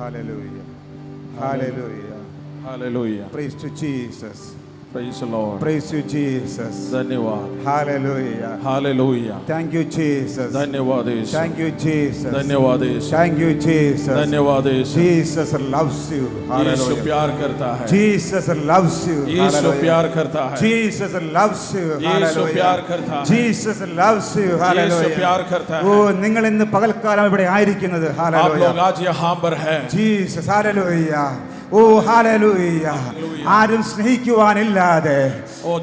Hallelujah. Hallelujah. Hallelujah. Praise to Jesus. Praise the Lord. Praise you, Jesus. धन्यवाद. Hallelujah. Hallelujah. Thank you, Jesus. धन्यवाद यीशु. Thank you, Jesus. धन्यवाद यीशु. Thank you, Jesus. धन्यवाद यीशु. Jesus loves you. Yeshu Hallelujah. प्यार करता है. Jesus loves you. Yeshu Hallelujah. प्यार करता है. Jesus loves you. Yeshu Hallelujah. प्यार करता है. Jesus loves you. Yeshu Hallelujah. प्यार करता है. ഓ നിങ്ങൾ ഇന്ന് പകൽക്കാലം ഇവിടെ ആയിരിക്കുന്നത് आप Hallelujah. लोग आज यहाँ पर हैं. Jesus Hallelujah. ഓ Hallelujah. ആരും സ്നേഹിക്കുവാനില്ലാതെ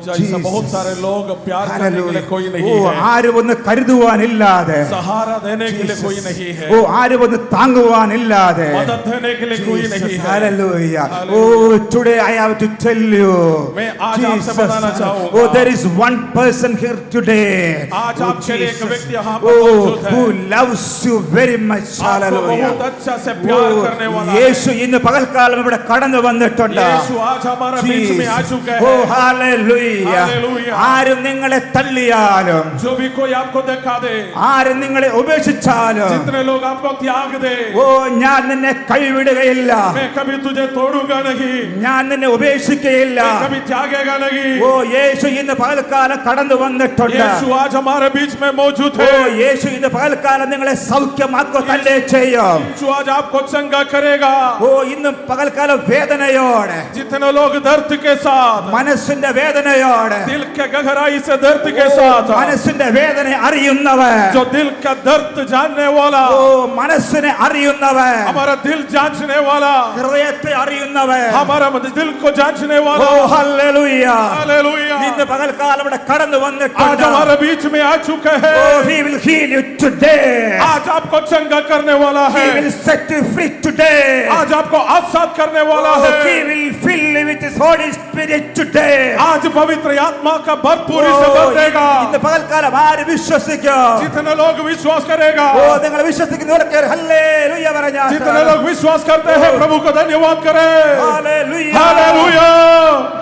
जैसे बहुत सारे लोग प्यार करने के लिए कोई नहीं है. ആരും ഒന്ന് കരുതുവാനില്ലാതെ सहारा देने के लिए कोई नहीं है. ഓ ആരും ഒന്ന് താങ്ങുവാനില്ലാതെ मदद देने के लिए कोई नहीं है. Hallelujah. Oh, today I have to tell you. मैं आज आपसे बताना चाहूँगा. Oh, there is one person here today. आज आपके लिए एक व्यक्ति यहाँ पर मौजूद है. Who loves you very much. Hallelujah. बहुत अच्छा से प्यार करने वाला है. യേശു ഇന്ന് പകൽക്കാലം ഇവിടെ കടന്നു വന്നിട്ടുണ്ട്. യേശു आज हमारे बीच में आ चुका है. Oh, hallelujah. Hallelujah. ആരും നിങ്ങളെ തള്ളിയാലും जो भी कोई आपको दिखा दे, ആരും നിങ്ങളെ ഉപേക്ഷിച്ചാലും जितने लोग आपको त्याग दे, ഓ ഞാൻ നിന്നെ കൈവിടുകയില്ല. मैं कभी तुझे तोड़ूंगा नहीं, ഞാൻ നിന്നെ ഉപേക്ഷിക്കുകയില്ല. मैं कभी त्यागेगा नहीं. ഓ യേശു ഇന്ന് പകൽക്കാലം കടന്നു വന്നിട്ടുണ്ട്. यीशु आज हमारे बीच में मौजूद ഓ है. യേശു ഇന്ന് പകൽക്കാലം നിങ്ങളെ സൗഖ്യമാക്കുക തന്നെ ചെയ്യും. यीशु आज आपको चंगा करेगा. ഓ ഇന്ന് പകൽക്കാലം വേദനയോടെ, जितने लोग दर्द के साथ, മനസ്സിന്റെ വേദനയോടെ, दिल के गहराई से दर्द के साथ, മനസ്സിന്റെ വേദന അറിയുന്നവൻ, जो दिल का दर्द जानने वाला, ഓ മനസ്സിനെ അറിയുന്നവൻ, हमारा दिल जांचने वाला, ഹൃദയത്തെ അറിയുന്നവൻ, हमारा दिल को जांचने ഓ वाला. ഹല്ലേലൂയ. हालेलुया. ഇന്ന് പകൽക്കാലം ഇവിടെ കടന്നു आज വന്നിട്ടുണ്ട്. हमारे बीच में आ चुका है. Oh, he will heal you today. आज आपको चंगा करने वाला He है. will set you free today. आज आपको आजाद करने वाला Oh, he है. will fill you with his Holy Spirit today. आज पवित्र आत्मा का भरपूरी से भर देगा. ഇന്ന് പകൽക്കാലം ആര് വിശ്വസിക്കും? जितने लोग विश्वास करेगा, ഓ നിങ്ങൾ വിശ്വസിക്കുന്നവർക്ക് ഹല്ലേലൂയ പറഞ്ഞാൽ जितने लोग विश्वास करते हैं प्रभु को धन्यवाद करें. Hallelujah hallelujah.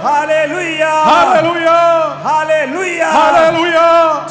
Hallelujah hallelujah. Hallelujah. Hallelujah.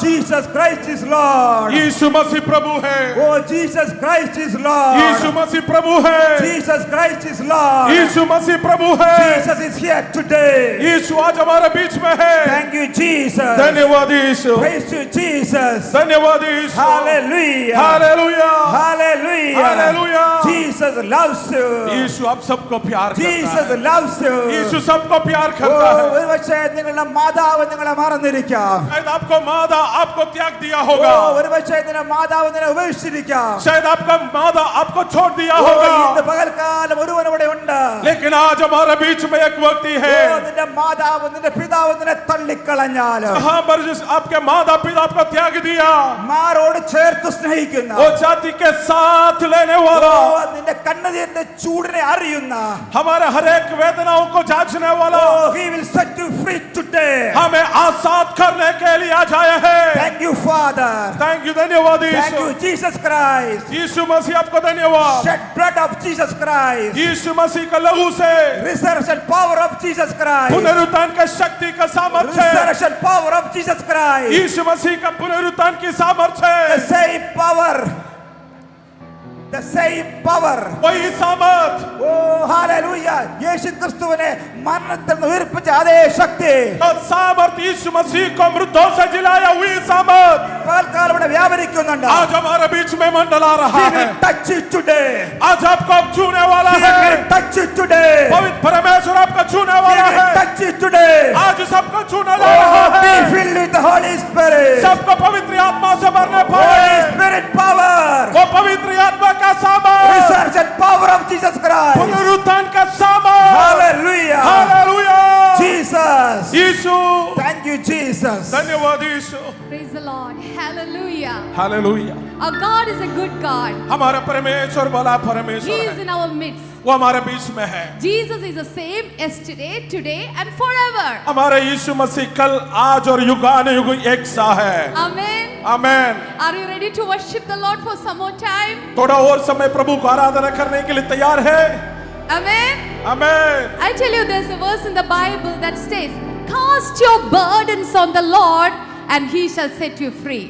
Jesus Christ is Lord. यीशु मसीह प्रभु है. Oh, Jesus Christ is Lord. यीशु मसीह प्रभु है. Jesus Christ is Lord. यीशु मसीह प्रभु है. Jesus is here today. यीशु आज हमारे बीच में है. Thank you, Jesus. धन्यवाद यीशु. Praise you, Jesus. धन्यवाद यीशु. Hallelujah. Hallelujah. Hallelujah. Hallelujah. Jesus loves you. यीशु आप सबको प्यार करता Jesus है. loves you. यीशु सबको प्यार ഓ, करता है. ഒരുപക്ഷേ നിങ്ങളുടെ മാതാവ് നിങ്ങളെ മറന്നിരിക്കാം. शायद आपको मादा आपको त्याग दिया ഓ, होगा. ഒരുപക്ഷേ നിന്റെ മാതാവ് നിന്നെ ഉപേക്ഷിച്ചിരിക്കാം. शायद आपका मादा आपको छोड़ दिया ഓ, होगा. ഇന്ന് പകൽക്കാലം ഒരുവൻ ഇവിടെ ഉണ്ട്. लेकिन आज हमारे बीच में एक व्यक्ति ഓ, है. നിന്റെ മാതാവ് നിന്റെ പിതാവ് നിന്നെ തള്ളിക്കളഞ്ഞാലും जहाँ पर जिस आपके माता पिता आपको त्याग दिया, മാറോട് ചേർത്ത് സ്നേഹിക്കുന്ന, वो जाति के साथ लेने ഓ, वाला, നിന്റെ കണ്ണുനീരിന്റെ ചൂടിനെ അറിയുന്ന, हमारे हर एक वेदनाओं को जांचने वाला, ഓ, he will set you free today. हमें आजाद करने के लिए आ जाए हैं. Thank you, Father. Thank you. धन्यवाद Thank Yeshu. you, Jesus Christ. Yeshu Masih आपको धन्यवाद. Shed blood of Jesus Christ. Yeshu मसीह का लहू से Resurrection power of Jesus Christ. पुनरुत्थान का शक्ति का सामर्थ्य है. Resurrection power of Jesus Christ. Yeshu मसीह का पुनरुत्थान की सामर्थ्य The है. same power. The same power. वही सामर्थ, ഓ ഹല്ലേലൂയ. യേശു ക്രിസ്തുവിനെ മരണത്തിൽ നിന്ന് ഉയർപ്പിച്ച അതേ ശക്തി और सामर्थ यीशु मसीह को मृतों से जिलाया हुई सामर्थ പകൽക്കാലം ഇവിടെ വ്യാപരിക്കുന്നുണ്ട്. आज हमारे बीच में मंडला रहा He है. will touch you today. आज आपको अब छूने वाला He है. will touch you today. पवित्र परमेश्वर आपको छूने He वाला will है. touch you today. आज सबको छूने जा Oh, रहा be है. filled with the Holy Spirit. सबको पवित्र आत्मा से भरने Holy पाए. Spirit power. वो पवित्र आत्मा का सामर्थ, Resurrection power of Jesus Christ. पुनरुत्थान का सामर्थ. Hallelujah. Hallelujah. Jesus. Yeshu. Thank you, Jesus. धन्यवाद यीशु. Praise the Lord. Hallelujah. Hallelujah. Our God is a good God. हमारा परमेश्वर भला He परमेश्वर is है. in our midst. वो हमारे बीच में है. Jesus is the same yesterday, today, and forever. हमारा यीशु मसीह कल आज और युगानुयुग एक सा है. Amen. Amen. Are you ready to worship the Lord for some more time? थोड़ा और समय प्रभु को आराधना करने के लिए तैयार है? Amen. Amen. I tell you, there's a verse in the Bible that says, "Cast your burdens on the Lord, and He shall set you free."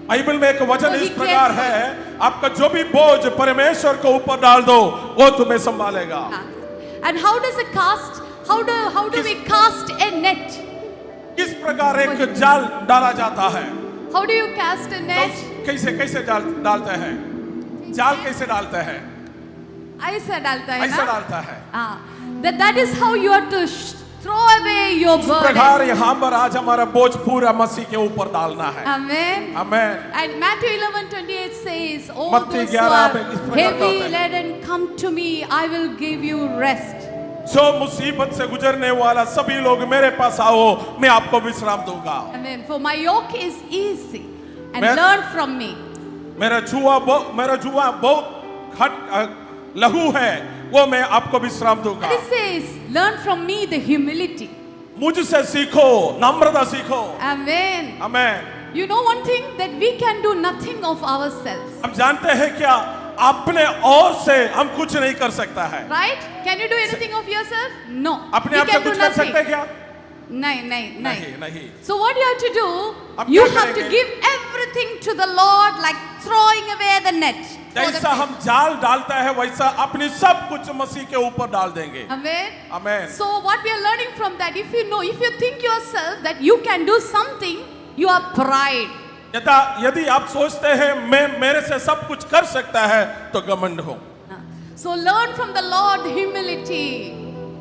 Bible में एक वचन So he इस प्रकार cares for है, आपका जो भी बोझ परमेश्वर को ऊपर डाल दो, वो तुम्हें संभालेगा। And how does it cast? How do we cast a net? किस प्रकार एक जाल डाला जाता है? How do you cast a net? कैसे जाल डालते हैं? जाल कैसे डालते हैं? ऐसा डालता है ऐसा ना? डालता है। That is how you have to throw away your इस burden. प्रकार यहाँ पर आज हमारा बोझ पूरा मसीह के ऊपर डालना है। Amen. Amen. And Matthew 11:28 says, "All मत्ती those who 11 are में इस प्रकार का heavy होता है। laden, come to me. I will give you rest." जो मुसीबत से गुजरने वाला सभी लोग मेरे पास आओ, मैं आपको विश्राम दूंगा। Amen. For my yoke is easy, and मैं- learn from me. मेरा जुआ बहुत लघु है, वो मैं आपको विश्राम दूंगा। And it says, "Learn from me the humility." मुझसे सीखो, नम्रता सीखो। Amen. Amen. You know one thing, that we can do nothing of ourselves, हम जानते हैं क्या, अपने और से हम कुछ नहीं कर सकता है। right? Can you do anything of yourself? No. अपने We आप से can do कुछ कर nothing. सकते हैं क्या? नहीं. So what you have to do, अब you क्या have to करेंगे? give everything to the Lord, like throwing away the net. for the जैसा हम जाल डालता है, वैसा अपनी सब कुछ मसीह के ऊपर डाल देंगे। Amen. Amen. So what we are learning from that, if you think yourself that you can do something, you are pride. यदि आप सोचते हैं मैं मेरे से सब कुछ कर सकता है, तो घमंड हो। So learn from the Lord humility.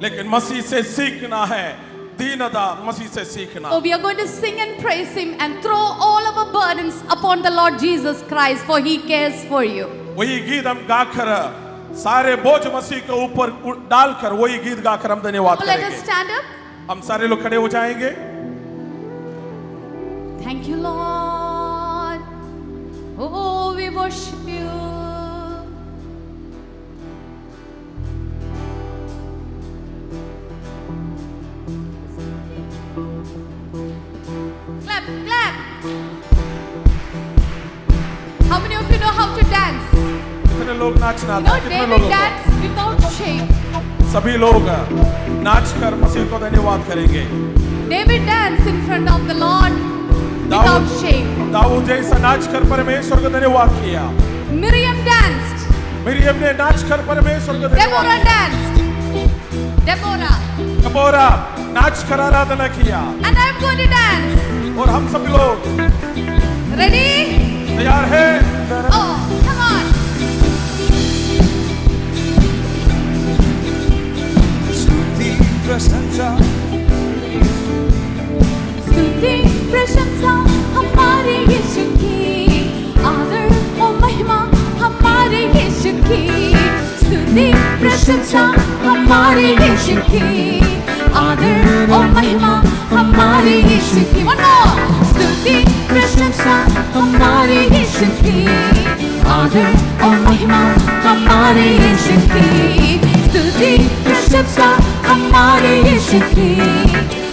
लेकिन मसीह से सीखना है, दीनता मसीह से सीखना। So we are going to sing and praise Him and throw all our burdens upon the Lord Jesus Christ, for He cares for you. वही गीत हम गाकर सारे बोझ मसीह के ऊपर डालकर वही गीत गाकर हम धन्यवाद So let us करेंगे। stand up. हम सारे लोग खड़े हो जाएंगे। Thank you, Lord. Oh, we worship you. Clap. How many of you know how to dance? कितने लोग नाचना You आता know, है? कितने David लोगों को? danced without shame. सभी लोग नाच कर मसीह को धन्यवाद करेंगे। David danced in front of the Lord without shame. Dawood जैसा नाच कर परमेश्वर को धन्यवाद किया। Miriam danced. मिरियम ने नाच कर परमेश्वर को धन्यवाद Deborah किया। danced. Deborah. कबोरा नाच कर आराधना किया। And I'm going to dance. और हम सभी लोग Ready? तैयार हैं? Oh, come on. స్తుతి ప్రశంస स्तुति प्रशंसा हमारे यीशु की, आदर और महिमा हमारे यीशु की। स्तुति प्रशंसा हमारे यीशु की, आदर और महिमा हमारे यीशु की। One more. स्तुति प्रशंसा हमारे यीशु की, आदर और महिमा हमारे यीशु की। स्तुति प्रशंसा हमारे यीशु की,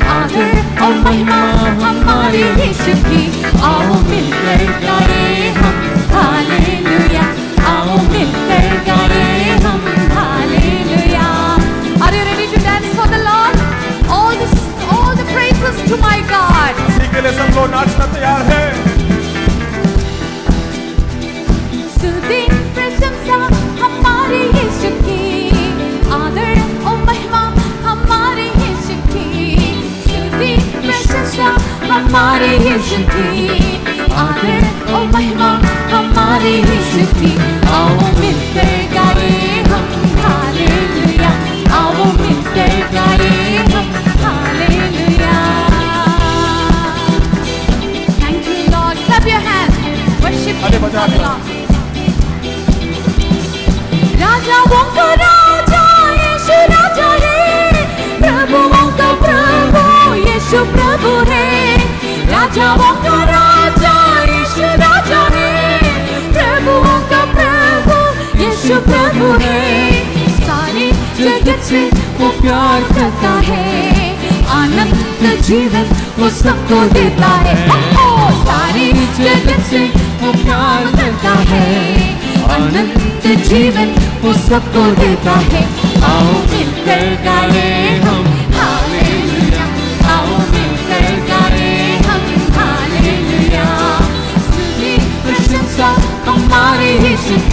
आदर और महिमा हमारे यीशु की। आओ मिलकर गाए हम हालेलुया, आओ मिलकर गाए हम hallelujah. Are you ready to dance for the Lord? All the praises to my God. इसी के लिए सब लोग नाचना तैयार हैं। स्तुति प्रशंसा हमारे यीशु की, आदर और महिमा हमारे यीशु की। स्तुति प्रशंसा हमारे यीशु की, आदर और महिमा हमारे यीशु की। आओ मिलकर गाए हम हालेलुया, आओ मिलकर गाए हम hallelujah. Thank you, Lord. Clap your hands. Worship अरे Him, बजा the कर। Lord. राजाओं का राजा यीशु राजा है, प्रभुओं का प्रभु यीशु प्रभु है। राजाओं का राजा यीशु राजा है, प्रभुओं का प्रभु यीशु प्रभु है। सारे जगत से वो प्यार करता है, आनंद जीवन वो सबको देता है। सारे जगत से वो प्यार करता है, आनंद जीवन वो सबको देता है। आओ मिलकर गाए हम हालेलुया, आओ मिलकर गाए हम हालेलुया। स्तुति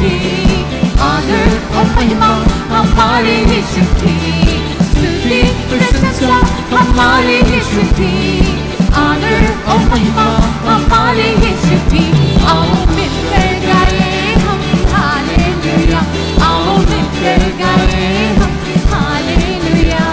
की, आदर और महिमा हमारे यीशु की, स्तुति प्रशंसा हमारे यीशु की, आदर और महिमा हमारे यीशु की। आओ मिलकर गाए हम हालेलुया, आओ मिलकर गाए हम हालेलुया।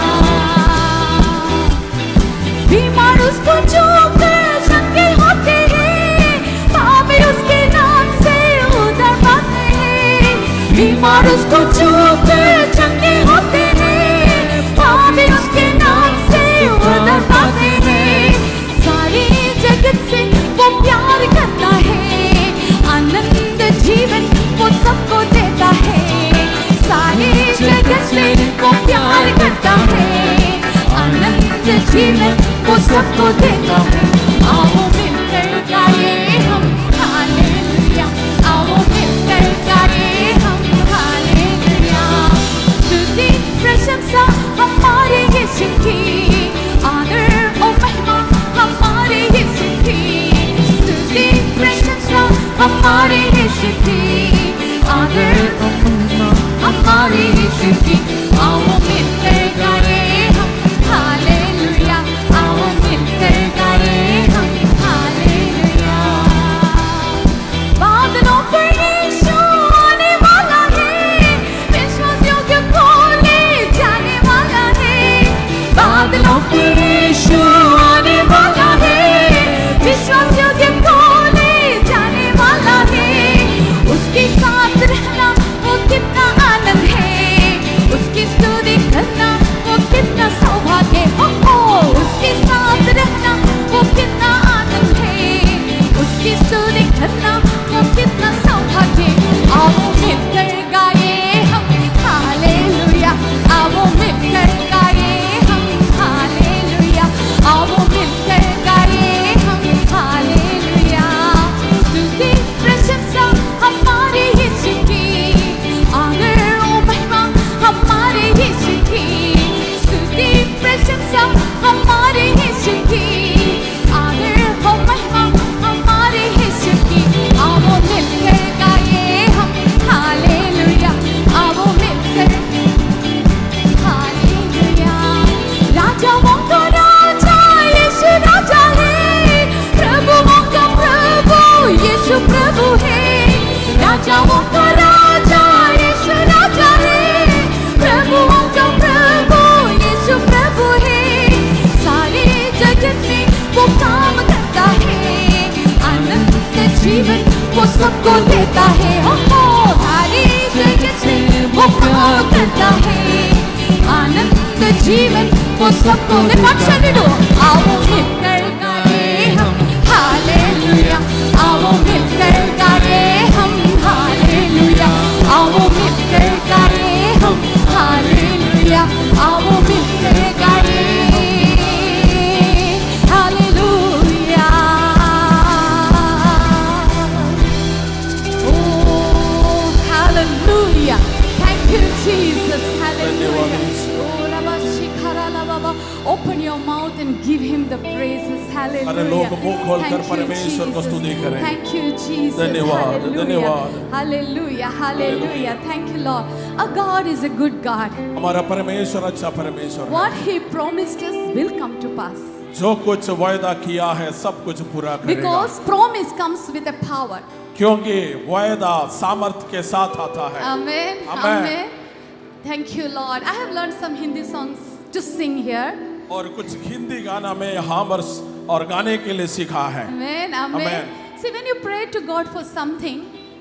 बीमार उसको छूकर चंगे होते हैं, पापी उसके नाम से उद्धार पाते हैं। बीमार उसको छूकर चंगे होते हैं, पापी उसके नाम से उद्धार पाते हैं। सारी जगत से वो प्यार करता है, आनंद जीवन वो सबको देता है। सारी जगत से वो प्यार करता है, आनंद जीवन वो सबको देता है। आओ मिलकर गाए हम हालेलुया, आओ मिलकर गाए हम हालेलुया। स्तुति प्रशंसा हमारे यीशु की, आदर और महिमा हमारे यीशु की, स्तुति प्रशंसा हमारे यीशु की, आदर और महिमा हमारे यीशु की। आओ मिलकर गाए हम हालेलुया, आओ मिलकर गाए हम हालेलुया। बादलों पर यीशु आने वाला है, विश्वासियों को ले जाने वाला है। बादलों पर यीशु आने वाला है, विश्वासियों को ले जाने वाला है। उसके साथ रहना वो कितना आनंद है, उसकी स्तुति करना वो कितना सौभाग्य हो। उसके साथ रहना वो कितना आनंद है, उसकी स्तुति करना वो कितना सौभाग्य। आओ मिलकर गाए हम हालेलुया, आओ मिलकर गाए हम हालेलुया, आओ मिलकर गाए हम हालेलुया। स्तुति प्रशंसा हमारे यीशु की, आदर और महिमा हमारे यीशु की, स्तुति प्रशंसा हमारे यीशु की, आदर और महिमा हमारे यीशु की। आओ मिलकर गाए हम हालेलुया, आओ मिलकर हालेलुया। राजाओं का राजा यीशु राजा है, प्रभुओं का प्रभु यीशु प्रभु है। राजाओं का राजा यीशु राजा है, प्रभुओं का प्रभु यीशु प्रभु है। सारे जगत में वो काम करता है, आनंद जीवन वो सबको देता है। सारी जगत में वो काम करता है, आनंद जीवन वो सबको देता है। आओ मिलकर गाए हम हालेलुया, आओ मिलकर गाए हम हालेलुया, आओ मिलकर गाए हम हालेलुया, आओ मिलकर गाए hallelujah. Oh, hallelujah. Thank you, Jesus. Hallelujah. Oh, Rabba Shikhara Lababa. Open your mouth and give him the praises. अरे Hallelujah. लोग मुंह खोलकर Thank you, परमेश्वर को Jesus. स्तुति करें। Thank you, Jesus. धन्यवाद, Hallelujah. धन्यवाद। Hallelujah. Hallelujah. Thank you, Lord. Our God is a good God. हमारा परमेश्वर अच्छा परमेश्वर है। What He promised us will come to pass. जो कुछ वायदा किया है सब कुछ पूरा करेगा, Because promise comes with a power. क्योंकि वायदा सामर्थ के साथ आता है। Amen. Amen. Amen. Thank you, Lord. I have learned some Hindi songs to sing here. और कुछ हिंदी गाना में हामर्स और गाने के लिए सीखा है। Amen. Amen. Amen. See, when you pray to God for something,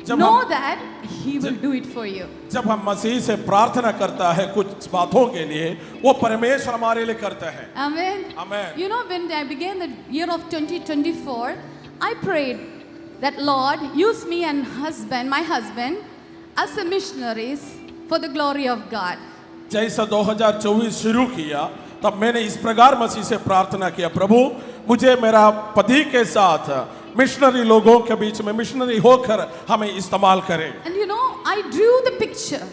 जब know हम- that He will do it for you. जब हम मसीह से प्रार्थना करता है कुछ बातों के लिए, वो परमेश्वर हमारे लिए करता है। Amen. Amen. You know, when I began the year of 2024, I prayed that Lord, use me and my husband, as a missionaries for the glory of God. जैसा 2024 शुरू किया, तब मैंने इस प्रकार मसीह से प्रार्थना किया, प्रभु मुझे मेरा पति के साथ मिशनरी लोगों के बीच में मिशनरी होकर हमें इस्तेमाल करें। And you know, I drew the picture.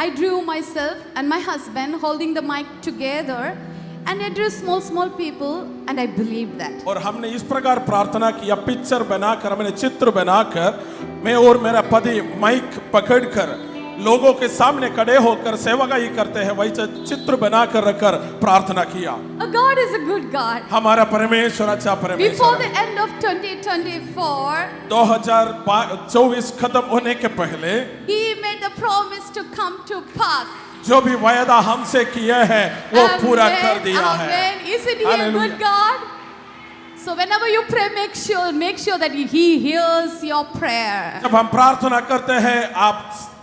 I drew myself and my husband holding the mic together And I drew small people, and I believed that. और हमने इस प्रकार प्रार्थना किया, पिक्चर बनाकर, हमने चित्र बनाकर, मैं और मेरा पति माइक पकड़कर लोगों के सामने खड़े होकर सेवकाई करते हैं, वही चित्र बनाकर रखकर प्रार्थना किया। God is a good God. हमारा परमेश्वर अच्छा परमेश्वर Before the है। end of 2024, 2024 खत्म होने के पहले He made the promise to come to pass. जो भी वायदा हमसे किया है वो पूरा कर दिया है। Amen. Isn't He a Hallelujah. good God? So whenever you pray, make sure that He hears your prayer. जब हम प्रार्थना करते हैं, आप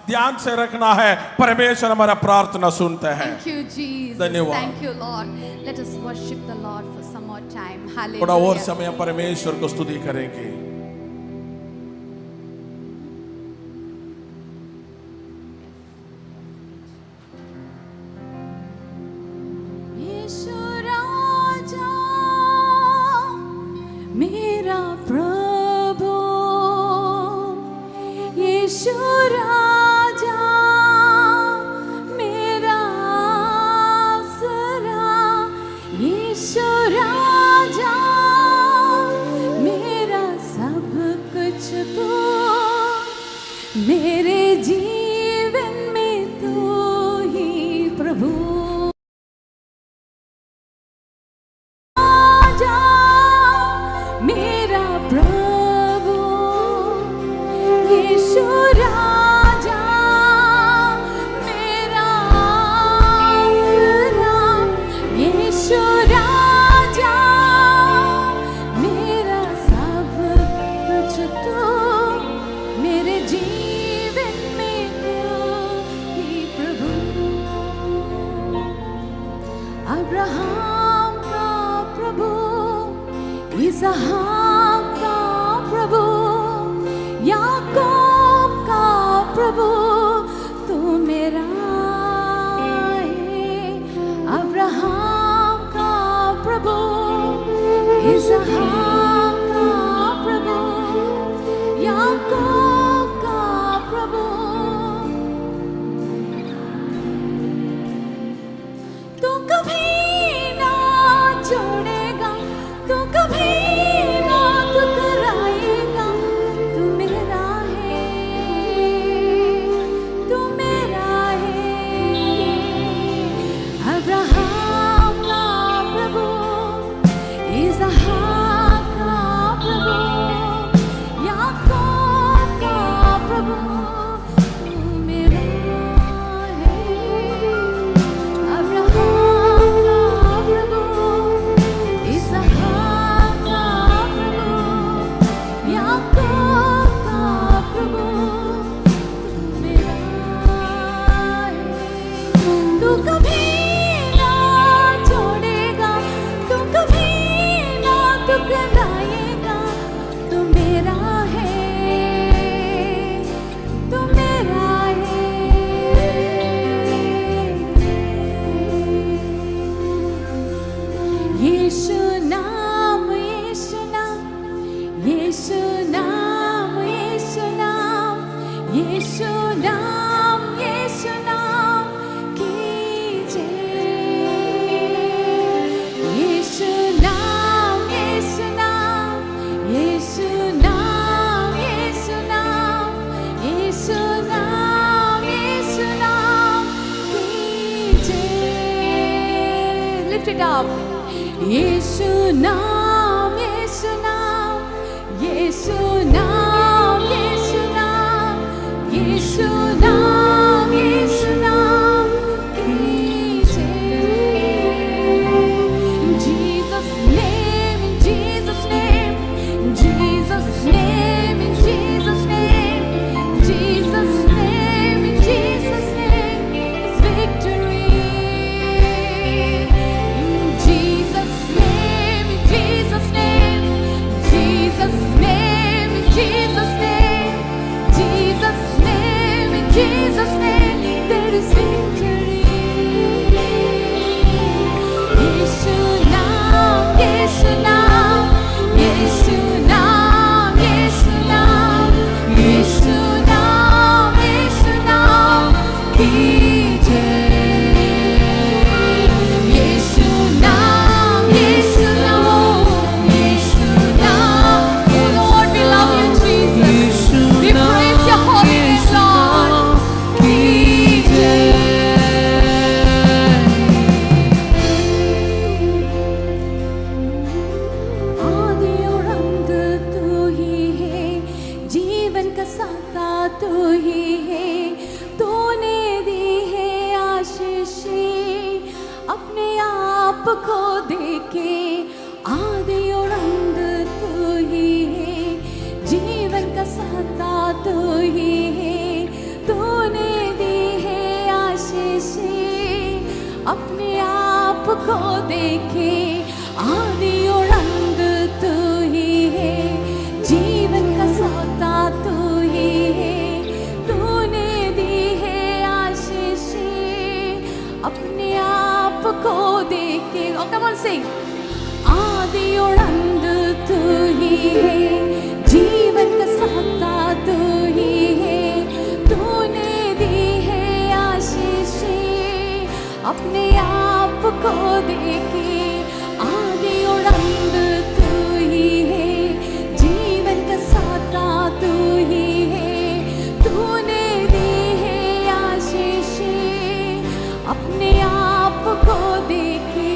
ध्यान से रखना है, परमेश्वर हमारा प्रार्थना सुनते हैं। Thank you, Jesus. धन्यवाद। Thank you, Lord. Let us worship the Lord for some more time. थोड़ा और Hallelujah. समय हम परमेश्वर को स्तुति करेंगे। यीशु राजा मेरा प्रभु, यीशु राजा मेरा आसरा, यीशु राजा मेरा सब कुछ तू, मेरे जीवन में तू ही प्रभु। राजा मेरा प्रभु, यीशु राजा मेरा आसरा, यीशु राजा मेरा सब कुछ तू, मेरे जीवन में तू ही प्रभु। अब्राहम का प्रभु, इसहाक का प्रभु, याकूब का प्रभु, तू मेरा है। अब्राहम का प्रभु, इसहाक का प्रभु, याकूब का प्रभु, तू कभी ना छोड़ेगा, तू कभी ना ठुकराएगा, तू मेरा है, तू मेरा है। अब्राहम का प्रभु, इसहाक का प्रभु, याकूब का प्रभु, तू मेरा है। अब्राहम का प्रभु, इसहाक का प्रभु, याकूब का प्रभु, तू मेरा है। तू कभी ना छोड़ेगा, तू कभी ना ठुकराएगा, तू मेरा है, तू मेरा है। यीशु नाम, यीशु नाम, यीशु नाम, यीशु नाम, यीशु नाम, यीशु नाम कीजिए। यीशु नाम, यीशु नाम, यीशु नाम, यीशु नाम, यीशु नाम, यीशु नाम कीजिए। Lift it up. यीशु नाम, यीशु नाम, यीशु नाम, यीशु नाम, यीशु नाम, यीशु नाम कीजिए। In Jesus' name, in Jesus' name, in Jesus' name, in Jesus' name, in Jesus' name, in Jesus' name is victory. In Jesus' name, in Jesus' name, in Jesus' name, आपको देखे आदि और अंत तू ही है जीवन का सौदा तू ही है तूने दी है आशीषें अपने आप को देखे come on sing आदि और अंत तू ही है जीवन का सौदा तू ही है तूने दी है आशीषें अपने आप को देके आदि और अंत तू ही है जीवन का सौदा तू ही है तूने दी है आशीषें अपने आप को देके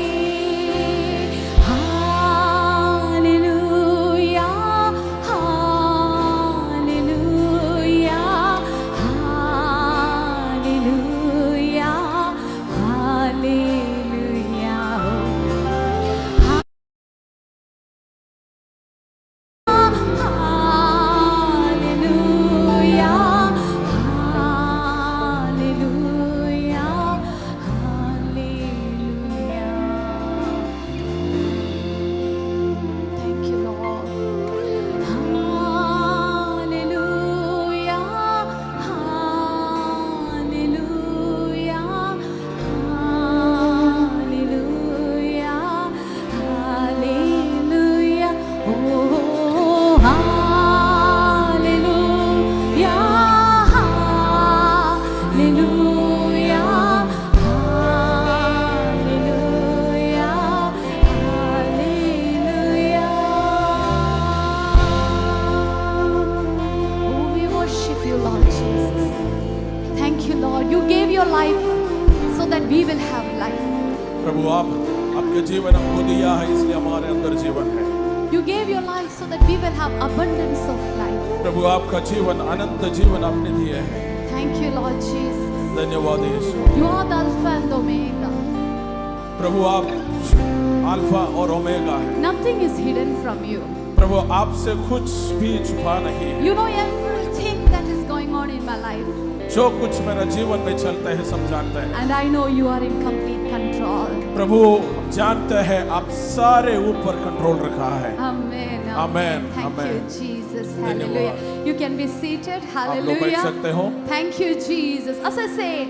hallelujah hallelujah hallelujah hallelujah hallelujah hallelujah hallelujah Thank you, Lord. Hallelujah, hallelujah, hallelujah, hallelujah. Oh, hallelujah, hallelujah, hallelujah. Oh, we worship you, Lord Jesus. Thank you, Lord. You gave your life so that we will have life. प्रभु आप आपके जीवन हमको दिया है इसलिए हमारे अंदर जीवन है। You gave your life so that we will have abundance of life. प्रभु आपका जीवन अनंत जीवन आपने दिए है। Thank you, Lord Jesus. धन्यवाद यीशु। You are the Alpha and the Omega. प्रभु आप अल्फा और ओमेगा है। Nothing is hidden from you. प्रभु आपसे कुछ भी छुपा नहीं है। You know everything that is going on in my life. जो कुछ मेरा जीवन में चलता है सब जानते हैं। And I know you are in complete control. प्रभु जानते हैं आप सारे ऊपर कंट्रोल रखा है। Amen. Amen. Thank Amen. you, Jesus. धन्यवाद। Hallelujah. You can be seated. आप लोग बैठ Hallelujah. सकते हो। Thank you, Jesus. As I said,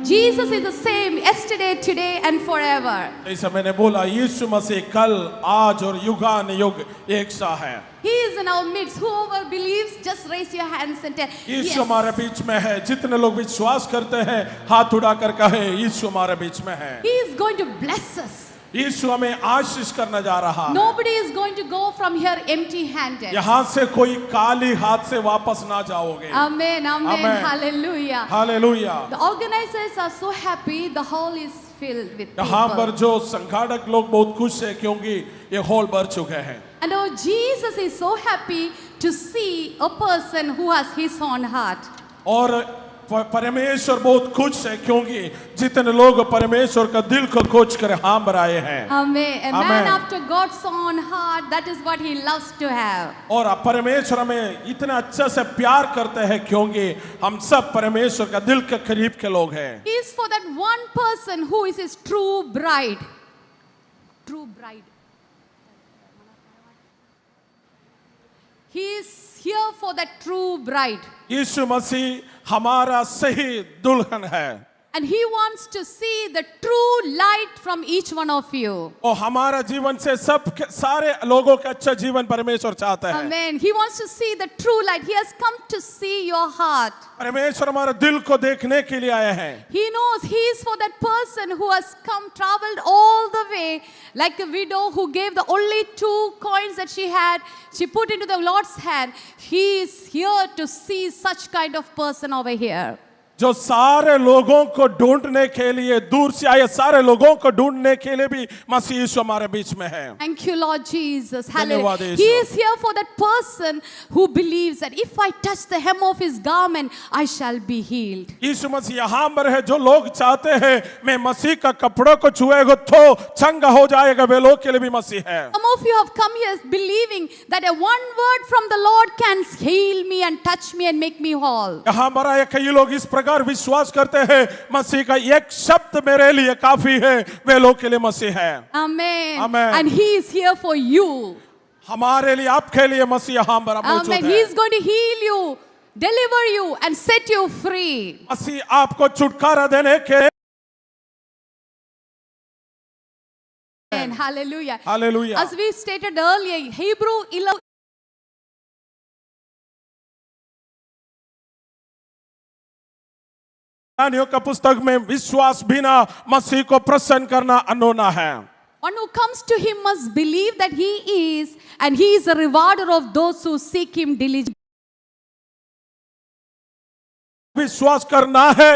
Jesus is the same yesterday, today, and forever. जैसा मैंने बोला यीशु मसीह कल आज और युगान युग एक सा है। He is in our midst. Whoever believes, just raise your hands and tell, Yeshu yes. हमारे बीच में है। जितने लोग विश्वास करते हैं हाथ उठाकर कहे यीशु हमारे बीच में है। He is going to bless us. यीशु हमें आशीष करने जा रहा है। Nobody is going to go from here empty-handed. यहाँ से कोई खाली हाथ से वापस ना जाओगे। Amen. Amen. Amen. Hallelujah. Hallelujah. The organizers are so happy. The hall is filled with यहाँ पर people. जो संघाटक लोग बहुत खुश है क्योंकि ये हॉल भर चुके हैं। And our Jesus is so happy to see a person who has his own heart. और परमेश्वर बहुत खुश है क्योंकि जितने लोग परमेश्वर का दिल को खोज कर हाँ भराए हैं। Amen. A man Amen. after God's own heart, that is what he loves to have. और परमेश्वर हमें इतना अच्छा से प्यार करते हैं क्योंकि हम सब परमेश्वर का दिल के करीब के लोग हैं। He is for that one person who is his true bride. True bride. He is here for that true bride. यीशु मसीह हमारा सही दुल्हन है। And he wants to see the true light from each one of you. और हमारा जीवन से सब सारे लोगों का अच्छा जीवन परमेश्वर चाहता है। Amen. He wants to see the true light. He has come to see your heart. परमेश्वर हमारे दिल को देखने के लिए आए हैं। He knows he is for that person who has come, traveled all the way, like a widow who gave the only 2 coins that she had, she put into the Lord's hand. He is here to see such kind of person over here. जो सारे लोगों को ढूंढने के लिए दूर से आए सारे लोगों को ढूंढने के लिए भी मसीह यीशु हमारे बीच में है। Thank you, Lord Jesus. धन्यवाद Hallelujah. Yeshu. He is here for that person who believes that if I touch the hem of his garment, I shall be healed. यीशु मसीह यहाँ पर है जो लोग चाहते हैं मैं मसीह का कपड़ों को छुएगा तो चंगा हो जाएगा वे लोग के लिए भी मसीह है। Some of you have come here believing that a one word from the Lord can heal me and touch me and make me whole. यहाँ पर आए कई लोग इस प्रकार प्रकार विश्वास करते हैं मसीह का एक शब्द मेरे लिए काफी है, वे लोग के लिए मसीह है। Amen. Amen. And He is here for you. हमारे लिए, आपके लिए मसीह यहाँ पर मौजूद Amen. है। He is going to heal you, deliver you, and set you free. मसीह आपको छुटकारा देने के And hallelujah. Hallelujah. As we stated earlier, Hebrew 11. इब्रानियों का पुस्तक में विश्वास बिना मसीह को प्रसन्न करना अनोना है। One who comes to Him must believe that He is, and He is a rewarder of those who seek Him diligently. विश्वास करना है,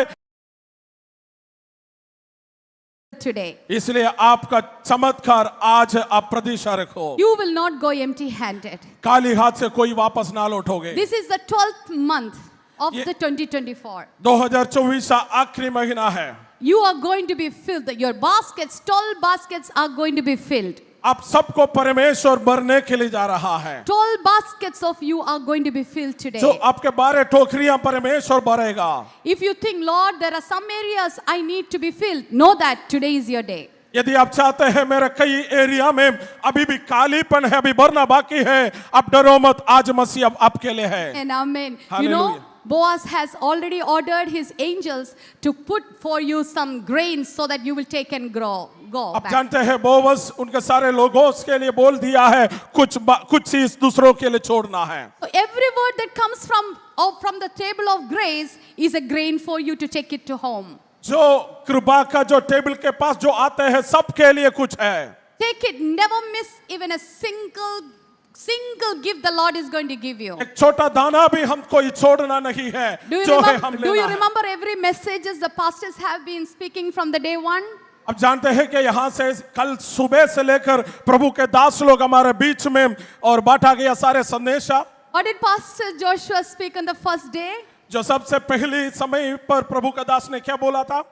Today, इसलिए आपका चमत्कार आज आप प्रतीक्षा रखो। you will not go empty-handed. खाली हाथ से कोई वापस ना लौटोगे। This is the 12th month of Ye- the 2024. 2024 का आखिरी महीना है। You are going to be filled. Your baskets, 12 baskets are going to be filled. आप सबको परमेश्वर भरने के लिए जा रहा है। 12 baskets of you are going to be filled today. जो आपके 12 टोकरियां परमेश्वर भरेगा। If you think, Lord, there are some areas I need to be filled, know that today is your day. यदि आप चाहते हैं मेरे कई एरिया में अभी भी कालीपन है, अभी भरना बाकी है, आप डरो मत, आज मसीह अब आपके लिए है। And amen. You know, Hallelujah. Boaz has already ordered his angels to put for you some grains so that you will take and grow. Go आप back. जानते हैं बोवस उनके सारे लोगों के लिए बोल दिया है, कुछ चीज दूसरों के लिए छोड़ना है। So every word that comes from the table of grace is a grain for you to take it to home. जो कृपा का जो टेबल के पास जो आते हैं सबके लिए कुछ है। Take it, never miss even a single gift the Lord is going to give you. एक छोटा दाना भी हमको छोड़ना नहीं है, जो है हम Do you लेना है। remember every messages the pastors have been speaking from the day one? अब जानते हैं कि यहाँ से कल सुबह से लेकर प्रभु के दास लोग हमारे बीच में और बांटा गया सारे संदेशा। What did Pastor Joshua speak on the first day? जो सबसे पहली समय पर प्रभु का दास ने क्या बोला था?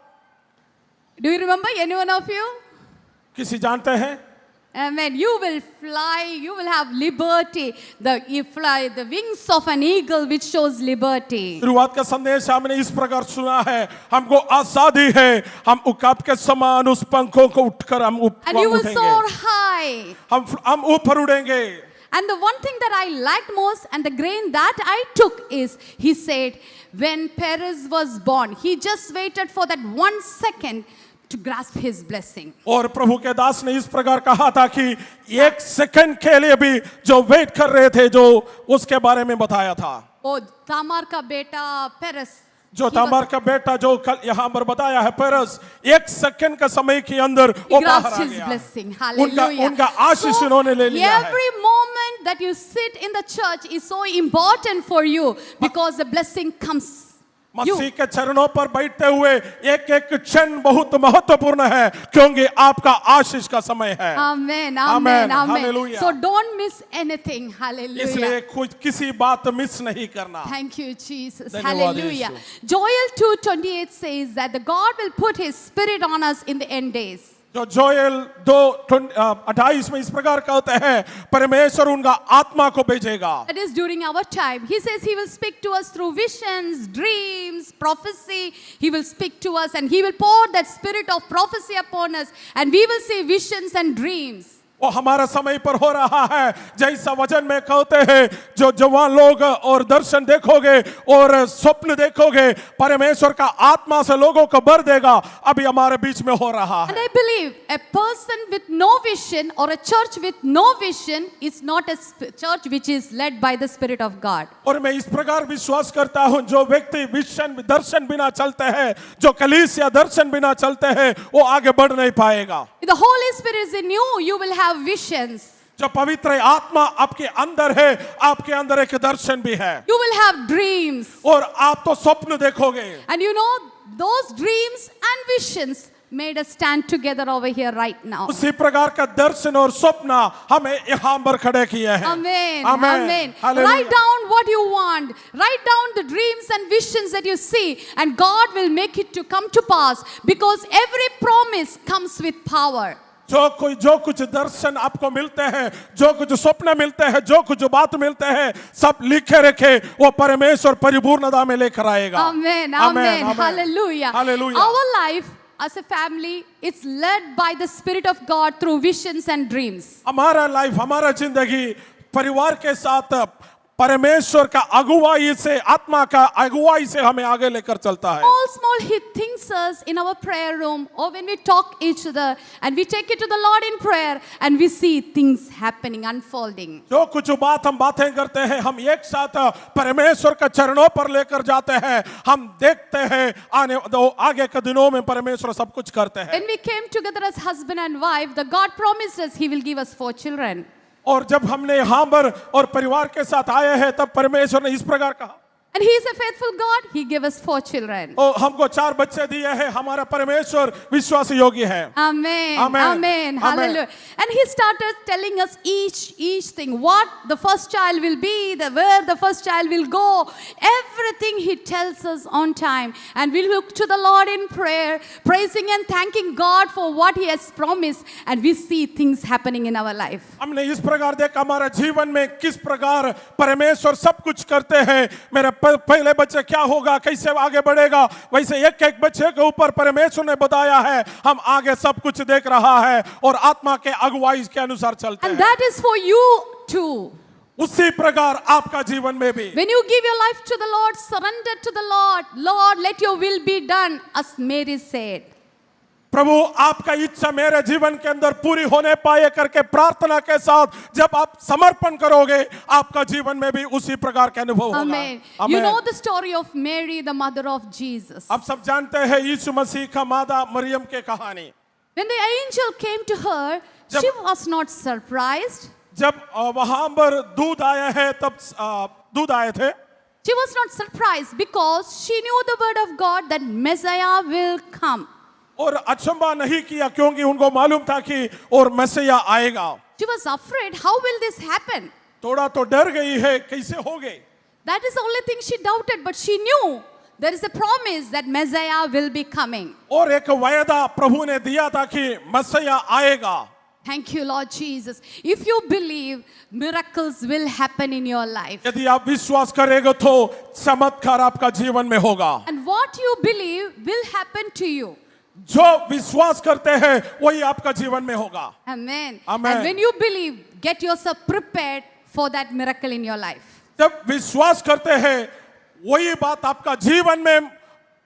Do you remember, any one of you? किसी जानते हैं? Amen. You will fly, you will have liberty. You fly the wings of an eagle, which shows liberty. शुरुआत का संदेश हमने इस प्रकार सुना है, हमको आजादी है, हम उकाब के समान उस पंखों को उठकर हम And you will उठेंगे, soar high. हम ऊपर उड़ेंगे। And the one thing that I liked most and the grain that I took is, he said, when Perez was born, he just waited for that 1 second to grasp his blessing. और प्रभु के दास ने इस प्रकार कहा था कि 1 second के लिए भी जो वेट कर रहे थे, जो उसके बारे में बताया था। Oh, Tamar का बेटा Perez. जो तामार का बेटा जो कल यहाँ पर बताया है पेरस, 1 सेकंड का समय के अंदर वो बाहर grasped आ his गया। blessing. Hallelujah. उनका आशीष उन्होंने ले लिया है। Every moment that you sit in the church is so important for you because the blessing comes. मसीह के चरणों पर बैठते हुए एक क्षण बहुत महत्वपूर्ण है, क्योंकि आपका आशीष का समय है। Amen. Amen. Amen. Amen. Hallelujah. So don't miss anything. Hallelujah. इसलिए कुछ किसी बात मिस नहीं करना। Thank you, Jesus. धन्यवाद Hallelujah. Yeshu. Joel 2:28 says that the God will put His Spirit on us in the end days. जो Joel 2:28 में इस प्रकार कहते हैं, परमेश्वर उनका आत्मा को भेजेगा। That is during our time. He says He will speak to us through visions, dreams, prophecy. He will speak to us and He will pour that spirit of prophecy upon us and we will see visions and dreams. वो हमारा समय पर हो रहा है, जैसा वचन में कहते हैं, जो जवान लोग और दर्शन देखोगे और स्वप्न देखोगे, परमेश्वर का आत्मा से लोगों को भर देगा। अभी हमारे बीच में हो रहा And है। I believe a person with no vision or a church with no vision is not a church which is led by the Spirit of God. और मैं इस प्रकार विश्वास करता हूं, जो व्यक्ति विजन दर्शन बिना चलते हैं, जो कलीसिया दर्शन बिना चलते हैं, वो आगे बढ़ नहीं पाएगा। If the Holy Spirit is in you, you will have visions. जो पवित्र आत्मा आपके अंदर है, आपके अंदर एक दर्शन भी है, You will have dreams. और आप तो स्वप्न देखोगे। And you know, those dreams and visions made us stand together over here right now. उसी प्रकार का दर्शन और स्वप्न हमें यहाँ पर खड़े किए हैं। Amen. Amen. Amen. Hallelujah. Write down what you want. Write down the dreams and visions that you see, and God will make it to come to pass because every promise comes with power. जो कुछ दर्शन आपको मिलते हैं, जो कुछ स्वप्न मिलते हैं, जो कुछ बात मिलते हैं, सब लिखे रखे, वो परमेश्वर परिपूर्णता में लेकर आएगा। Amen. Amen. Hallelujah. Hallelujah. Our life as a family, it's led by the Spirit of God through visions and dreams. हमारा लाइफ, हमारा जिंदगी परिवार के साथ परमेश्वर का अगुवाई से, आत्मा का अगुवाई से हमें आगे लेकर चलता है। Small, He thinks us in our prayer room or when we talk each other and we take it to the Lord in prayer and we see things happening, unfolding. जो कुछ बात हम बातें करते हैं, हम एक साथ परमेश्वर के चरणों पर लेकर जाते हैं, हम देखते हैं आगे के दिनों में परमेश्वर सब कुछ करते हैं। When we came together as husband and wife, the God promised us He will give us 4 children. और जब हमने यहाँ पर और परिवार के साथ आए हैं, तब परमेश्वर ने इस प्रकार कहा, And He is a faithful God. He gave us 4 children. और हमको 4 बच्चे दिए हैं। हमारा परमेश्वर विश्वास योग्य है। Amen. Amen. Amen. Hallelujah. And He started telling us each thing, what the first child will be, where the first child will go. Everything He tells us on time. And we look to the Lord in prayer, praising and thanking God for what He has promised. And we see things happening in our life. हमने इस प्रकार देखा हमारा जीवन में किस प्रकार परमेश्वर सब कुछ करते हैं। मेरे पहले बच्चे क्या होगा, कैसे आगे बढ़ेगा, वैसे एक एक बच्चे के ऊपर परमेश्वर ने बताया है। हम आगे सब कुछ देख रहा है और आत्मा के अगुवाई के अनुसार चलते हैं। And that is for you too. उसी प्रकार आपका जीवन में भी When you give your life to the Lord, surrender to the Lord. Lord, let your will be done, as Mary said. प्रभु आपका इच्छा मेरे जीवन के अंदर पूरी होने पाए करके प्रार्थना के साथ जब आप समर्पण करोगे, आपका जीवन में भी उसी प्रकार के अनुभव होगा। Amen. You know the story of Mary, the mother of Jesus. आप सब जानते हैं यीशु मसीह का माता मरियम की कहानी। When the angel came to her, she was not surprised. जब वहां पर दूध आया है, तब दूध आए थे, She was not surprised because she knew the word of God that Messiah will come. और अचंभा नहीं किया क्योंकि उनको मालूम था कि और मसीहा आएगा। She was afraid, how will this happen? थोड़ा तो डर गई है, कैसे होगे। That is the only thing she doubted, but she knew there is a promise that Messiah will be coming. और एक वायदा प्रभु ने दिया था कि मसीहा आएगा। Thank you, Lord Jesus. If you believe, miracles will happen in your life. यदि आप विश्वास करेंगे तो चमत्कार आपका जीवन में होगा। And what you believe will happen to you. जो विश्वास करते हैं वही आपका जीवन में होगा। Amen. Amen. And when you believe, get yourself prepared for that miracle in your life. जब विश्वास करते हैं वही बात आपका जीवन में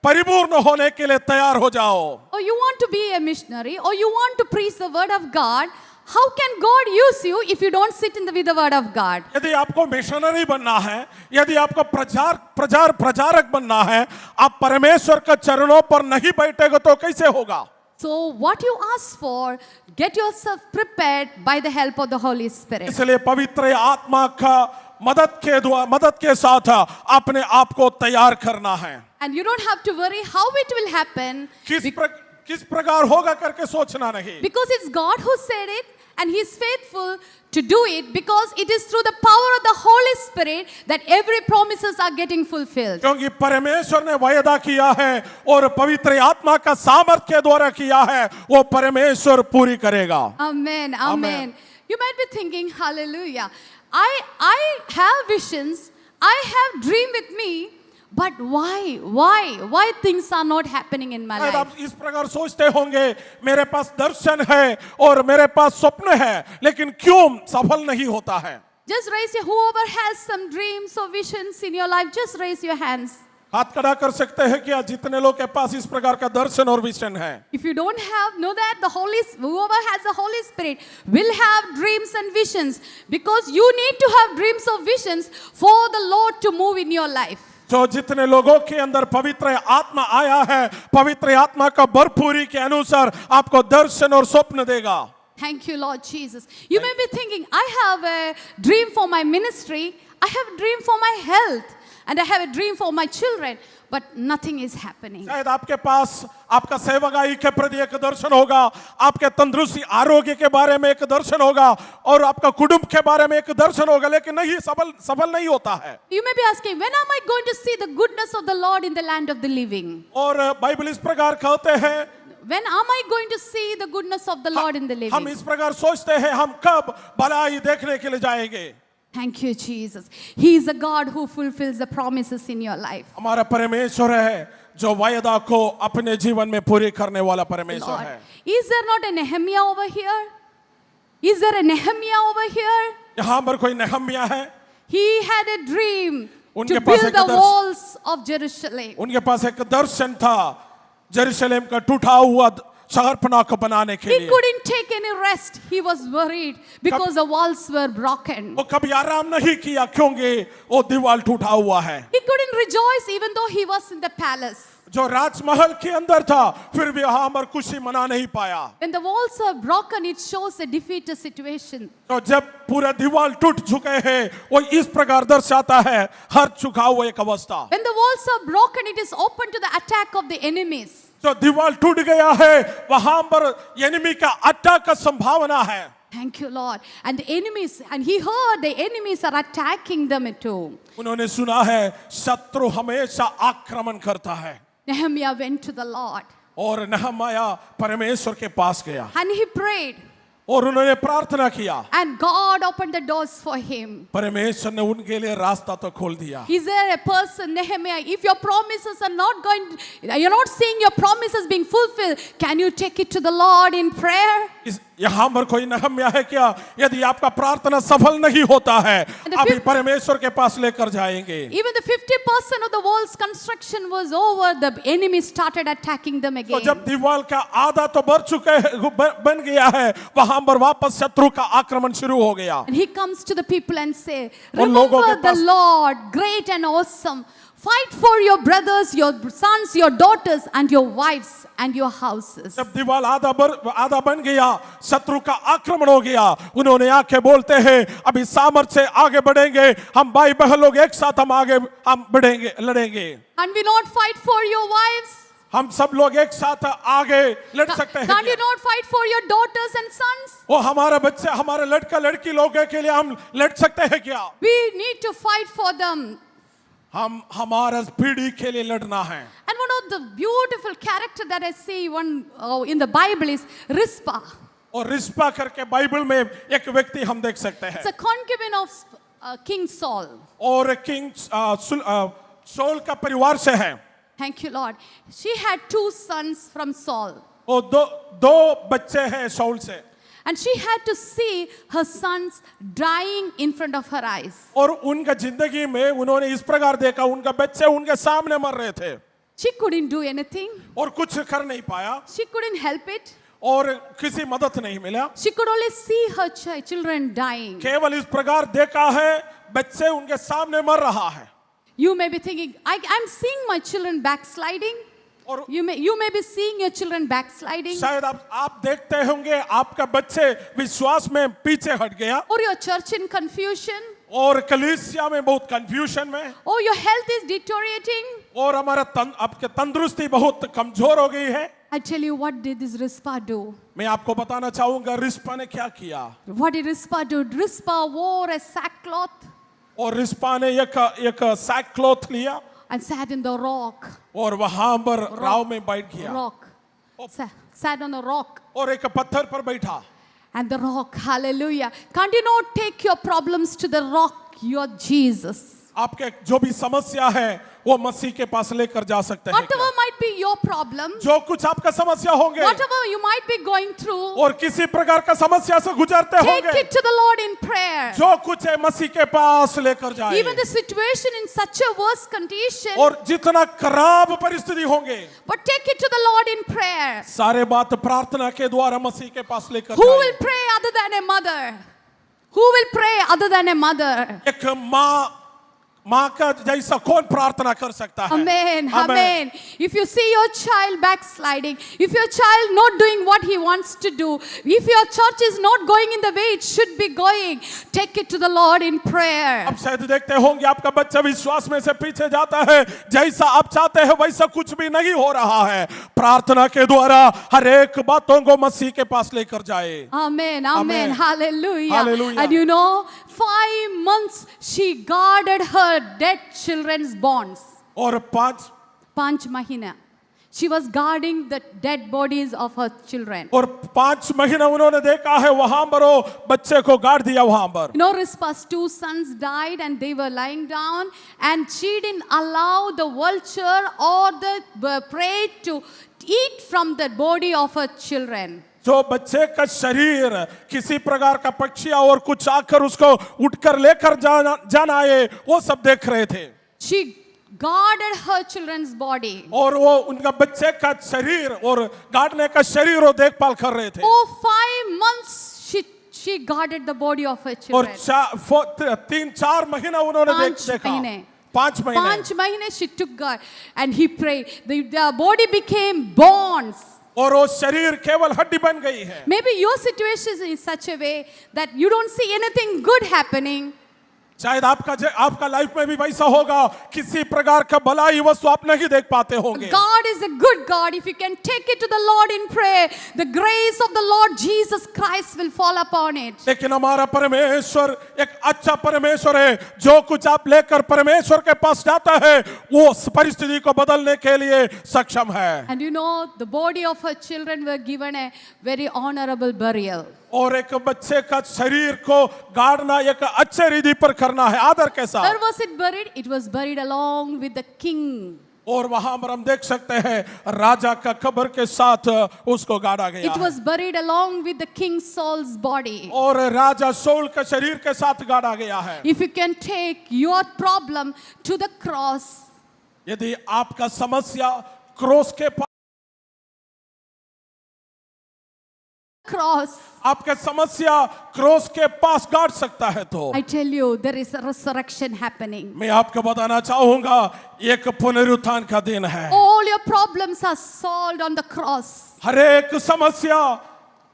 परिपूर्ण होने के लिए तैयार हो जाओ। Or you want to be a missionary, or you want to preach the word of God. How can God use you if you don't sit with the word of God? यदि आपको मिशनरी बनना है, यदि आपको प्रचारक बनना है, आप परमेश्वर के चरणों पर नहीं बैठेगा तो कैसे होगा? So what you ask for, get yourself prepared by the help of the Holy Spirit. इसलिए पवित्र आत्मा का मदद के साथ अपने आप को तैयार करना है। And you don't have to worry how it will happen. किस प्रकार होगा करके सोचना नहीं। Because it's God who said it, and He is faithful to do it, because it is through the power of the Holy Spirit that every promises are getting fulfilled. क्योंकि परमेश्वर ने वायदा किया है और पवित्र आत्मा का सामर्थ के द्वारा किया है, वो परमेश्वर पूरी करेगा। Amen. Amen. You might be thinking, hallelujah. I have visions, I have dream with me, but why things are not happening in my life? आप इस प्रकार सोचते होंगे, मेरे पास दर्शन है और मेरे पास स्वप्न है, लेकिन क्यों सफल नहीं होता है? Just raise your, whoever has some dreams or visions in your life, just raise your hands. हाथ खड़ा कर सकते हैं क्या जितने लोग के पास इस प्रकार का दर्शन और विजन है? If you don't have, know that whoever has the Holy Spirit will have dreams and visions, because you need to have dreams or visions for the Lord to move in your life. जो जितने लोगों के अंदर पवित्र आत्मा आया है, पवित्र आत्मा का भरपूरी के अनुसार आपको दर्शन और स्वप्न देगा। Thank you, Lord Jesus. You may be thinking, I have a dream for my ministry, I have a dream for my health, and I have a dream for my children, but nothing is happening. शायद आपके पास आपका सेवकाई के प्रति एक दर्शन होगा, आपके तंदुरुस्ती आरोग्य के बारे में एक दर्शन होगा और आपका कुटुंब के बारे में एक दर्शन होगा, लेकिन नहीं सफल नहीं होता है। You may be asking, when am I going to see the goodness of the Lord in the land of the living? और बाइबल इस प्रकार कहते हैं, when am I going to see the goodness of the Lord in the हम living? इस प्रकार सोचते हैं हम कब भलाई देखने के लिए जाएंगे। Thank you, Jesus. He is a God who fulfills the promises in your life. हमारा परमेश्वर है जो वायदा को अपने जीवन में पूरी करने वाला परमेश्वर Lord, है। is there not a Nehemiah over here? Is there a Nehemiah over here? यहाँ पर कोई नहम्या है? He had a dream उनके to पास build एक the दर्श- walls of Jerusalem. उनके पास एक दर्शन था यरूशलेम का टूटा हुआ शहरपनाह को बनाने के He लिए। couldn't take any rest. He was worried because the walls were broken. वो कभी आराम नहीं किया क्योंकि वो दीवार टूटा हुआ है। He couldn't rejoice even though he was in the palace. जो राजमहल के अंदर था फिर भी यहाँ पर खुशी मना नहीं पाया। When the walls are broken, it shows a defeated situation. तो जब पूरा दीवार टूट चुके हैं वो इस प्रकार दर्शाता है हर चुका हुआ एक अवस्था। When the walls are broken, it is open to the attack of the enemies. जो दीवार टूट गया है वहां पर एनिमी का अटैक का संभावना है। Thank you, Lord. And the enemies, and he heard the enemies are attacking them too. उन्होंने सुना है शत्रु हमेशा आक्रमण करता है। Nehemiah went to the Lord और नहम्याह परमेश्वर के पास गया and he prayed, और उन्होंने प्रार्थना किया। and God opened the doors for him. परमेश्वर ने उनके लिए रास्ता तो खोल दिया। Is there a person, Nehemiah, if your promises are not going, you're not seeing your promises being fulfilled, can you take it to the Lord in prayer? यहाँ पर कोई नहम्या है क्या? यदि आपका प्रार्थना सफल नहीं होता है अभी परमेश्वर के पास लेकर जाएंगे। Even the 50% of the wall's construction was over, the enemy started attacking them तो again. जब दीवार का आधा तो बन गया है वहां पर वापस शत्रु का आक्रमण शुरू हो गया। And he comes to the people and say, और लोगों के remember the pass- Lord, great and awesome. Fight for your brothers, your sons, your daughters, and your wives and your houses. जब दीवार आधा बन गया शत्रु का आक्रमण हो गया उन्होंने आके बोलते हैं अभी सामर्थ्य से आगे बढ़ेंगे हम भाई बहन लोग एक साथ हम बढ़ेंगे लड़ेंगे। And we not fight for your wives? हम सब लोग एक साथ आगे लड़ सकते हैं Can't you क्या? not fight for your daughters and sons? वो हमारा बच्चे हमारे लड़का लड़की लोगों के लिए हम लड़ सकते हैं क्या? We need to fight for them. हम हमारा पीढ़ी के लिए लड़ना है। And one of the beautiful character that I see in the Bible is Rizpah. और रिस्पा करके बाइबल में एक व्यक्ति हम देख सकते हैं It's a concubine of King Saul. और किंग सौल का परिवार से है। Thank you, Lord. She had 2 sons from Saul. और दो बच्चे हैं सौल से And she had to see her sons dying in front of her eyes. और उनका जिंदगी में उन्होंने इस प्रकार देखा उनका बच्चे उनके सामने मर रहे थे She couldn't do anything. और कुछ कर नहीं पाया She couldn't help it. और किसी मदद नहीं मिला। She could only see her children dying. केवल इस प्रकार देखा है बच्चे उनके सामने मर रहा है। You may be thinking, I'm seeing my children backsliding. और You may be seeing your children backsliding. शायद आप देखते होंगे आपका बच्चे विश्वास में पीछे हट गया Or your church in confusion. और कलीसिया में बहुत कंफ्यूजन में Or your health is deteriorating. और हमारा आपके तंदुरुस्ती बहुत कमजोर हो गई है। I tell you, what did this Rizpah do? मैं आपको बताना चाहूंगा रिस्पा ने क्या किया। What did Rizpah do? Rizpah wore a sackcloth और रिस्पा ने एक सैक क्लॉथ लिया and sat in the rock. और वहां पर राव में बैठ गया Rock. Sat on a rock. और एक पत्थर पर बैठा। And the rock, hallelujah. Can't you not take your problems to the rock, your Jesus? आपके जो भी समस्या है वो मसीह के पास लेकर जा सकते हैं। Whatever might be your problem, जो कुछ आपका समस्या होंगे whatever you might be going through, और किसी प्रकार का समस्या से गुजरते take होंगे it to the Lord in prayer. जो कुछ है मसीह के पास लेकर जाए। Even the situation in such a worse condition, और जितना खराब परिस्थिति होंगे but take it to the Lord in prayer. सारे बात प्रार्थना के द्वारा मसीह के पास लेकर Who जाए। will pray other than a mother? Who will pray other than a mother? एक माँ का जैसा कौन प्रार्थना कर सकता है? Amen. Amen. If you see your child backsliding, if your child not doing what he wants to do, if your church is not going in the way it should be going, take it to the Lord in prayer. अब शायद देखते होंगे आपका बच्चा विश्वास में से पीछे जाता है जैसा आप चाहते हैं वैसा कुछ भी नहीं हो रहा है। प्रार्थना के द्वारा हर एक बातों को मसीह के पास लेकर जाए। Amen. Amen. Amen. Hallelujah. Hallelujah. And you know, 5 months she guarded her dead children's bonds. और 5 5 mahina. She was guarding the dead bodies of her children. और 5 महीने उन्होंने देखा है वहां पर वो बच्चे को गाड़ दिया वहां पर। You know, Rizpah's 2 sons died and they were lying down, and she didn't allow the vulture or the prey to eat from the body of her children. जो बच्चे का शरीर किसी प्रकार का पक्षी और कुछ आकर उसको उठकर लेकर जाना आए, वो सब देख रहे थे। She guarded her children's body. और वो उनका बच्चे का शरीर और गाड़ने का शरीर वो देखभाल कर रहे थे। For 5 months she guarded the body of her और children. 3-4 महीना उन्होंने देखा। 5 महीने। 5 महीने she took God and he prayed. The body became bones. और वो शरीर केवल हड्डी बन गई है। Maybe your situation is in such a way that you don't see anything good happening. शायद आपका लाइफ में भी वैसा होगा, किसी प्रकार का भलाई वस्तु आप नहीं देख पाते होंगे। God is a good God. If you can take it to the Lord in prayer, the grace of the Lord Jesus Christ will fall upon it. लेकिन हमारा परमेश्वर एक अच्छा परमेश्वर है, जो कुछ आप लेकर परमेश्वर के पास जाता है वो परिस्थिति को बदलने के लिए सक्षम है। And you know, the body of her children were given a very honorable burial. और एक बच्चे का शरीर को गाड़ना एक अच्छे रीति पर करना है, आदर के साथ। Where was it buried? It was buried along with the king. और वहां पर हम देख सकते हैं राजा का कब्र के साथ उसको गाड़ा गया। It was buried along with the king Saul's body. और राजा शाऊल के शरीर के साथ गाड़ा गया है। If you can take your problem to the cross, यदि आपका समस्या क्रॉस के आपके समस्या क्रॉस के पास गाड़ सकता है तो I tell you, there is a resurrection happening. मैं आपको बताना चाहूंगा एक पुनरुत्थान का दिन है। All your problems are solved on the cross. हर एक समस्या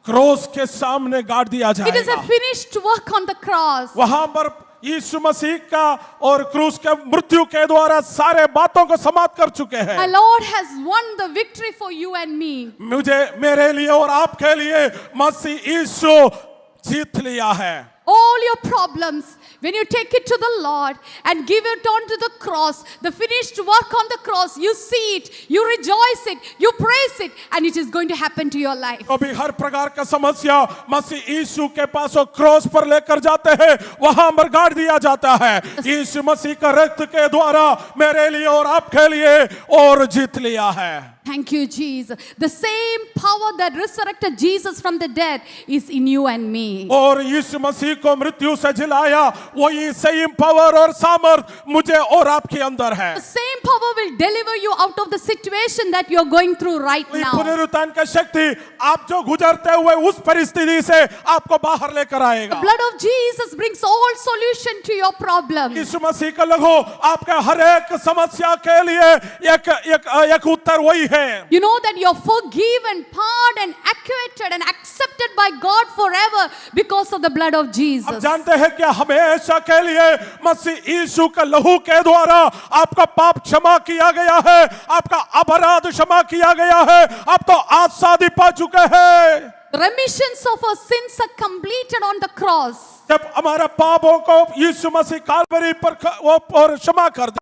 क्रॉस के सामने गाड़ दिया It is a जाएगा। finished work on the cross. वहां पर यीशु मसीह का और क्रूस के मृत्यु के द्वारा सारे बातों को समाप्त कर चुके हैं। My Lord has won the victory for you and me. मेरे लिए और आपके लिए मसीह यीशु जीत लिया है। All your problems, when you take it to the Lord and give it onto the cross, the finished work on the cross, you see it, you rejoice it, you praise it, and it is going to happen to your life. अभी हर प्रकार का समस्या मसीह यीशु के पास वो cross पर लेकर जाते हैं, वहां पर गाड़ दिया जाता है। यीशु मसीह का रक्त के द्वारा मेरे लिए और आपके लिए और जीत लिया है। Thank you, Jesus. The same power that resurrected Jesus from the dead is in you and me. और यीशु मसीह को मृत्यु से जिलाया, वही सेम पावर और सामर्थ मुझे और आपके अंदर है। The same power will deliver you out of the situation that you are going through right now. पुनरुत्थान का शक्ति आप जो गुजरते हुए उस परिस्थिति से आपको बाहर लेकर आएगा। The blood of Jesus brings all solution to your problem. यीशु मसीह का लहू आपके हर एक समस्या के लिए एक उत्तर वही है। You know that you are forgiven, pardoned, acquitted and accepted by God forever because of the blood of Jesus. आप जानते हैं कि हमेशा के लिए मसीह यीशु का लहू के द्वारा आपका पाप क्षमा किया गया है, आपका अपराध क्षमा किया गया है, आप तो आज़ादी पा चुके हैं। The remissions of our sins are completed on the cross. जब हमारा पापों को यीशु मसीह काल्वरी पर और क्षमा कर दिया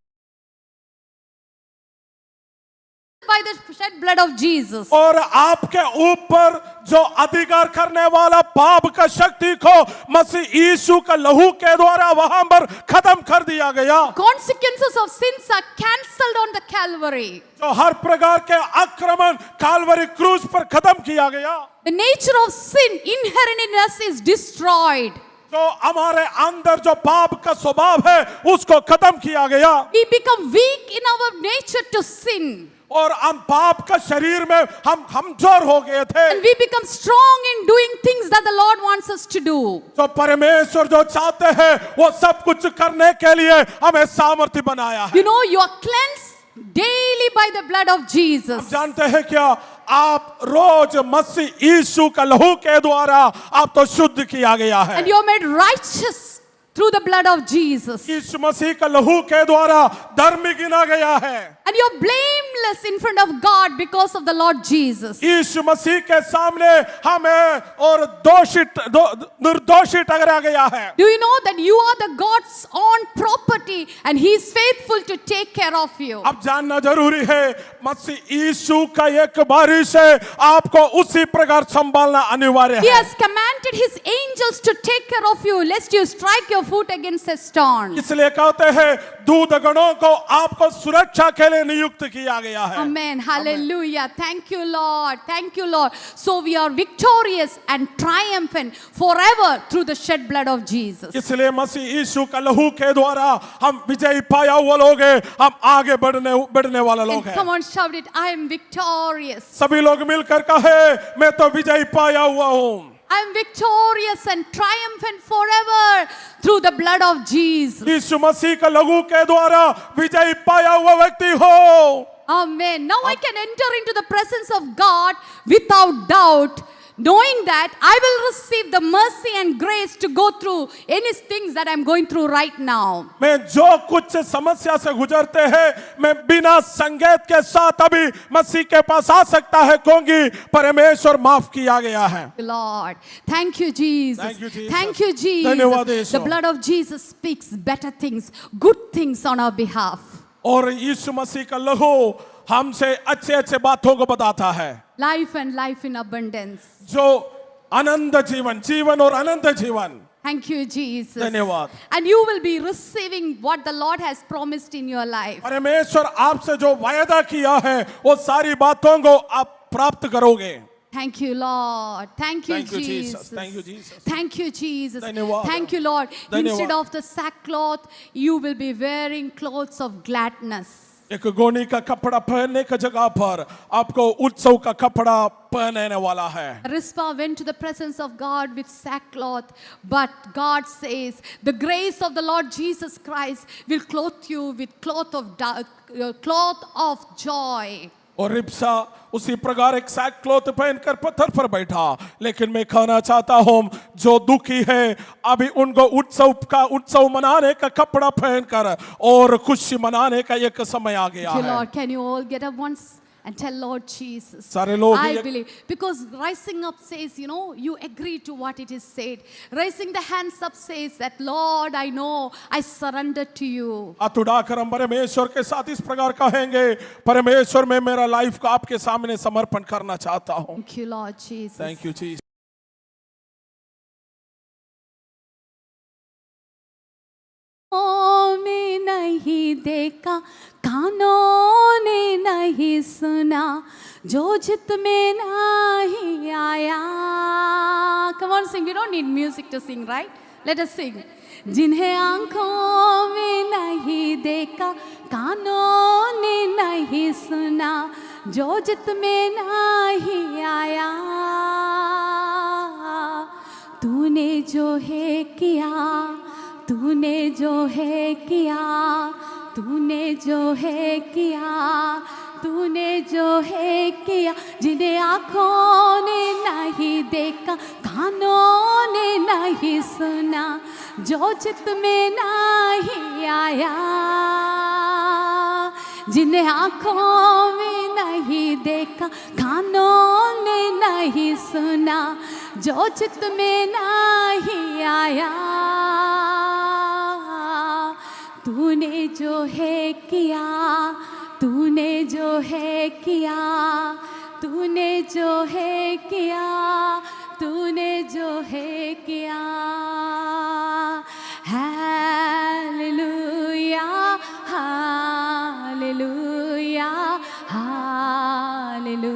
by the shed blood of Jesus. और आपके ऊपर जो अधिकार करने वाला पाप का शक्ति को मसीह यीशु का लहू के द्वारा वहां पर खत्म कर दिया गया। Consequences of sins are cancelled on the Calvary. जो हर प्रकार के आक्रमण काल्वरी क्रूस पर खत्म किया गया। The nature of sin inherent in us is destroyed. जो हमारे अंदर जो पाप का स्वभाव है उसको खत्म किया गया। We become weak in our nature to sin. और हम पाप का शरीर में हम कमजोर हो गए थे। And we become strong in doing things that the Lord wants us to do. तो परमेश्वर जो चाहते हैं वो सब कुछ करने के लिए हमें सामर्थ्य बनाया है। You know, you are cleansed daily by the blood of Jesus. जानते हैं क्या, आप रोज मसीह यीशु का लहू के द्वारा आप तो शुद्ध किया गया है। And you are made righteous through the blood of Jesus. यीशु मसीह का लहू के द्वारा धर्मी गिना गया है। And you are blameless sinless in front of God because of the Lord Jesus. यीशु मसीह के सामने हमें और निर्दोषी ठहराया गया है. Do you know that you are the God's own property and He is faithful to take care of you? अब जानना जरूरी है, मसीह यीशु का एक बारी से आपको उसी प्रकार संभालना अनिवार्य He है. has commanded His angels to take care of you lest you strike your foot against a stone. इसलिए कहते हैं दूतगणों को आपको सुरक्षा के लिए नियुक्त किया गया है. Amen. Hallelujah. Thank you, Lord. Thank you, Lord. So we are victorious and triumphant forever through the shed blood of Jesus. इसलिए मसीह यीशु का लहू के द्वारा हम विजयी पाया हुआ लोग हैं. हम आगे बढ़ने वाले लोग And हैं. come on, shout it. I am victorious. सभी लोग मिलकर कहे, मैं तो विजयी पाया हुआ हूँ. I am victorious and triumphant forever through the blood of Jesus. यीशु मसीह का लहू के द्वारा विजयी पाया हुआ व्यक्ति हो. Amen. Now I can enter into the presence of God without doubt, knowing that I will receive the mercy and grace to go through any things that I'm going through right now. मैं जो कुछ समस्या से गुजरते हैं, मैं बिना संकेत के साथ अभी मसीह के पास आ सकता है, क्योंकि परमेश्वर माफ किया गया है. Lord, thank you, Jesus. Thank you, Jesus. Thank you, धन्यवाद Jesus. Yeshu. The blood of Jesus speaks better things, good things on our behalf. और यीशु मसीह का लहू हमसे अच्छे अच्छे बातों को बताता है. Life and life in abundance. जो अनंत जीवन और अनंत जीवन. Thank you, Jesus. धन्यवाद. And you will be receiving what the Lord has promised in your life. परमेश्वर आपसे जो वायदा किया है, वो सारी बातों को आप प्राप्त करोगे. Thank you, Lord. Thank you, Thank you, Jesus. Jesus. Thank you, Jesus. Thank you, Jesus. धन्यवाद. Thank you, Lord. धन्यवाद. Instead of the sackcloth, you will be wearing clothes of gladness. एक गोनी का कपड़ा पहनने की जगह पर आपको उत्सव का कपड़ा पहनने वाला है. Rizpah went to the presence of God with sackcloth, but God says, the grace of the Lord Jesus Christ will clothe you with cloth of joy. और रिप्सा उसी प्रकार एक सैक क्लॉथ पहनकर पत्थर पर बैठा. लेकिन मैं कहना चाहता हूँ, जो दुखी है अभी उनको उत्सव मनाने का कपड़ा पहनकर और खुशी मनाने का एक समय आ गया Thank you, है. Lord. Can you all get up once and tell Lord Jesus? सारे लोग I ये- believe. Because rising up says, you agree to what it is said. Raising the hands up says that, Lord, I know, I surrender to you. हाथ उठाकर हम परमेश्वर के साथ इस प्रकार कहेंगे, परमेश्वर मैं मेरा लाइफ को आपके सामने समर्पण करना चाहता हूँ. Thank you, Lord Jesus. Thank you जी. में नहीं देखा, कानों ने नहीं सुना, जो जित में नहीं आया. Come on, sing. We don't need music to sing, right? Let us sing. जिन्हें आंखों में नहीं देखा, कानों ने नहीं सुना, जो जित में नहीं आया. तूने जो है किया, तूने जो है किया, तूने जो है किया, तूने जो है किया. जिन्हें आँखों ने नहीं देखा, कानों ने नहीं सुना, जो चित में नहीं आया. जिन्हें आँखों में नहीं देखा, कानों ने नहीं सुना, जो चित में नहीं आया. तूने जो है किया, तूने जो है किया, तूने जो है किया, तूने जो है किया. Hallelujah, hallelujah, hallelujah,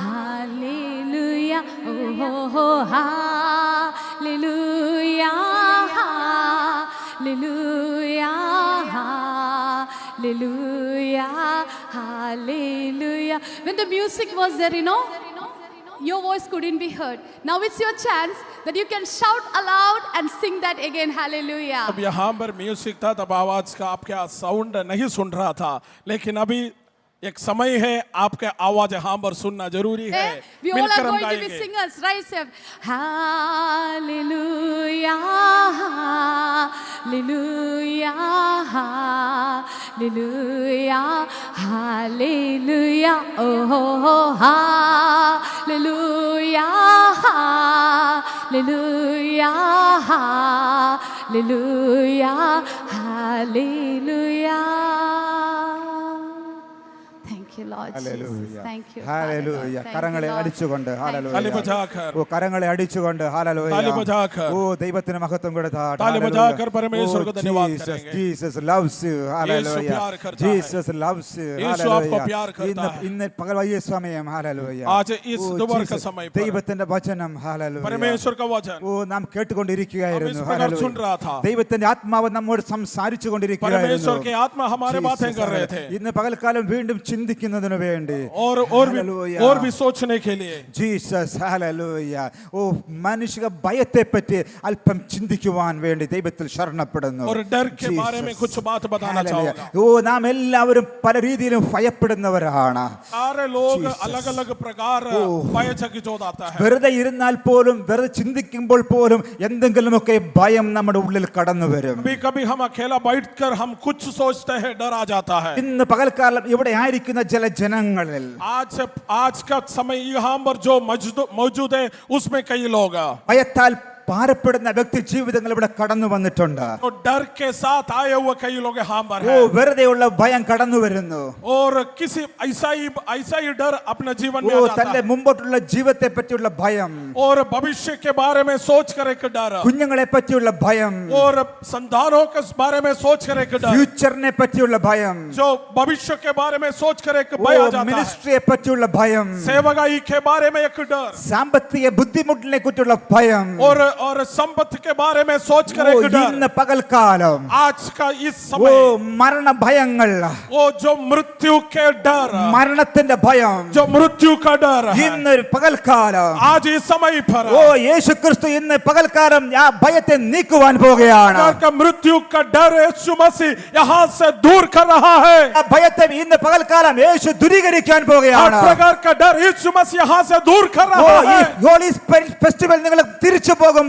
hallelujah. ओहो hallelujah, hallelujah, hallelujah, hallelujah. When the music was there, your voice couldn't be heard. Now it's your chance that you can shout aloud and sing that again. Hallelujah. अब यहाँ पर music था, तब आवाज का आपका sound नहीं सुन रहा था. लेकिन अभी एक समय है आपके आवाज यहाँ पर सुनना जरूरी है। We all are मिलकर हम going to be गाएंगे। singers, right? Say, Hallelujah, Hallelujah, Hallelujah, Hallelujah, oh, Hallelujah, Hallelujah, Hallelujah, Hallelujah. Thank you, Lord Jesus. Thank you. Father God. Hallelujah. Thank കരങ്ങളെ you, Lord. അടിച്ചുകൊണ്ട് ഹല്ലേലൂയ. ताली बजाकर ഓ കരങ്ങളെ അടിച്ചുകൊണ്ട് hallelujah. ताली बजाकर ഓ ദൈവത്തിന് മഹത്വം കൊടുത്താട്ടെ. ताली ഹല്ലേലൂയ. बजाकर परमेश्वर को ഓ, धन्यवाद Jesus, करेंगे। Jesus loves you. ഹല്ലേലൂയ. प्यार करता है। Jesus loves you. यीशु आपको प्यार करता है। ഇന്ന് പകൽ വൈകിയ സമയം ഹല്ലേലൂയ. आज इस ഓ, दोपहर का Jesus, समय पर ദൈവത്തിന്റെ വചനം ഹല്ലേലൂയ. परमेश्वर का वचन ഓ നാം കേട്ടുകൊണ്ടിരിക്കുകയായിരുന്നു. हम इस प्रकार सुन रहा था। ദൈവത്തിന്റെ ആത്മാവ് നമ്മോട് സംസാരിച്ചു परमेश्वर കൊണ്ടിരിക്കുകയായിരുന്നു. के आत्मा हमारे बातें कर रहे थे ഇന്ന് പകൽക്കാലം വീണ്ടും ചിന്തിക്കുന്നതിന് വേണ്ടി और भी सोचने के लिए ജീസസ് ഹല്ലേലൂയ. ഓ മാനുഷിക ഭയത്തെ പറ്റി അല്പം ചിന്തിക്കുവാൻ വേണ്ടി ദൈവത്തിൽ ശരണപ്പെടുന്നു. और डर के बारे में कुछ बात बताना ഹല്ലേലൂയ. चाहूंगा। ഓ നാം എല്ലാവരും പല രീതിയിലും ഭയപ്പെടുന്നവരാണ്. सारे लोग Jesus. अलग अलग प्रकार भयचकित हो जाता है। വെറുതെ ഇരുന്നാൽ പോലും വെറുതെ ചിന്തിക്കുമ്പോൾ പോലും എന്തെങ്കിലുമൊക്കെ ഭയം നമ്മുടെ ഉള്ളിൽ കടന്നു വരും. कभी कभी हम अकेला बैठकर हम कुछ सोचते हैं, डर आ जाता है। ഇന്ന് പകൽക്കാലം ഇവിടെ ആയിരിക്കുന്ന ചില ജനങ്ങളിൽ आज का समय यहाँ पर जो मौजूद है उसमें कई लोग ഭയത്താൽ ഭാരപ്പെടുന്ന വ്യക്തി ജീവിതങ്ങൾ ഇവിടെ കടന്നു വന്നിട്ടുണ്ട്. तो डर के साथ आए हुए कई लोग यहाँ पर ഓ हैं। വെറുതെയുള്ള ഭയം കടന്നു വരുന്നു. और किसी ऐसा ही डर अपने जीवन में ഓ आ जाता തന്റെ है। മുമ്പോട്ടുള്ള ജീവിതത്തെ പറ്റിയുള്ള ഭയം, और भविष्य के बारे में सोच कर एक डर, കുഞ്ഞുങ്ങളെ പറ്റിയുള്ള ഭയം, और संतानों के बारे में सोच कर एक डर, ഫ്യൂച്ചറിനെ പറ്റിയുള്ള ഭയം, जो भविष्य के बारे में सोच कर एक ഓ भय आ जाता है। മിനിസ്ട്രിയെ പറ്റിയുള്ള ഭയം, सेवकाई के बारे में एक डर, സാമ്പത്തിക ബുദ്ധിമുട്ടിനെ കുറിച്ചുള്ള ഭയം. और संपत्ति के बारे में सोच कर ഓ एक डर। ഇന്ന് പകൽക്കാലം आज का इस ഓ समय മരണ ഭയങ്ങൾ, वो जो मृत्यु के डर, മരണത്തിന്റെ ഭയം जो मृत्यु का डर है, ഇന്ന് പകൽക്കാലം आज इस समय पर ഓ യേശു ക്രിസ്തു ഇന്ന് പകൽക്കാലം ആ ഭയത്തെ നീക്കുവാൻ പോകുകയാണ്. प्रकार का मृत्यु का डर यीशु मसीह यहाँ से दूर कर रहा है। ആ ഭയത്തെ ഇന്ന് പകൽക്കാലം യേശു ദൂരീകരിക്കാൻ हर പോകുകയാണ്. प्रकार का डर यीशु मसीह यहाँ से दूर कर ഓ रहा ഈ है। ഹോളി സ്പിരിറ്റ് ഫെസ്റ്റിവൽ നിങ്ങൾ തിരിച്ചു പോകുമ്പോൾ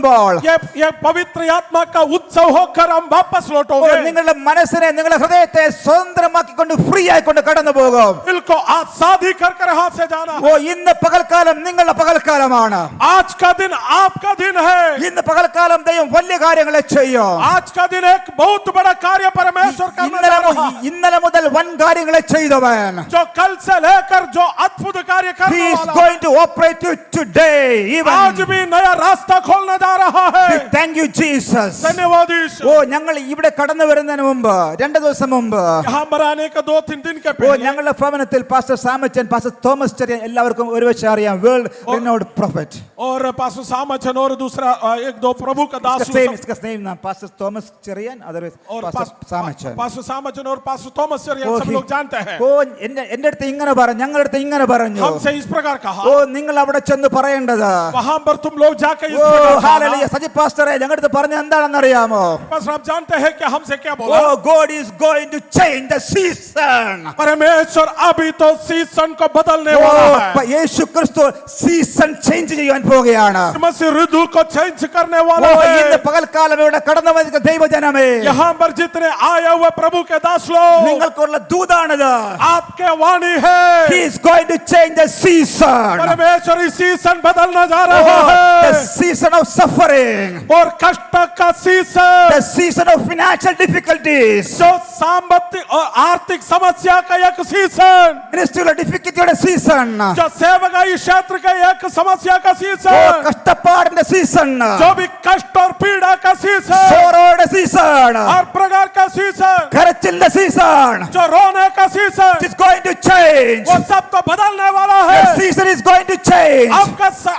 ये पवित्र आत्मा का उत्सव होकर हम वापस ഓ लौटोगे। നിങ്ങളുടെ മനസ്സിനെ നിങ്ങളുടെ ഹൃദയത്തെ സ്വതന്ത്രമാക്കിക്കൊണ്ട് ഫ്രീ ആയിക്കൊണ്ട് കടന്നു പോകും. दिल को आजादी कर यहाँ से जाना। ഓ ഇന്ന് പകൽക്കാലം നിങ്ങളുടെ പകൽക്കാലമാണ്. आज का दिन आपका दिन है। ഇന്ന് പകൽക്കാലം ദൈവം വലിയ കാര്യങ്ങളെ ചെയ്യും. आज का दिन एक बहुत बड़ा कार्य परमेश्वर करने जा रहा है। ഇന്നലെ മുതൽ വൻ കാര്യങ്ങളെ ചെയ്തവൻ जो कल से लेकर जो अद्भुत कार्य he करने is वाला going to operate you today even. आज भी नया रास्ता खोलने जा रहा है। thank you Jesus. धन्यवाद यीशु। ഓ ഞങ്ങൾ ഇവിടെ കടന്നു വരുന്നതിന് മുമ്പ് 2 ദിവസം മുമ്പ് यहाँ पर आने का 2-3 दिन के ഓ पहले ഞങ്ങളുടെ ഭവനത്തിൽ പാസ്റ്റർ സാമച്ചൻ, പാസ്റ്റർ തോമസ് ചെറിയൻ എല്ലാവർക്കും ഒരുവച്ച് അറിയാം. World renowned prophet. और पासु सामचन और दूसरा एक दो प्रभु का दास His name नाम पास्टर തോമസ് ചെറിയൻ, otherwise और പാസ്റ്റർ സാമച്ചൻ. पासु सामचन और पासु थॉमस ये सब लोग जानते हैं। ഓ എന്റെ അടുത്ത് ഇങ്ങനെ പറഞ്ഞു, ഞങ്ങളുടെ അടുത്ത് ഇങ്ങനെ പറഞ്ഞു. हमसे इस प्रकार कहा। ഓ നിങ്ങൾ അവിടെ ചെന്ന് പറയേണ്ടത്, वहां पर तुम लोग जाकर इस ഓ प्रकार ഹല്ലേലൂയ സജിത് പാസ്റ്ററെ ഞങ്ങളുടെ അടുത്ത് പറഞ്ഞ എന്താണെന്ന് അറിയാമോ? बस आप जानते हैं कि हमसे क्या ഓ बोला। God is going to change the season. परमेश्वर अभी तो सीजन को बदलने ഓ वाला है। യേശു ക്രിസ്തു സീസൺ ചേഞ്ച് ചെയ്യാൻ പോവുകയാണ്. मसीह ऋतु को चेंज करने ഓ वाला ഇന്ന് है। പകൽക്കാലം ഇവിടെ കടന്നു വന്ന ദൈവജനമേ, यहाँ पर जितने आए हुए प्रभु के दास लोग, നിങ്ങൾക്കുള്ള ദൂതാണിത്. आपके वाणी है। He is going to change the season. परमेश्वर इस सीजन बदलना जा Oh, रहा the है। season of suffering, और कष्ट का season, the season of financial difficulties, जो साമ്പत्तिक और आर्थिक समस्या का एक सीजन, ministerial difficulty season, जो सेवकाई क्षेत्र का एक समस्या का oh सीजन, കഷ്ടപ്പാടിന്റെ season, जो भी कष्ट और पीड़ा का सीजन, sorrowയുടെ season, हर प्रकार का सीजन, കരച്ചിലിന്റെ season, जो रोने का season, it is going to change. वो सब तो बदलने वाला है। The season is going to change.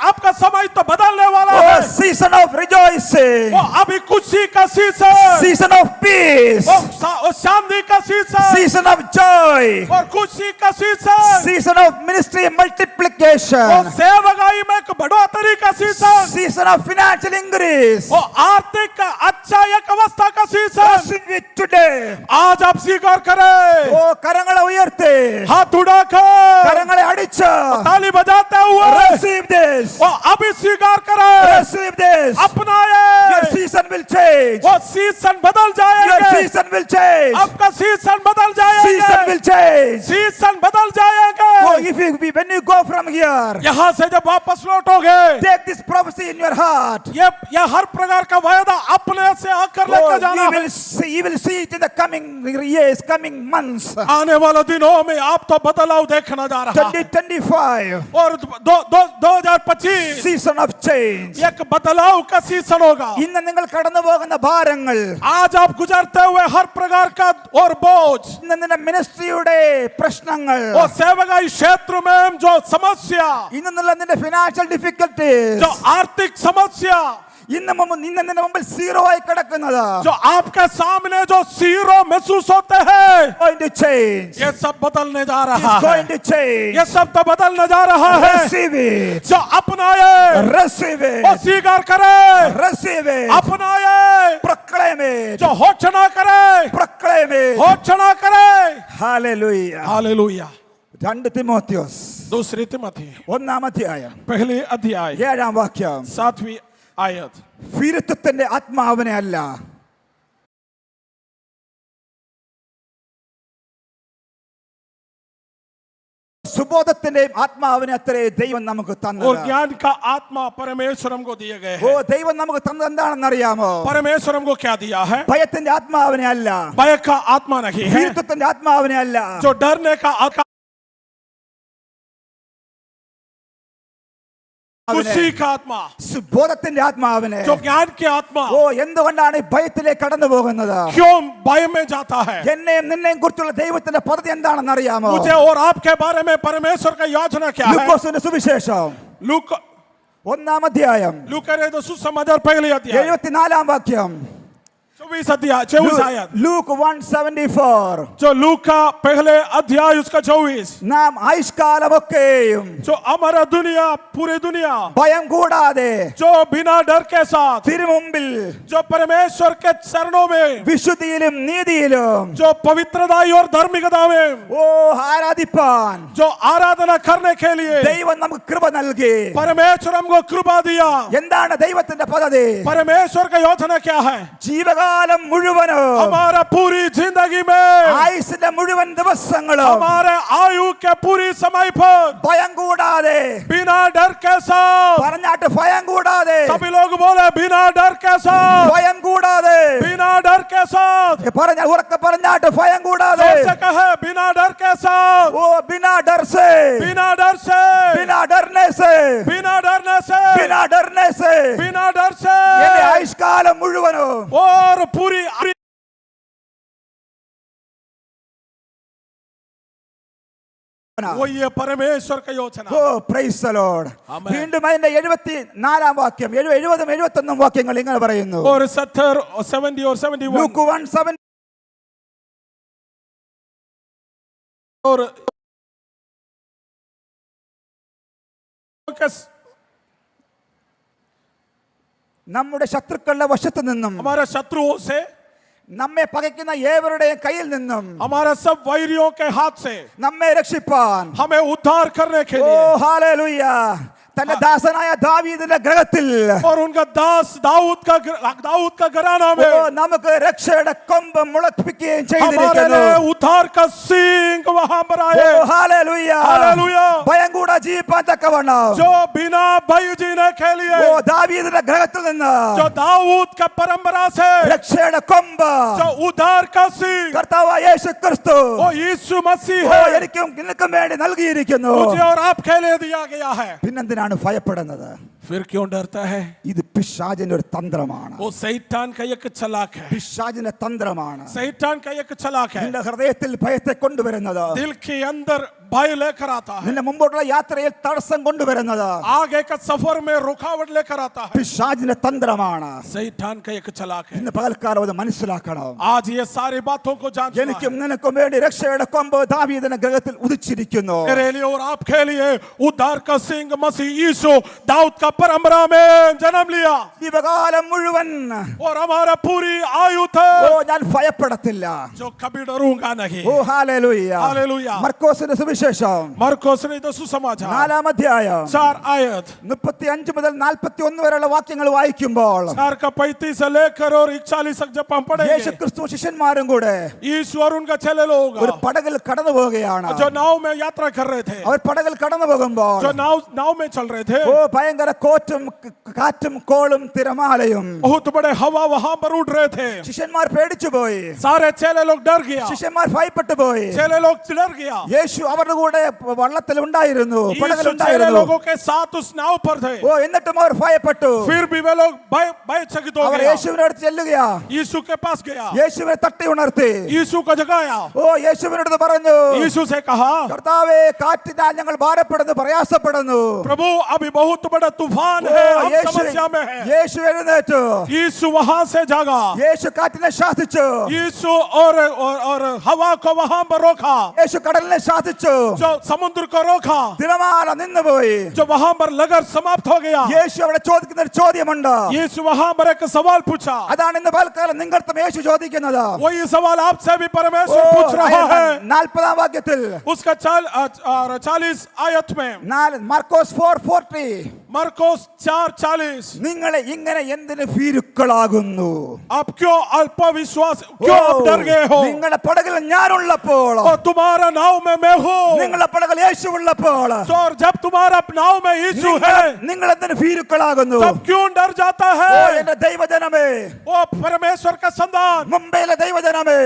आपका समय तो बदलने वाला Oh, है। a season of rejoicing, वो अभी खुशी का सीजन, season of peace, वो शांति का सीजन, season of joy, और खुशी का सीजन, season of ministry वो multiplication, सेवकाई में एक बढ़ोतरी का season, season of financial increase. वो आर्थिक का अच्छा एक अवस्था का सीजन Receive it today. आज आप स्वीकार करें, ഓ കരങ്ങളെ ഉയർത്തി, हाथ उठाकर കരങ്ങളെ അടിച്ച്, ताली बजाते हुए receive this, वो अभी स्वीकार करें, receive this. अपनाए, Your season will change. वो सीजन बदल Your जाएगा, season will change. आपका सीजन बदल Season जाएगा, will change. सीजन बदल जाएगा। Oh, when you go from here, यहाँ से जब वापस लौटोगे, take this prophecy in your heart. ये हर प्रकार का वायदा अपने से आकर लेकर जाना You है। will see it in the coming years, coming months. आने वाले दिनों में आप तो बदलाव देखना जा रहा है 2025, और 2025 season of change. एक बदलाव का सीजन होगा। ഇന്ന് നിങ്ങൾ കടന്നു പോകുന്ന ഭാരങ്ങൾ, आज आप गुजरते हुए हर प्रकार का और बोझ, ഇന്ന് നിന്റെ മിനിസ്ട്രിയുടെ പ്രശ്നങ്ങൾ, और सेवकाई क्षेत्र में जो समस्या, ഇന്നുള്ള നിന്റെ ഫിനാൻഷ്യൽ ഡിഫിക്കൽട്ടീസ്, जो आर्थिक समस्या, ഇന്ന് നിന്റെ മുമ്പിൽ സീറോ ആയി കിടക്കുന്നത്, जो आपके सामने जो जीरो महसूस होते हैं, going to change. ये सब बदलने जा रहा It's going है। to change. ये सब तो बदलने जा रहा है। Receive it. जो अपनाए, Receive वो it. स्वीकार करे, Receive it. अपनाए, Proclaim it. जो घोषणा करे, Proclaim it. घोषणा करे। Hallelujah. हालेलुया। 2 തിമോത്തിയോസ് दूसरी तिमोथी 1-ാം അധ്യായം पहली अध्याय 7-ാം വാക്യം. 7वीं आयत, ഫിരുത്വത്തിന്റെ ആത്മാവിനെ അല്ല, സുബോധത്തിന്റെയും ആത്മാവിനെ അത്രേ ദൈവം നമുക്ക് और തന്നത്. ज्ञान का आत्मा परमेश्वर हमको दिए गए ഓ हैं। ദൈവം നമുക്ക് തന്നത് എന്താണെന്ന് അറിയാമോ? परमेश्वर हमको क्या दिया है? ഭയത്തിന്റെ ആത്മാവിനെ അല്ല, भय का आत्मा नहीं है, ഫിരുത്വത്തിന്റെ ആത്മാവിനെ അല്ല, जो डरने का आत्मा, खुशी का आत्मा, സുബോധത്തിന്റെ ആത്മാവിനെ. जो ज्ञान की आत्मा। ഓ എന്തുകൊണ്ടാണ് ഈ ഭയത്തിലേക്ക് കടന്നു പോകുന്നത്? क्यों भय में जाता है? എന്നെയും നിന്നെയും കുറിച്ചുള്ള ദൈവത്തിന്റെ പദ്ധതി എന്താണെന്ന് അറിയാമോ? मुझे और आपके बारे में परमेश्वर का योजना क्या है? ലൂക്കോസിന്റെ സുവിശേഷം लूक 1-ാം അധ്യായം लूका सुसमाचार पहली अध्याय 74-ാം വാക്യം. 24 अध्याय 24 आयत, ലൂക്ക് 1:74. जो लूक का पहले अध्याय उसका 24, നാം ആയുഷ്കാലമൊക്കെയും जो हमारा दुनिया, पूरी दुनिया, ഭയം കൂടാതെ जो बिना डर के साथ, തിരുമുമ്പിൽ जो परमेश्वर के चरणों में, വിശുദ്ധിയിലും നീതിയിലും जो पवित्रता और धार्मिकता में, ഓ ആരാധിപ്പാൻ जो आराधना करने के लिए ദൈവം നമുക്ക് കൃപ നൽകി. परमेश्वर हमको कृपा दिया। എന്താണ് ദൈവത്തിന്റെ പദ്ധതി? परमेश्वर का योजना क्या है? ജീവകാലം മുഴുവനും, हमारा पूरी जिंदगी में, ആയുസിന്റെ മുഴുവൻ ദിവസങ്ങളും हमारे आयु के पूरी समय पर ഭയം കൂടാതെ, बिना डर के साथ, പറഞ്ഞാട്ട് ഭയം കൂടാതെ, सभी लोग बोले बिना डर के साथ, ഭയം കൂടാതെ, बिना डर के साथ, ഉറക്കെ പറഞ്ഞാട്ട് ഭയം കൂടാതെ, जैसे कहे बिना डर के साथ, ഓ ബിനാ ഡർ സേ, बिना डर से, ബിനാ ഡർനെ സേ, बिना डरने से, ബിനാ ഡർനെ സേ, बिना डर से, എന്റെ ആയുഷ്കാലം മുഴുവനും और पूरी वो ये परमेश्वर का योजना। ഓ പ്രൈസ് ദി ലോർഡ്. ആമേൻ. വീണ്ടും അതിന്റെ 74-ാം വാക്യം 70-ഉം 71-ഉം വാക്യങ്ങൾ ഇങ്ങനെ പറയുന്നു. और 70 और 70 और 71 ലൂക്ക് 1:7 और നമ്മുടെ ശത്രുക്കളുടെ വശത്തു നിന്നും, हमारे शत्रुओं से, നമ്മെ പകയ്ക്കുന്ന ഏവരുടെയും കയ്യിൽ നിന്നും हमारे सब वैरियों के हाथ से നമ്മെ രക്ഷിപ്പാൻ, हमें उद्धार करने के ഓ लिए, ഹല്ലേലൂയ, തന്റെ ദാസനായ ദാവീദിന്റെ ഗ്രഹത്തിൽ और उनका दास दाऊद का घराना ഓ में നമുക്ക് രക്ഷയുടെ കൊമ്പ് മുളപ്പിക്കുകയും हमारे ചെയ്തിരിക്കുന്നു. लिए उद्धार का सींग वहां पर ഓ आए। Hallelujah, hallelujah. ഭയം കൂടാതെ ജീവിപ്പാൻ തക്കവണ്ണം जो बिना भय जीने के लिए, ഓ ദാവീദിന്റെ ഗ്രഹത്തിൽ നിന്ന് जो दाऊद का परंपरा से, രക്ഷയുടെ കൊമ്പ് जो उद्धार का सींग കർത്താവായ യേശു ക്രിസ്തു वो यीशु मसीह ഓ है, എനിക്കും നിനക്കും വേണ്ടി നൽകിയിരിക്കുന്നു. मुझे और आपके लिए दिया गया है। പിന്നെന്തിനാണ് ഭയപ്പെടുന്നത്? फिर क्यों डरता है? ഇത് പിശാചിന്റെ ഒരു തന്ത്രമാണ്. वो शैतान का एक चालाक है, പിശാചിന്റെ തന്ത്രമാണ് शैतान का एक चालाक है। നിന്റെ ഹൃദയത്തിൽ ഭയത്തെ കൊണ്ടുവരുന്നത്. दिल के अंदर भय लेकर आता है, നിന്റെ മുമ്പോട്ടുള്ള യാത്രയിൽ തടസ്സം കൊണ്ടുവരുന്നത് आगे का सफर में रुकावट लेकर आता है, പിശാചിന്റെ തന്ത്രമാണ്. शैतान का एक चालाक है। ഇന്ന് പകൽക്കാലം അത് മനസ്സിലാക്കണം. आज ये सारी बातों को जानना എനിക്കും है। നിനക്കും വേണ്ടി രക്ഷയുടെ കൊമ്പ് ദാവീദിന്റെ ഗൃഹത്തിൽ ഉദിച്ചിരിക്കുന്നു. मेरे लिए और आपके लिए उद्धार का सिंह मसीह यीशु दाऊद का परंपरा में जन्म लिया ജീവകാലം മുഴുവൻ और हमारा पूरी आयु ഓ था ഞാൻ ഭയപ്പെടത്തില്ല. जो कभी डरूंगा नहीं। ഓ ഹല്ലേലൂയ. हालेलुया। മർക്കോസിന്റെ സുവിശേഷം मरकुस ने तो सुसमाचार 4-ാം അധ്യായം 4 आयत 35 മുതൽ 41 വരെയുള്ള വാക്യങ്ങൾ വായിക്കുമ്പോൾ 4 का 35 से लेकर और 41 तक जब हम पढ़ेंगे, യേശുക്രിസ്തു ശിഷ്യന്മാരും കൂടെ यीशु और उनका चेले लोग ഒരു പടകിൽ കടന്നു പോവുകയാണ്. जो नाव में यात्रा कर रहे थे, അവർ പടകിൽ കടന്നു പോകുമ്പോൾ जो नाव में चल रहे थे, ഓ ഭയങ്കര കാറ്റും കോളും തിരമാലയും. बहुत बड़े हवा वहां पर उड़ रहे थे। ശിഷ്യന്മാർ പേടിച്ചു പോയി. सारे चेले लोग डर गया, ശിഷ്യന്മാർ ഭയപ്പെട്ടു പോയി. चेले लोग डर गया। യേശു അവരുടെ കൂടെ വള്ളത്തിൽ ഉണ്ടായിരുന്നു, यीशु चेले പടകിലുണ്ടായിരുന്നു. लोगों के साथ उस नाव पर थे, ഓ എന്നിട്ടും അവർ ഭയപ്പെട്ടു. फिर भी वे लोग भयचकित हो അവർ गया। യേശുവിന്റെ അടുത്ത് ചെല്ലുകയാ. यीशु के पास गया, യേശുവിനെ തട്ടി ഉണർത്തി. यीशु को जगाया, ഓ യേശുവിനടുത്ത് പറഞ്ഞു, यीशु से कहा, കർത്താവേ കാറ്റിനാൽ ഞങ്ങൾ ഭാരപ്പെടുന്നു, പ്രയാസപ്പെടുന്നു. प्रभु अभी बहुत बड़ा तूफान ഓ, है, हम യേശു समस्या में है। യേശു എഴുന്നേറ്റു. यीशु वहां से जागा, യേശു കാറ്റിനെ ശാസിച്ചു. यीशु और हवा को वहां पर रोका, യേശു കടലിനെ ശാസിച്ചു. जो समुद्र को रोका, തിരമാല നിന്നുപോയി. जो वहां पर लगन समाप्त हो गया। യേശു അവിടെ ചോദിക്കുന്ന ഒരു ചോദ്യമുണ്ട്. यीशु वहां पर एक सवाल पूछा, അതാണ് ഇന്ന് പൽക്കാലം നിങ്ങൾക്കും യേശു ചോദിക്കുന്നത്. वही सवाल आपसे भी ഓ, परमेश्वर पूछ रहा है। 40-ാം വാക്യത്തിൽ उसका 40 आयत में, മാർക്കോസ് 4:40 मरकुस 4:40, നിങ്ങളെ ഇങ്ങനെ എന്തിന് ഭീരുക്കളാകുന്നു? आप क्यों अल्प विश्वास, क्यों आप डर गए हो? നിങ്ങളുടെ പടകിൽ ഞാനുള്ളപ്പോൾ, और तुम्हारा नाव में मैं हूँ, നിങ്ങളുടെ പടകിൽ യേശു ഉള്ളപ്പോൾ तो और जब तुम्हारा नाव में यीशु है, നിങ്ങൾ എന്തിന് ഭീരുക്കളാകുന്നു? तब क्यों डर जाता ഓ है? എന്റെ ദൈവജനമേ, वो परमेश्वर का संतान മുംബൈയിലെ ദൈവജനമേ,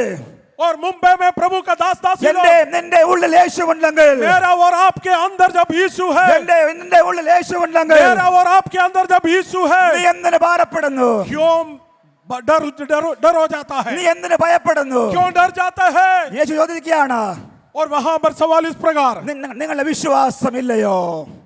और मुंबई में प्रभु का दास दासी लोग, എന്റെ നിന്റെ ഉള്ളിൽ യേശു ഉണ്ടെങ്കിൽ, मेरा और आपके अंदर जब यीशु है, നിന്റെ ഉള്ളിൽ യേശു ഉണ്ടെങ്കിൽ, मेरा और आपके अंदर जब यीशु നീ है, എന്തിന് ഭാരപ്പെടുന്നു? क्यों डर हो जाता നീ है? എന്തിന് ഭയപ്പെടുന്നു? क्यों डर जाता है? യേശു ചോദിക്കുകയാണ്, और वहां पर सवाल इस प्रकार, നിങ്ങളുടെ വിശ്വാസമില്ലയോ?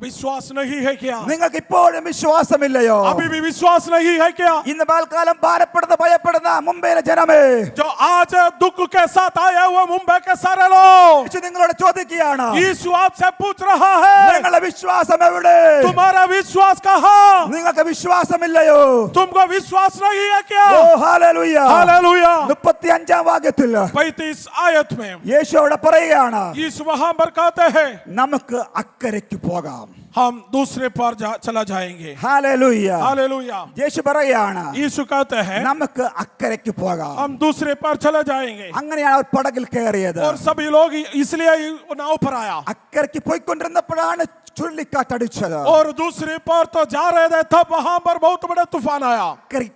विश्वास नहीं है क्या? നിങ്ങൾക്ക് ഇപ്പോഴും വിശ്വാസമില്ലയോ? अभी भी विश्वास नहीं है क्या? ഇന്ന് പൽക്കാലം ഭാരപ്പെടുന്ന ഭയപ്പെടുന്ന മുംബൈയിലെ ജനമേ, जो आज दुख के साथ आए हुए मुंबई के सारे लोग, യേശു നിങ്ങളോട് ചോദിക്കുകയാണ്, यीशु आपसे पूछ रहा है, നിങ്ങളുടെ വിശ്വാസം എവിടെ? तुम्हारा विश्वास कहाँ? നിങ്ങൾക്ക് വിശ്വാസമില്ലയോ? तुमको विश्वास नहीं है क्या? ഓ ഹല്ലേലൂയ. हालेलुया। 35-ാം വാക്യത്തിൽ 35 आयत में യേശു അവിടെ പറയുകയാണ്, यीशु वहां पर कहते हैं, നമുക്ക് അക്കരയ്ക്ക് പോകാം. हम दूसरे पार चला जाएंगे। ഹല്ലേലൂയ. हालेलुया। യേശു പറയുകയാണ്, यीशु कहते हैं, നമുക്ക് അക്കരയ്ക്ക് പോകാം. हम दूसरे पार चला जाएंगे। അങ്ങനെയാണ് അവർ പടകിൽ കയറിയത്. और सभी लोग इसलिए नाव पर आया, അക്കരയ്ക്ക് പോയിക്കൊണ്ടിരുന്നപ്പോഴാണ് ചുഴലിക്കാറ്റടിച്ചത്. और दूसरे पार तो जा रहे थे, तब वहां पर बहुत बड़ा तूफान आया। അക്കരയ്ക്ക്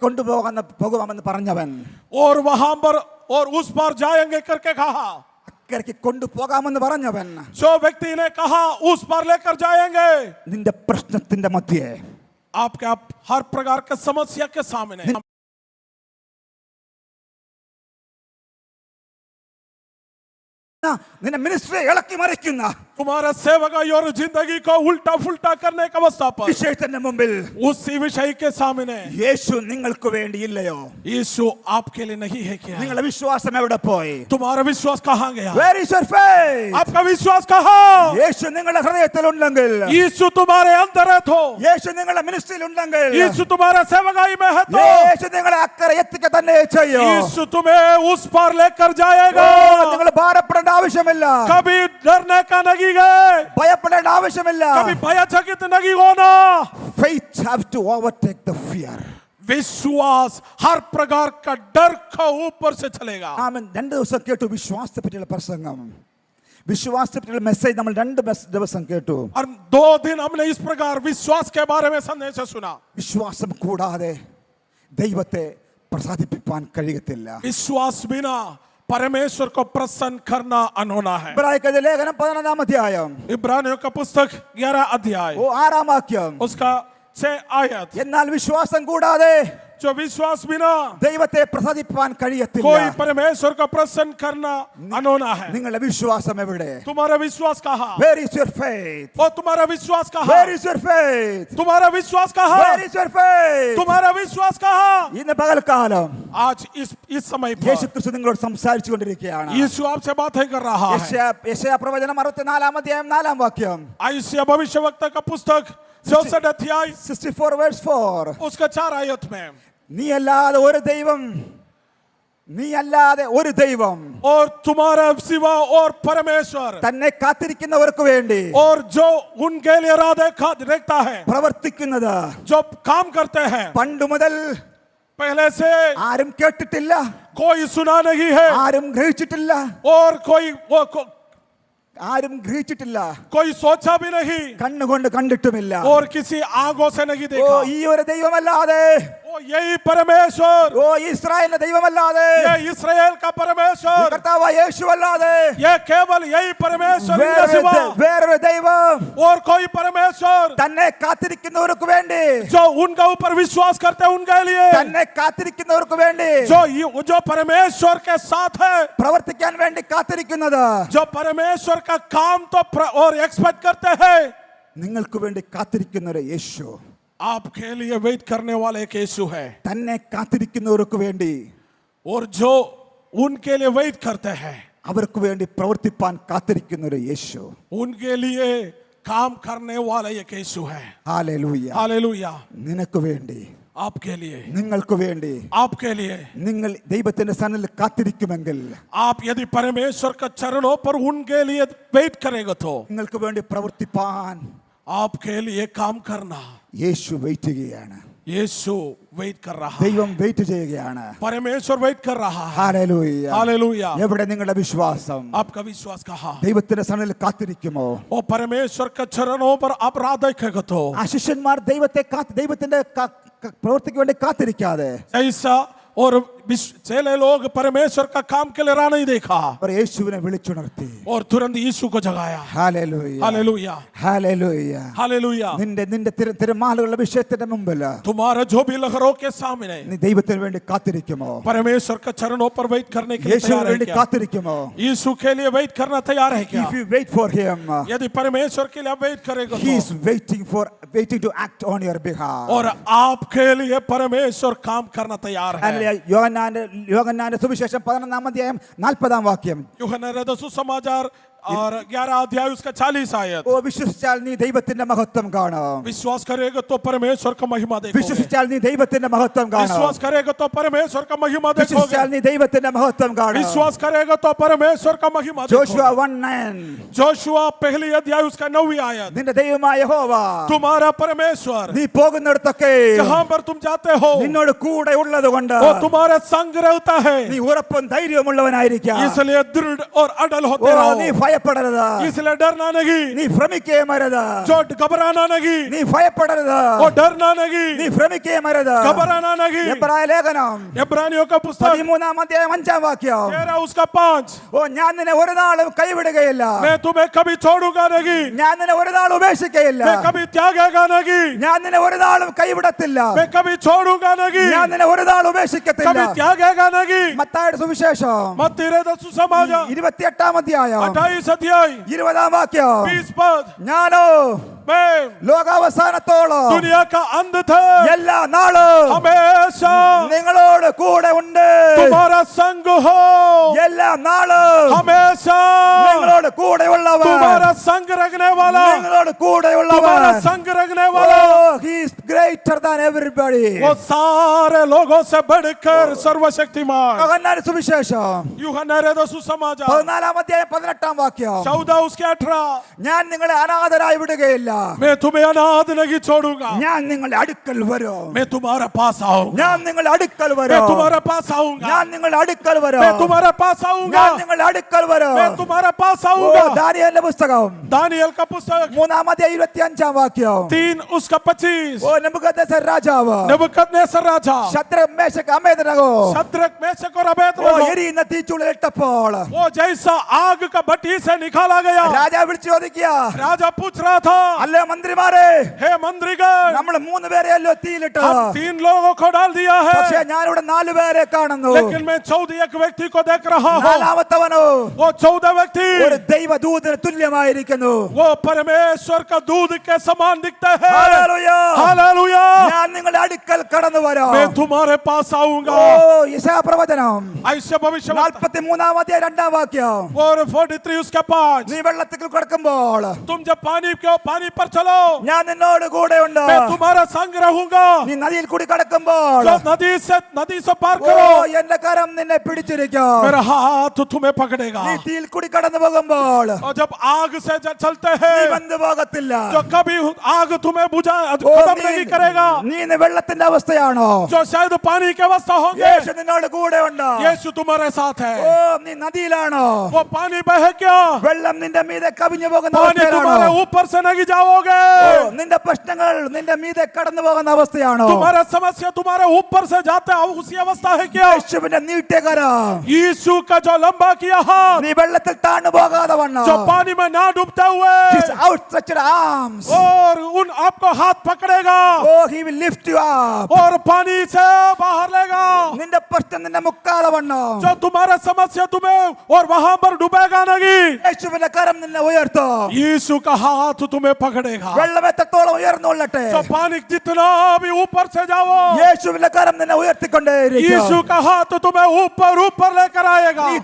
പോകുമെന്ന് പറഞ്ഞവൻ, और वहां पर और उस पार जाएंगे करके कहा, അക്കരയ്ക്ക് കൊണ്ടുപോകാമെന്ന് പറഞ്ഞവൻ, जो व्यक्ति ने कहा उस पार लेकर जाएंगे, നിന്റെ പ്രശ്നത്തിന്റെ മധ്യേ, आपके आप हर प्रकार के समस्या के सामने നിന്റെ മിനിസ്ട്രി ഇളക്കി മറിക്കുന്ന तुम्हारा सेवकाई और जिंदगी को उल्टा फुल्टा करने की अवस्था पर, വിഷയത്തിന്റെ മുമ്പിൽ उसी विषय के सामने യേശു നിങ്ങൾക്ക് വേണ്ടിയില്ലയോ? यीशु आपके लिए नहीं है क्या? നിങ്ങളുടെ വിശ്വാസം എവിടെ പോയി? तुम्हारा विश्वास कहाँ गया? Where is your faith? आपका विश्वास कहाँ? യേശു നിങ്ങളുടെ ഹൃദയത്തിൽ ഉണ്ടെങ്കിൽ, यीशु तुम्हारे अंदर है तो, യേശു നിങ്ങളുടെ മിനിസ്ട്രിയിൽ ഉണ്ടെങ്കിൽ, यीशु तुम्हारा सेवकाई में है तो, യേശു നിങ്ങളെ അക്കരെ എത്തിക്ക തന്നെ ചെയ്യോ? यीशु तुम्हें उस पार लेकर जाएगा। നിങ്ങൾ ഭാരപ്പെടേണ്ട ആവശ്യമില്ല, कभी डरने का नहीं है, ഭയപ്പെടേണ്ട ആവശ്യമില്ല. कभी भयचकित नहीं होना। Faith have to overtake the fear. विश्वास हर प्रकार का डर का ऊपर से चलेगा। ആമേൻ. 2 ദിവസം കേട്ടു വിശ്വാസത്തെ പറ്റിയുള്ള പ്രസംഗം, വിശ്വാസത്തെ പറ്റിയുള്ള മെസ്സേജ് നമ്മൾ 2 ദിവസം കേട്ടു. और 2 दिन हमने इस प्रकार विश्वास के बारे में संदेश सुना। വിശ്വാസം കൂടാതെ ദൈവത്തെ പ്രസാദിപ്പിക്കാൻ കഴിയത്തില്ല. विश्वास बिना परमेश्वर को प्रसन्न करना अनहोना है। ഇബ്രായരുടെ ലേഖനം 11-ാം അധ്യായം इब्रानियों का पुस्तक 11 अध्याय 6-ാം വാക്യം, उसका 6 आयत, എന്നാൽ വിശ്വാസം കൂടാതെ जो विश्वास बिना ദൈവത്തെ പ്രസാദിപ്പാൻ कोई കഴിയത്തില്ല. परमेश्वर को प्रसन्न करना अनोना है। നിങ്ങളുടെ വിശ്വാസം എവിടെ? तुम्हारा विश्वास कहाँ? Where is your faith? और तुम्हारा विश्वास कहाँ? Where is your faith? तुम्हारा विश्वास कहाँ? Where is your faith? तुम्हारा विश्वास कहाँ? ഇന്ന് പകൽക്കാലം आज इस समय पर യേശുക്രിസ്തു നിങ്ങളോട് സംസാരിച്ചു കൊണ്ടിരിക്കുകയാണ്. यीशु आपसे बातें कर रहा है। യെശയ്യാ പ്രവചനം 64 അധ്യായം 4 വാക്യം. आयशिया भविष्यवक्ता का पुस्तक 64 अध्याय 64 verse 4. उसका 4 आयत में നീ അല്ലാതെ ഒരു ദൈവം, നീ അല്ലാതെ ഒരു ദൈവം और तुम्हारा सिवा और परमेश्वर തന്നെ കാത്തിരിക്കുന്നവർക്ക് വേണ്ടി और जो उनके लिए राह देखता है, പ്രവർത്തിക്കുന്നത് जो काम करते हैं, പണ്ട് മുതൽ पहले से ആരും കേട്ടിട്ടില്ല, कोई सुना नहीं है ആരും ഗ്രഹിച്ചിട്ടില്ല, और ആരും ഗ്രഹിച്ചിട്ടില്ല, कोई सोचा भी नहीं കണ്ണുകൊണ്ട് കണ്ടിട്ടുമില്ല. और किसी आंखों से नहीं ഓ देखा। ഈ ഒരു ദൈവമല്ലാതെ, ओ यही परमेश्वर, ഓ ഇസ്രായേലിന്റെ ദൈവമല്ലാതെ, ये इस्राएल का परमेश्वर, കർത്താവായ യേശുവല്ലാതെ ये केवल यही परमेश्वर, इनके सिवा വേറൊരു ദൈവം और कोई परमेश्वर തന്നെ കാത്തിരിക്കുന്നവർക്ക് വേണ്ടി, जो उनका ऊपर विश्वास करते हैं उनके लिए, തന്നെ കാത്തിരിക്കുന്നവർക്ക് വേണ്ടി, जो परमेश्वर के साथ है, പ്രവർത്തിക്കാൻ വേണ്ടി കാത്തിരിക്കുന്നത്, जो परमेश्वर का काम तो और एक्सपेक्ट करते हैं, നിങ്ങൾക്ക് വേണ്ടി കാത്തിരിക്കുന്ന ഒരു യേശു, आपके लिए वेट करने वाले एक यीशु है। തന്നെ കാത്തിരിക്കുന്നവർക്ക് വേണ്ടി, और जो उनके लिए वेट करते हैं, അവർക്ക് വേണ്ടി പ്രവർത്തിപ്പാൻ കാത്തിരിക്കുന്ന ഒരു യേശു. उनके लिए काम करने वाला एक यीशु है। ഹല്ലേലൂയ. हालेलुया। നിനക്ക് വേണ്ടി, आपके लिए, നിങ്ങൾക്ക് വേണ്ടി आपके लिए, നിങ്ങൾ ദൈവത്തിന്റെ സന്നിധിയിൽ കാത്തിരിക്കുമെങ്കിൽ, आप यदि परमेश्वर का चरणों पर उनके लिए वेट करेगा तो നിങ്ങൾക്ക് വേണ്ടി പ്രവർത്തിപ്പാൻ आपके लिए काम करना, യേശു വെയിറ്റ് ചെയ്യുകയാണ്. यीशु वेट कर रहा है, ദൈവം വെയിറ്റ് ചെയ്യുകയാണ്. परमेश्वर वेट कर रहा है। ഹല്ലേലൂയ. हालेलुया। എവിടെ നിങ്ങളുടെ വിശ്വാസം? आपका विश्वास कहाँ? ദൈവത്തിന്റെ സന്നിധിയിൽ കാത്തിരിക്കുമോ? और परमेश्वर का चरणों पर आप राह देखेगा तो ആ ശിഷ്യന്മാർ ദൈവത്തിന്റെ പ്രവൃത്തിക്ക് വേണ്ടി കാത്തിരിക്കാതെ ऐसा और चेले लोग परमेश्वर का काम के लिए राह नहीं देखा അവർ യേശുവിനെ വിളിച്ചുണർത്തി. और तुरंत यीशु को जगाया। ഹല്ലേലൂയ. हालेलुया। ഹല്ലേലൂയ. हालेलुया। നിന്റെ തിരുമാലകളുടെ വിഷയത്തിന്റെ മുമ്പിൽ तुम्हारा जो भी लहरों के सामने നീ ദൈവത്തിന് വേണ്ടി കാത്തിരിക്കുമോ? परमेश्वर का चरणों पर वेट करने के लिए യേശുവിന് तैयार है വേണ്ടി क्या? കാത്തിരിക്കുമോ? यीशु के लिए वेट करना तैयार है क्या? If you wait for him, यदि परमेश्वर के लिए आप वेट करेगा he तो is waiting to act on your behalf. और आपके लिए परमेश्वर काम करना तैयार है। യോഹന്നാന്റെ സുവിശേഷം 11 അധ്യായം 40 വാക്യം. यूहन्ना रचित सुसमाचार और 11 अध्याय उसका 40 आयत। ഓ വിശ്വസിച്ചാൽ നീ ദൈവത്തിന്റെ മഹത്വം കാണും. विश्वास करेगा तो परमेश्वर का महिमा देखोगे। വിശ്വസിച്ചാൽ നീ ദൈവത്തിന്റെ മഹത്വം കാണും. विश्वास करेगा तो परमेश्वर का महिमा देखोगे। വിശ്വസിച്ചാൽ നീ ദൈവത്തിന്റെ മഹത്വം കാണും. विश्वास करेगा तो परमेश्वर का महिमा ജോഷുവ देखोगे। 1:9. जोशुआ पहली अध्याय उसका 9वीं आयत। നിന്റെ ദൈവമായ യഹോവ तुम्हारा परमेश्वर നീ പോകുന്നിടത്തൊക്കെ जहां पर तुम जाते हो നിന്നോട് കൂടെ ഉള്ളതുകൊണ്ട് वो तुम्हारे संग रहता है, നീ ഉറപ്പും ധൈര്യമുള്ളവനായിരിക്കാം. इसलिए दृढ़ और अडल ഓ होते നീ रहो। ഭയപ്പെടരുത്, इसलिए डरना नहीं, നീ ഭ്രമിക്കുകയും അരുത്. जो घबराना नहीं, നീ ഭയപ്പെടരുത്, और डरना नहीं, നീ ഭ്രമിക്കുകയും അരുത്. घबराना नहीं। എബ്രായ ലേഖനം इब्रानियों का पुस्तक 13 അധ്യായം 5 വാക്യം. 13 उसका 5। ഓ ഞാൻ നിന്നെ ഒരു നാളും കൈവിടുകയില്ല, मैं तुम्हें कभी छोड़ूंगा नहीं, ഞാൻ നിന്നെ ഒരു നാളും ഉപേക്ഷിക്കയില്ല, मैं कभी त्यागेगा नहीं, ഞാൻ നിന്നെ ഒരു നാളും കൈവിടത്തില്ല, मैं कभी छोड़ूंगा नहीं, ഞാൻ നിന്നെ ഒരു നാളും ഉപേക്ഷിക്കത്തില്ല. कभी त्यागेगा नहीं। മത്തായിയുടെ സുവിശേഷം मत्ती रचित सुसमाचार 28 അധ്യായം 28 अध्याय 20 വാക്യം. 20 पद। ഞാനോ मैं ലോകാവസാനത്തോളം दुनिया का अंत था എല്ലാ നാളും हमेशा നിങ്ങളോട് കൂടെ ഉണ്ട്. तुम्हारा संग हो, എല്ലാ നാളും हमेशा നിങ്ങളോട് കൂടെയുള്ളവൻ, तुम्हारा संग रखने वाला, നിങ്ങളോട് കൂടെയുള്ളവൻ. तुम्हारा संग रखने वाला, Oh, he is greater than everybody. वो सारे लोगों से बढ़कर सर्वशक्तिमान। യോഹന്നാന്റെ സുവിശേഷം यूहन्ना रचित सुसमाचार 14 അധ്യായം 18 വാക്യം. 14 उसके 18। ഞാൻ നിങ്ങളെ അനാഥരായി വിടുകയില്ല, मैं तुम्हें अनाथ नहीं छोड़ूंगा, ഞാൻ നിങ്ങളുടെ അടുക്കൽ വരും. मैं तुम्हारे पास आऊंगा, ഞാൻ നിങ്ങളുടെ അടുക്കൽ मैं വരും. तुम्हारे पास आऊंगा, ഞാൻ നിങ്ങളുടെ അടുക്കൽ വരും. मैं तुम्हारे पास आऊंगा, ഞാൻ നിങ്ങളുടെ അടുക്കൽ വരും. मैं तुम्हारे पास ഓ आऊंगा। ദാനിയേലിന്റെ പുസ്തകം दानियल का पुस्तक 3 അധ്യായം 25 വാക്യം. 3 उसका 25। ഓ നെബൂഖദ്നേസർ രാജാവ് नेबुकदनेस्सर राजा Shadrak Meshach Abednego Shadrach Meshach और ഓ अबेदनगो എരിയുന്ന തീച്ചുളയിലിട്ടപ്പോൾ वो जैसा आग का भट्टी से निकाला गया രാജാവ് വിളിച്ചു ചോദിക്കുക, राजा पूछ रहा था അല്ലേ മന്ത്രിമാരെ, हे मंत्रीगण നമ്മൾ 3 പേരെയല്ലോ തീയിലിട്ട്, हम 3 लोगों को डाल दिया है പക്ഷേ ഞാനിവിടെ 4 പേരെ കാണുന്നു. लेकिन मैं 14 व्यक्ति को देख रहा हूँ നാലാമത്തവനോ वो 14 व्यक्ति ഒരു ദൈവദൂതന് തുല്യമായിരിക്കുന്നു. वो परमेश्वर का दूध के समान दिखते हैं ഹല്ലേലൂയ. हालेलुया ഞാൻ നിങ്ങളുടെ അടുക്കൽ കടന്നു വരാം. मैं तुम्हारे पास आऊंगा ഓ യെശയ്യാ പ്രവചനം ऐसे भविष्य 43-ാം അധ്യായം 2-ാം വാക്യം. और 43 उसके 5 നീ വെള്ളത്തിൽ കിടക്കുമ്പോൾ तुम जब पानी पर चलो ഞാൻ നിന്നോട് കൂടെ ഉണ്ട്. मैं तुम्हारा संग रहूंगा നീ നദിയിൽ കൂടി കടക്കുമ്പോൾ जो नदी से पार ഓ करो എന്റെ കരം നിന്നെ പിടിച്ചിരിക്കും. मेरा हाथ तुम्हें पकड़ेगा നീ തീയിൽ കൂടി കടന്നു പോകുമ്പോൾ और जब आग से चलते നീ हैं വെന്തു പോകത്തില്ല. जो कभी आग तुम्हें बुझा ഓ, खत्म नहीं करेगा നീ ഇന്ന് വെള്ളത്തിന്റെ അവസ്ഥയാണോ? जो शायद पानी की अवस्था होंगे യേശു നിന്നോട് കൂടെ ഉണ്ട്. यीशु तुम्हारे साथ है ഓ നീ നദിയിലാണോ? वो पानी बहे क्या വെള്ളം നിന്റെ മീതെ കവിഞ്ഞു പോകുന്ന पानी അവസ്ഥയാണോ? तुम्हारे ऊपर से नहीं जाओगे ഓ, നിന്റെ പ്രശ്നങ്ങൾ നിന്റെ മീതെ കടന്നു പോകുന്ന അവസ്ഥയാണോ? तुम्हारा समस्या तुम्हारे ऊपर से जाते हैं उसी अवस्था है क्या യേശുവിന്റെ നീട്ടിയ കരം यीशु का जो लंबा किया हाथ നീ വെള്ളത്തിൽ താണു പോകാതെ വണ്ണം जो पानी में ना डूबते हुए His outstretched arms. और उन आपको हाथ पकड़ेगा Oh, he will lift you up. और पानी से बाहर लेगा നിന്റെ പ്രശ്നം നിന്നെ മുക്കാതെ വണ്ണം जो तुम्हारा समस्या तुम्हें और वहां पर डूबेगा नहीं യേശുവിന്റെ കരം നിന്നെ ഉയർത്തും. यीशु का हाथ तुम्हें पकड़ेगा വെള്ളം എത്രത്തോളം ഉയർന്നുകൊള്ളട്ടെ, जो पानी जितना भी ऊपर से जाओ യേശുവിന്റെ കരം നിന്നെ ഉയർത്തിക്കൊണ്ടേയിരിക്കും. यीशु का हाथ तुम्हें ऊपर लेकर आएगा നീ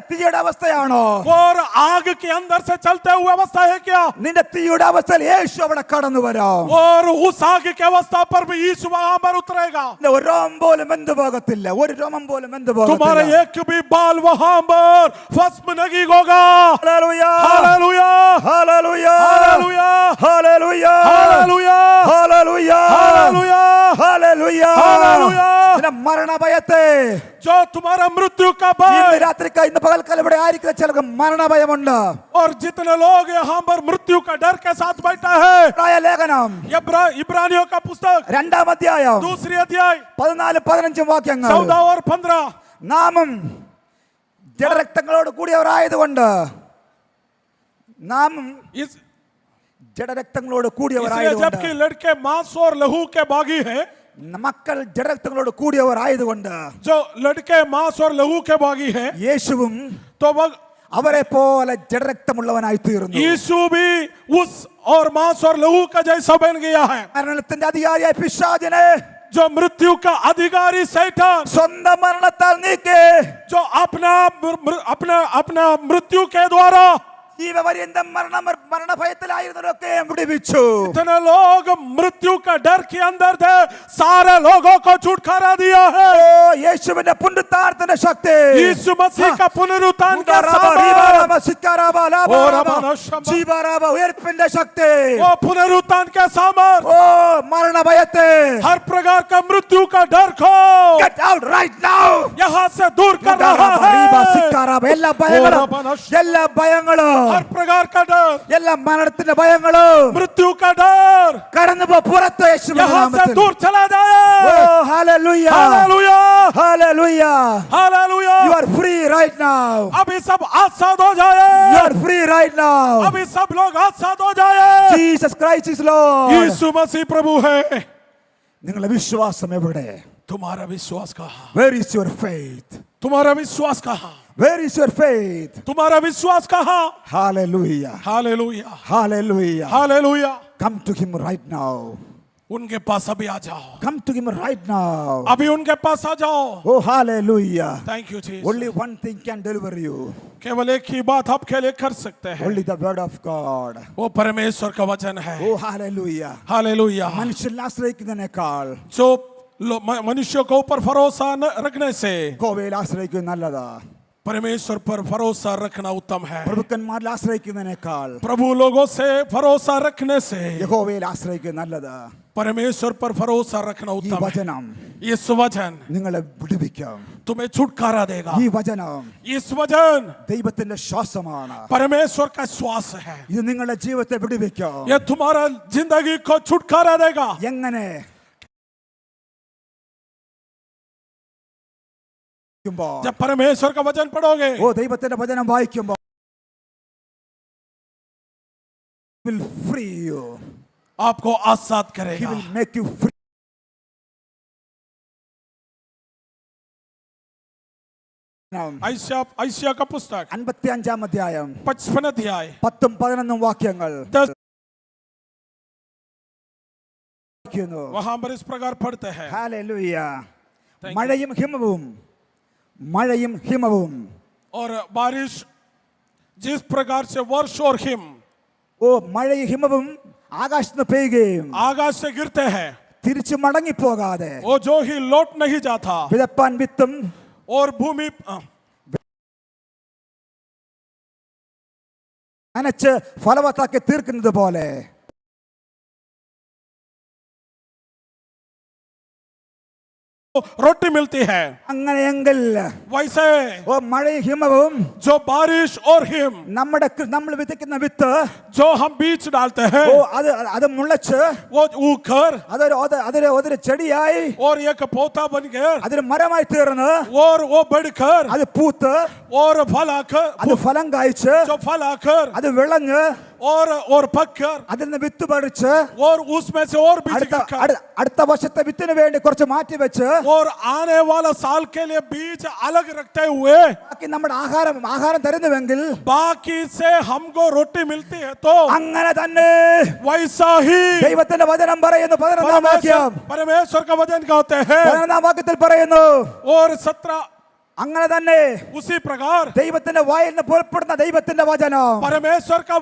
തീയുടെ അവസ്ഥയാണോ? और आग के अंदर से चलते हुए अवस्था है क्या നിന്റെ തീയുടെ അവസ്ഥയിൽ യേശു അവിടെ കടന്നു വരാം. और उस आग की अवस्था पर भी यीशु वहां पर उतरेगा നിന്റെ ഒരു രോമം പോലും വെന്തു പോകത്തില്ല, ഒരു രോമം പോലും വെന്തു तुम्हारे പോകത്തില്ല. एक भी बाल वहां पर भस्म नहीं होगा hallelujah, hallelujah hallelujah, hallelujah hallelujah, hallelujah hallelujah, hallelujah hallelujah. Hallelujah. നിന്റെ മരണഭയത്തെ जो तुम्हारा मृत्यु का ഇന്ന് भय രാത്രിക്ക് ഇന്ന് പകൽക്കാലം ഇവിടെ ആയിരിക്കുന്ന ചിലർക്ക് മരണഭയമുണ്ട്. और जितने लोग यहाँ पर मृत्यु का डर के साथ बैठा है ഇബ്രായ ലേഖനം इब्रानियों का पुस्तक 2-ാം അധ്യായം 2 अध्याय 14-15 വാക്യങ്ങൾ. 14 और 15 നാമും ജഡരക്തങ്ങളോട് കൂടിയവരായതുകൊണ്ട് നാമും इस ജഡരക്തങ്ങളോട് इसलिए കൂടിയവരായതുകൊണ്ട് जबकि लड़के मांस और लहू के बागी हैं മക്കൾ ജഡരക്തങ്ങളോട് കൂടിയവരായതുകൊണ്ട് जो लड़के मांस और लहू के बागी हैं യേശുവും तो वह അവരെ പോലെ ജഡരക്തമുള്ളവനായി തീർന്നു. यीशु भी उस और मांस और लहू का जैसा बन गया है മരണത്തിന്റെ അധികാരിയായ പിശാചിനെ जो मृत्यु का अधिकारी शैतान സ്വന്തം മരണത്താൽ നീക്കി जो अपना मृत्यु के द्वारा ജീവപര്യന്തം മരണഭയത്തിലായിരുന്നവരൊക്കെ വിടുവിച്ചു. इतने लोग मृत्यु का डर के अंदर थे सारे लोगों को छुटकारा दिया है ഓ, യേശുവിന്റെ പുനരുത്ഥാനത്തിന്റെ ശക്തി, यीशु मसीह का पुनरुत्थान का ഉയർപ്പിന്റെ ശക്തി, वो पुनरुत्थान के सामर्थ ഓ മരണഭയത്തെ हर प्रकार का मृत्यु का डर को get out right now. यहाँ से दूर कर रहा है എല്ലാ ഭയങ്ങളും हर प्रकार का डर എല്ലാ മരണത്തിന്റെ ഭയങ്ങളും मृत्यु का डर കടന്നു പോ പുറത്ത് യേശുവിന്റെ यहाँ से നാമത്തിൽ. दूर चला ഓ जाए hallelujah, hallelujah hallelujah. Hallelujah You are free right now. अभी सब आजाद हो जाए You are free right now. अभी सब लोग आजाद हो जाए Jesus Christ is Lord. यीशु मसीह प्रभु है നിങ്ങളുടെ വിശ്വാസം എവിടെ? तुम्हारा विश्वास कहाँ Where is your faith? तुम्हारा विश्वास कहाँ Where is your faith? तुम्हारा विश्वास कहाँ Hallelujah. Hallelujah Hallelujah. Hallelujah Come to him right now. उनके पास अभी आ जाओ Come to him right now. अभी उनके पास आ जाओ Oh hallelujah. Thank you Jesus Only one thing can deliver you. केवल एक ही बात आपके लिए कर सकते हैं Only the word of God. वो परमेश्वर का वचन है Oh hallelujah. हालेलुया മനുഷ്യനെ ആശ്രയിക്കുന്നതിനേക്കാൾ जो मनुष्यों के ऊपर भरोसा रखने से യഹോവയിൽ ആശ്രയിക്കുന്നത് നല്ലതാ. परमेश्वर पर भरोसा रखना उत्तम है പ്രഭുക്കന്മാരിൽ ആശ്രയിക്കുന്നതിനേക്കാൾ प्रभु लोगों से भरोसा रखने से യഹോവയിൽ ആശ്രയിക്കുന്നത് നല്ലതാ. परमेश्वर पर भरोसा रखना ഈ उत्तम है വചനം इस वचन നിങ്ങളെ വിടുവിക്കും. तुम्हें छुटकारा देगा ഈ വചനം इस वचन ദൈവത്തിന്റെ ശ്വാസമാണ്. परमेश्वर का श्वास है ഇത് നിങ്ങളുടെ ജീവിതത്തെ വിടുവിക്കും. ये तुम्हारा जिंदगी को छुटकारा देगा എങ്ങനെ? जब परमेश्वर का वचन पढ़ोगे, ഓ ദൈവത്തിന്റെ വചനം വായിക്കുമ്പോൾ will free you. आपको आजाद He करेगा. will make you free. Asia का पुस्तक 55 അധ്യായം 55 अध्याय 10 11 വാക്യങ്ങൾ 10 വായിക്കുന്നു. वहां पर इस प्रकार पढ़ते हैं. ഹല്ലേലൂയ. Thank you. മഴയും ഹിമവും और बारिश जिस प्रकार से वर्ष और हिम ഓ മഴയും ഹിമവും ആകാശത്ത് നിന്ന് പെയ്യുകയും आकाश से गिरते हैं, തിരിച്ചു മടങ്ങിപ്പോകാതെ वो जो ही लौट नहीं जाता, വിതപ്പാൻ വിത്തും और भूमि നനച്ച് ഫലവത്താക്കി തീർക്കുന്നത് പോലെ रोटी मिलती है, അങ്ങനെയെങ്കിൽ वैसे ഓ മഴയും ഹിമവും जो बारिश और हिम നമ്മൾ വിതയ്ക്കുന്ന വിത്ത് जो हम बीज डालते हैं, ഓ അത് മുളച്ച് वो उगकर അതൊരു ചെടിയായി और एक पौधा बन गया, അതൊരു മരമായി തീർന്ന് और वो बढ़कर അത് പൂത്ത് और फल आकर, അത് ഫലം കായ്ച്ച് जो फल आकर അത് വിളഞ്ഞ് और पककर അതിൽ നിന്ന് വിത്ത് പറിച്ച് और उसमें से और बीज निकलकर, അടുത്ത വർഷത്തെ വിത്തിന് വേണ്ടി കുറച്ച് മാറ്റി വെച്ച് और आने वाला साल के लिए बीज अलग रखते हुए ബാക്കി നമ്മുടെ ആഹാരം തരുന്നുവെങ്കിൽ बाकी से हमको रोटी मिलती है, तो അങ്ങനെ തന്നെ वैसा ही ദൈവത്തിന്റെ വചനം പറയുന്നു 11 വാക്യം परमेश्वर का वचन कहते हैं. 11 വാക്യത്തിൽ പറയുന്നു और 17 അങ്ങനെ തന്നെ उसी प्रकार ദൈവത്തിന്റെ വായിൽ നിന്ന് പുറപ്പെടുന്ന ദൈവത്തിന്റെ വചനം परमेश्वर का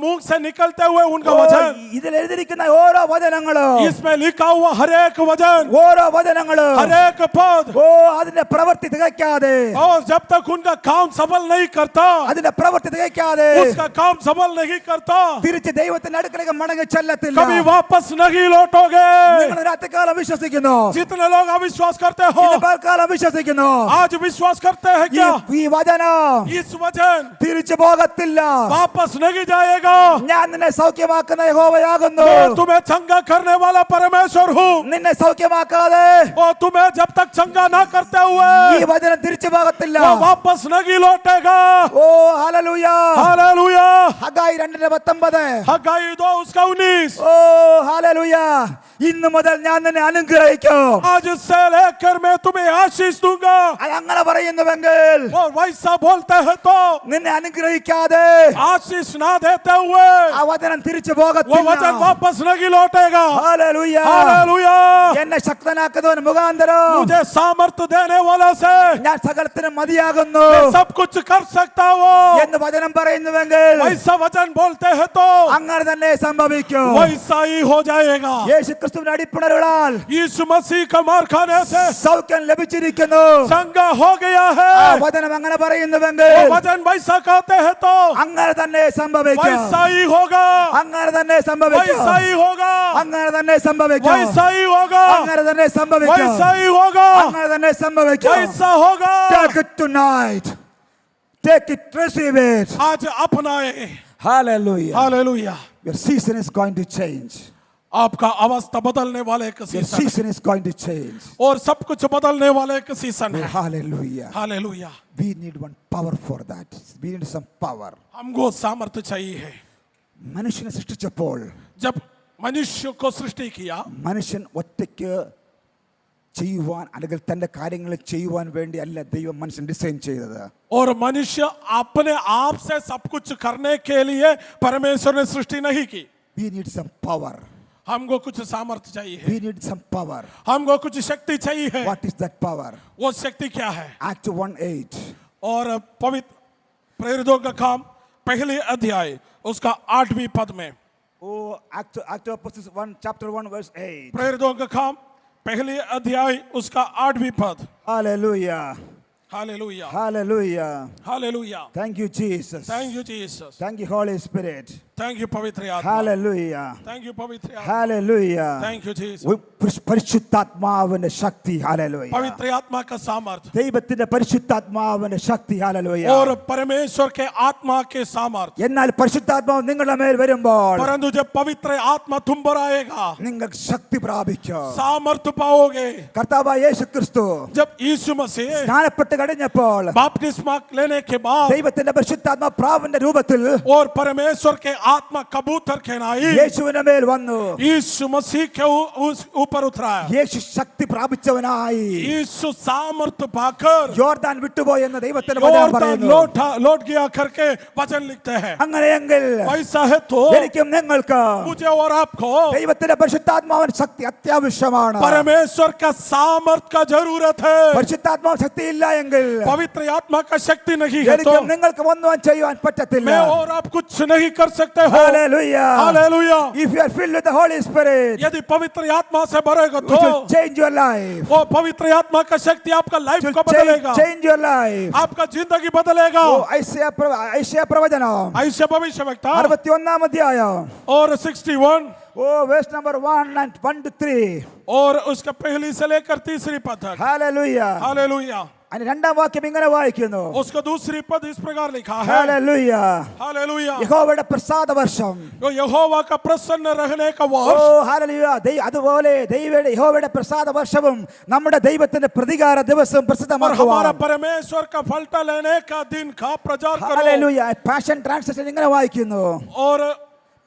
मुंह से निकलते हुए उनका ഓ, वचन, ഇതിൽ എഴുതിയിരിക്കുന്ന ഓരോ വചനങ്ങളും इसमें लिखा हुआ हर एक वचन, ഓരോ വചനങ്ങളും हर एक पद, ഓ അതിന്റെ പ്രവൃത്തി തികയ്ക്കാതെ और जब तक उनका काम सफल नहीं करता, അതിന്റെ പ്രവൃത്തി തികയ്ക്കാതെ उसका काम सफल नहीं करता, തിരിച്ച് ദൈവത്തിന്റെ അടുക്കലേക്ക് മടങ്ങി ചെല്ലത്തില്ല. कभी वापस नहीं लौटोगे. നിങ്ങൾ രാത്രികാലം വിശ്വസിക്കുന്നു, जितने लोग अविश्वास करते हो, ഇന്ന് പകൽക്കാലം വിശ്വസിക്കുന്നു, आज विश्वास करते हैं क्या? ഈ വചനം इस वचन തിരിച്ചു പോകത്തില്ല. वापस नहीं जाएगा. ഞാൻ നിന്നെ സൗഖ്യമാക്കുന്ന യഹോവയാകുന്നു. मैं तुम्हें चंगा करने वाला परमेश्वर हूँ, നിന്നെ സൗഖ്യമാക്കാതെ और तुम्हें जब तक चंगा ना करते ഈ हुए വചനം തിരിച്ചു പോകത്തില്ല. वो वापस नहीं लौटेगा. ഓ ഹല്ലേലൂയ. हालेलुया. ഹഗായി 2:19. हग्गाई 2 उसका 19. ഓ ഹല്ലേലൂയ. ഇന്നു മുതൽ ഞാൻ നിന്നെ അനുഗ്രഹിക്കും. आज से लेकर मैं तुम्हें आशीष दूंगा. അങ്ങനെ പറയുന്നുവെങ്കിൽ और वैसा बोलते हैं तो നിന്നെ അനുഗ്രഹിക്കാതെ आशीष ना देते हुए ആ വചനം തിരിച്ചു वो वचन പോകത്തില്ല. वापस नहीं लौटेगा. ഹല്ലേലൂയ. हालेलुया. എന്നെ ശക്തനാക്കുന്നവൻ മുഖാന്തരം मुझे सामर्थ्य देने वाला से ഞാൻ സകലത്തിനും മതിയാകുന്നു मैं सब कुछ कर सकता हूँ. എന്ന് വചനം പറയുന്നുവെങ്കിൽ वैसा वचन बोलते हैं तो അങ്ങനെ തന്നെ സംഭവിക്കും. वैसा ही हो जाएगा. യേശു ക്രിസ്തുവിന്റെ അടിപ്പിണരുകളാൽ यीशु मसीह का मार खाने से സൗഖ്യം ലഭിച്ചിരിക്കുന്നു. चंगा हो गया ആ है. വചനം അങ്ങനെ वो പറയുന്നുവെങ്കിൽ वचन वैसा कहते हैं तो അങ്ങനെ തന്നെ സംഭവിക്കും. वैसा ही होगा. അങ്ങനെ തന്നെ സംഭവിക്കും. वैसा ही होगा. അങ്ങനെ തന്നെ സംഭവിക്കും. वैसा ही होगा. അങ്ങനെ തന്നെ സംഭവിക്കും. वैसा ही होगा. അങ്ങനെ തന്നെ സംഭവിക്കും. वैसा होगा. Take it tonight. Take it, receive it. आज अपनाए. Hallelujah. Hallelujah. Your season is going to change. आपका अवस्था बदलने वाले एक Your season season is going to change. और सब कुछ बदलने वाले एक सीजन है. Hallelujah. Hallelujah. We need one power for that. We need some power. हमको सामर्थ्य चाहिए. മനുഷ്യനെ സൃഷ്ടിച്ചപ്പോൾ जब मनुष्य को सृष्टि किया, മനുഷ്യൻ ഒറ്റയ്ക്ക് ചെയ്യുവാൻ അല്ലെങ്കിൽ തന്റെ കാര്യങ്ങൾ ചെയ്യുവാൻ വേണ്ടി അല്ല ദൈവം മനുഷ്യൻ ഡിസൈൻ ചെയ്തത്. और मनुष्य अपने आप से सब कुछ करने के लिए परमेश्वर ने सृष्टि नहीं की. We need some power. हमको कुछ सामर्थ्य चाहिए. We need some power. हमको कुछ शक्ति चाहिए. What is that power? वो शक्ति क्या है? Act 1:8. और पवित्र प्रेरितों का काम पहले अध्याय उसका 8वीं पद में. Oh, Act of Apostles 1 chapter 1 verse 8. प्रेरितों का काम पहले अध्याय उसका 8वीं पद. Hallelujah. Hallelujah. Hallelujah. Hallelujah. Thank you Jesus. Thank you Jesus. Thank you Holy Spirit. Thank you पवित्र आत्मा. Hallelujah. Thank you पवित्र आत्मा. Hallelujah. Thank you Jesus. പരിശുദ്ധാത്മാവിന്റെ ശക്തി. Hallelujah. पवित्र आत्मा का सामर्थ्य ദൈവത്തിന്റെ പരിശുദ്ധാത്മാവിന്റെ ശക്തി. Hallelujah. और परमेश्वर के आत्मा के सामर्थ्य. എന്നാൽ പരിശുദ്ധാത്മാവ് നിങ്ങളുടെ മേൽ വരുമ്പോൾ परंतु जब पवित्र आत्मा तुम पर आएगा നിങ്ങൾ ശക്തി പ്രാപിക്കും. सामर्थ्य पाओगे. കർത്താവായ യേശുക്രിസ്തു जब यीशु मसीह സ്നാനപ്പെട്ട് കഴിഞ്ഞപ്പോൾ बपतिस्मा लेने के बाद ദൈവത്തിന്റെ പരിശുദ്ധാത്മാ പ്രാവിന്റെ രൂപത്തിൽ और परमेश्वर के आत्मा कबूतर कहनाई യേശുവിന്റെ മേൽ വന്നു. यीशु मसीह के ऊपर उतरा. യേശു ശക്തി പ്രാപിച്ചവനായി यीशु सामर्थ्य पाकर യോർദാൻ വിട്ടുപോയി എന്ന് ദൈവത്തിന്റെ വചനം योर्दान പറയുന്നു. लौट गया करके वचन लिखते हैं. അങ്ങനെയെങ്കിൽ वैसा है तो എനിക്കും നിങ്ങൾക്ക് मुझे और आपको ദൈവത്തിന്റെ പരിശുദ്ധാത്മാവിന്റെ ശക്തി അത്യാവശ്യമാണ്. परमेश्वर का सामर्थ का जरूरत है. പരിശുദ്ധാത്മാവ് ശക്തി ഇല്ല എങ്കിൽ पवित्र आत्मा का शक्ति नहीं है तो എനിക്കും നിങ്ങൾക്കും ഒന്നും ചെയ്യാൻ പറ്റത്തില്ല. मैं और आप कुछ नहीं कर सकते हो. Hallelujah. Hallelujah. If you are filled with the Holy Spirit, यदि पवित्र आत्मा से भरेगा it will तो change your life. वो पवित्र आत्मा का शक्ति आपका लाइफ It को will बदलेगा. change your life. आपका जिंदगी बदलेगा. ഐശയ പ്രവചനം ऐसे भविष्यवक्ता 61 അധ്യായം और 61 verse number 1 and 1 to 3. और उसका पहली से लेकर तीसरी पद तक. Hallelujah. हालेलुया. അതിന്റെ രണ്ടാം വാക്യം ഇങ്ങനെ വായിക്കുന്നു. उसका दूसरी पद इस प्रकार लिखा है. Hallelujah. हालेलुया. യഹോവയുടെ പ്രസാദ വർഷം. जो यहोवा का प्रसन्न रहने का ഓ वर्ष. hallelujah. അതുപോലെ യഹോവയുടെ പ്രസാദ വർഷവും നമ്മുടെ ദൈവത്തിന്റെ പ്രതികാര ദിവസവും और പ്രസിദ്ധമാക്കുവാൻ. हमारा परमेश्वर का फलता लेने का दिन का प्रचार करो. Hallelujah. പാഷൻ ട്രാൻസ്ലേഷൻ ഇങ്ങനെ വായിക്കുന്നു. और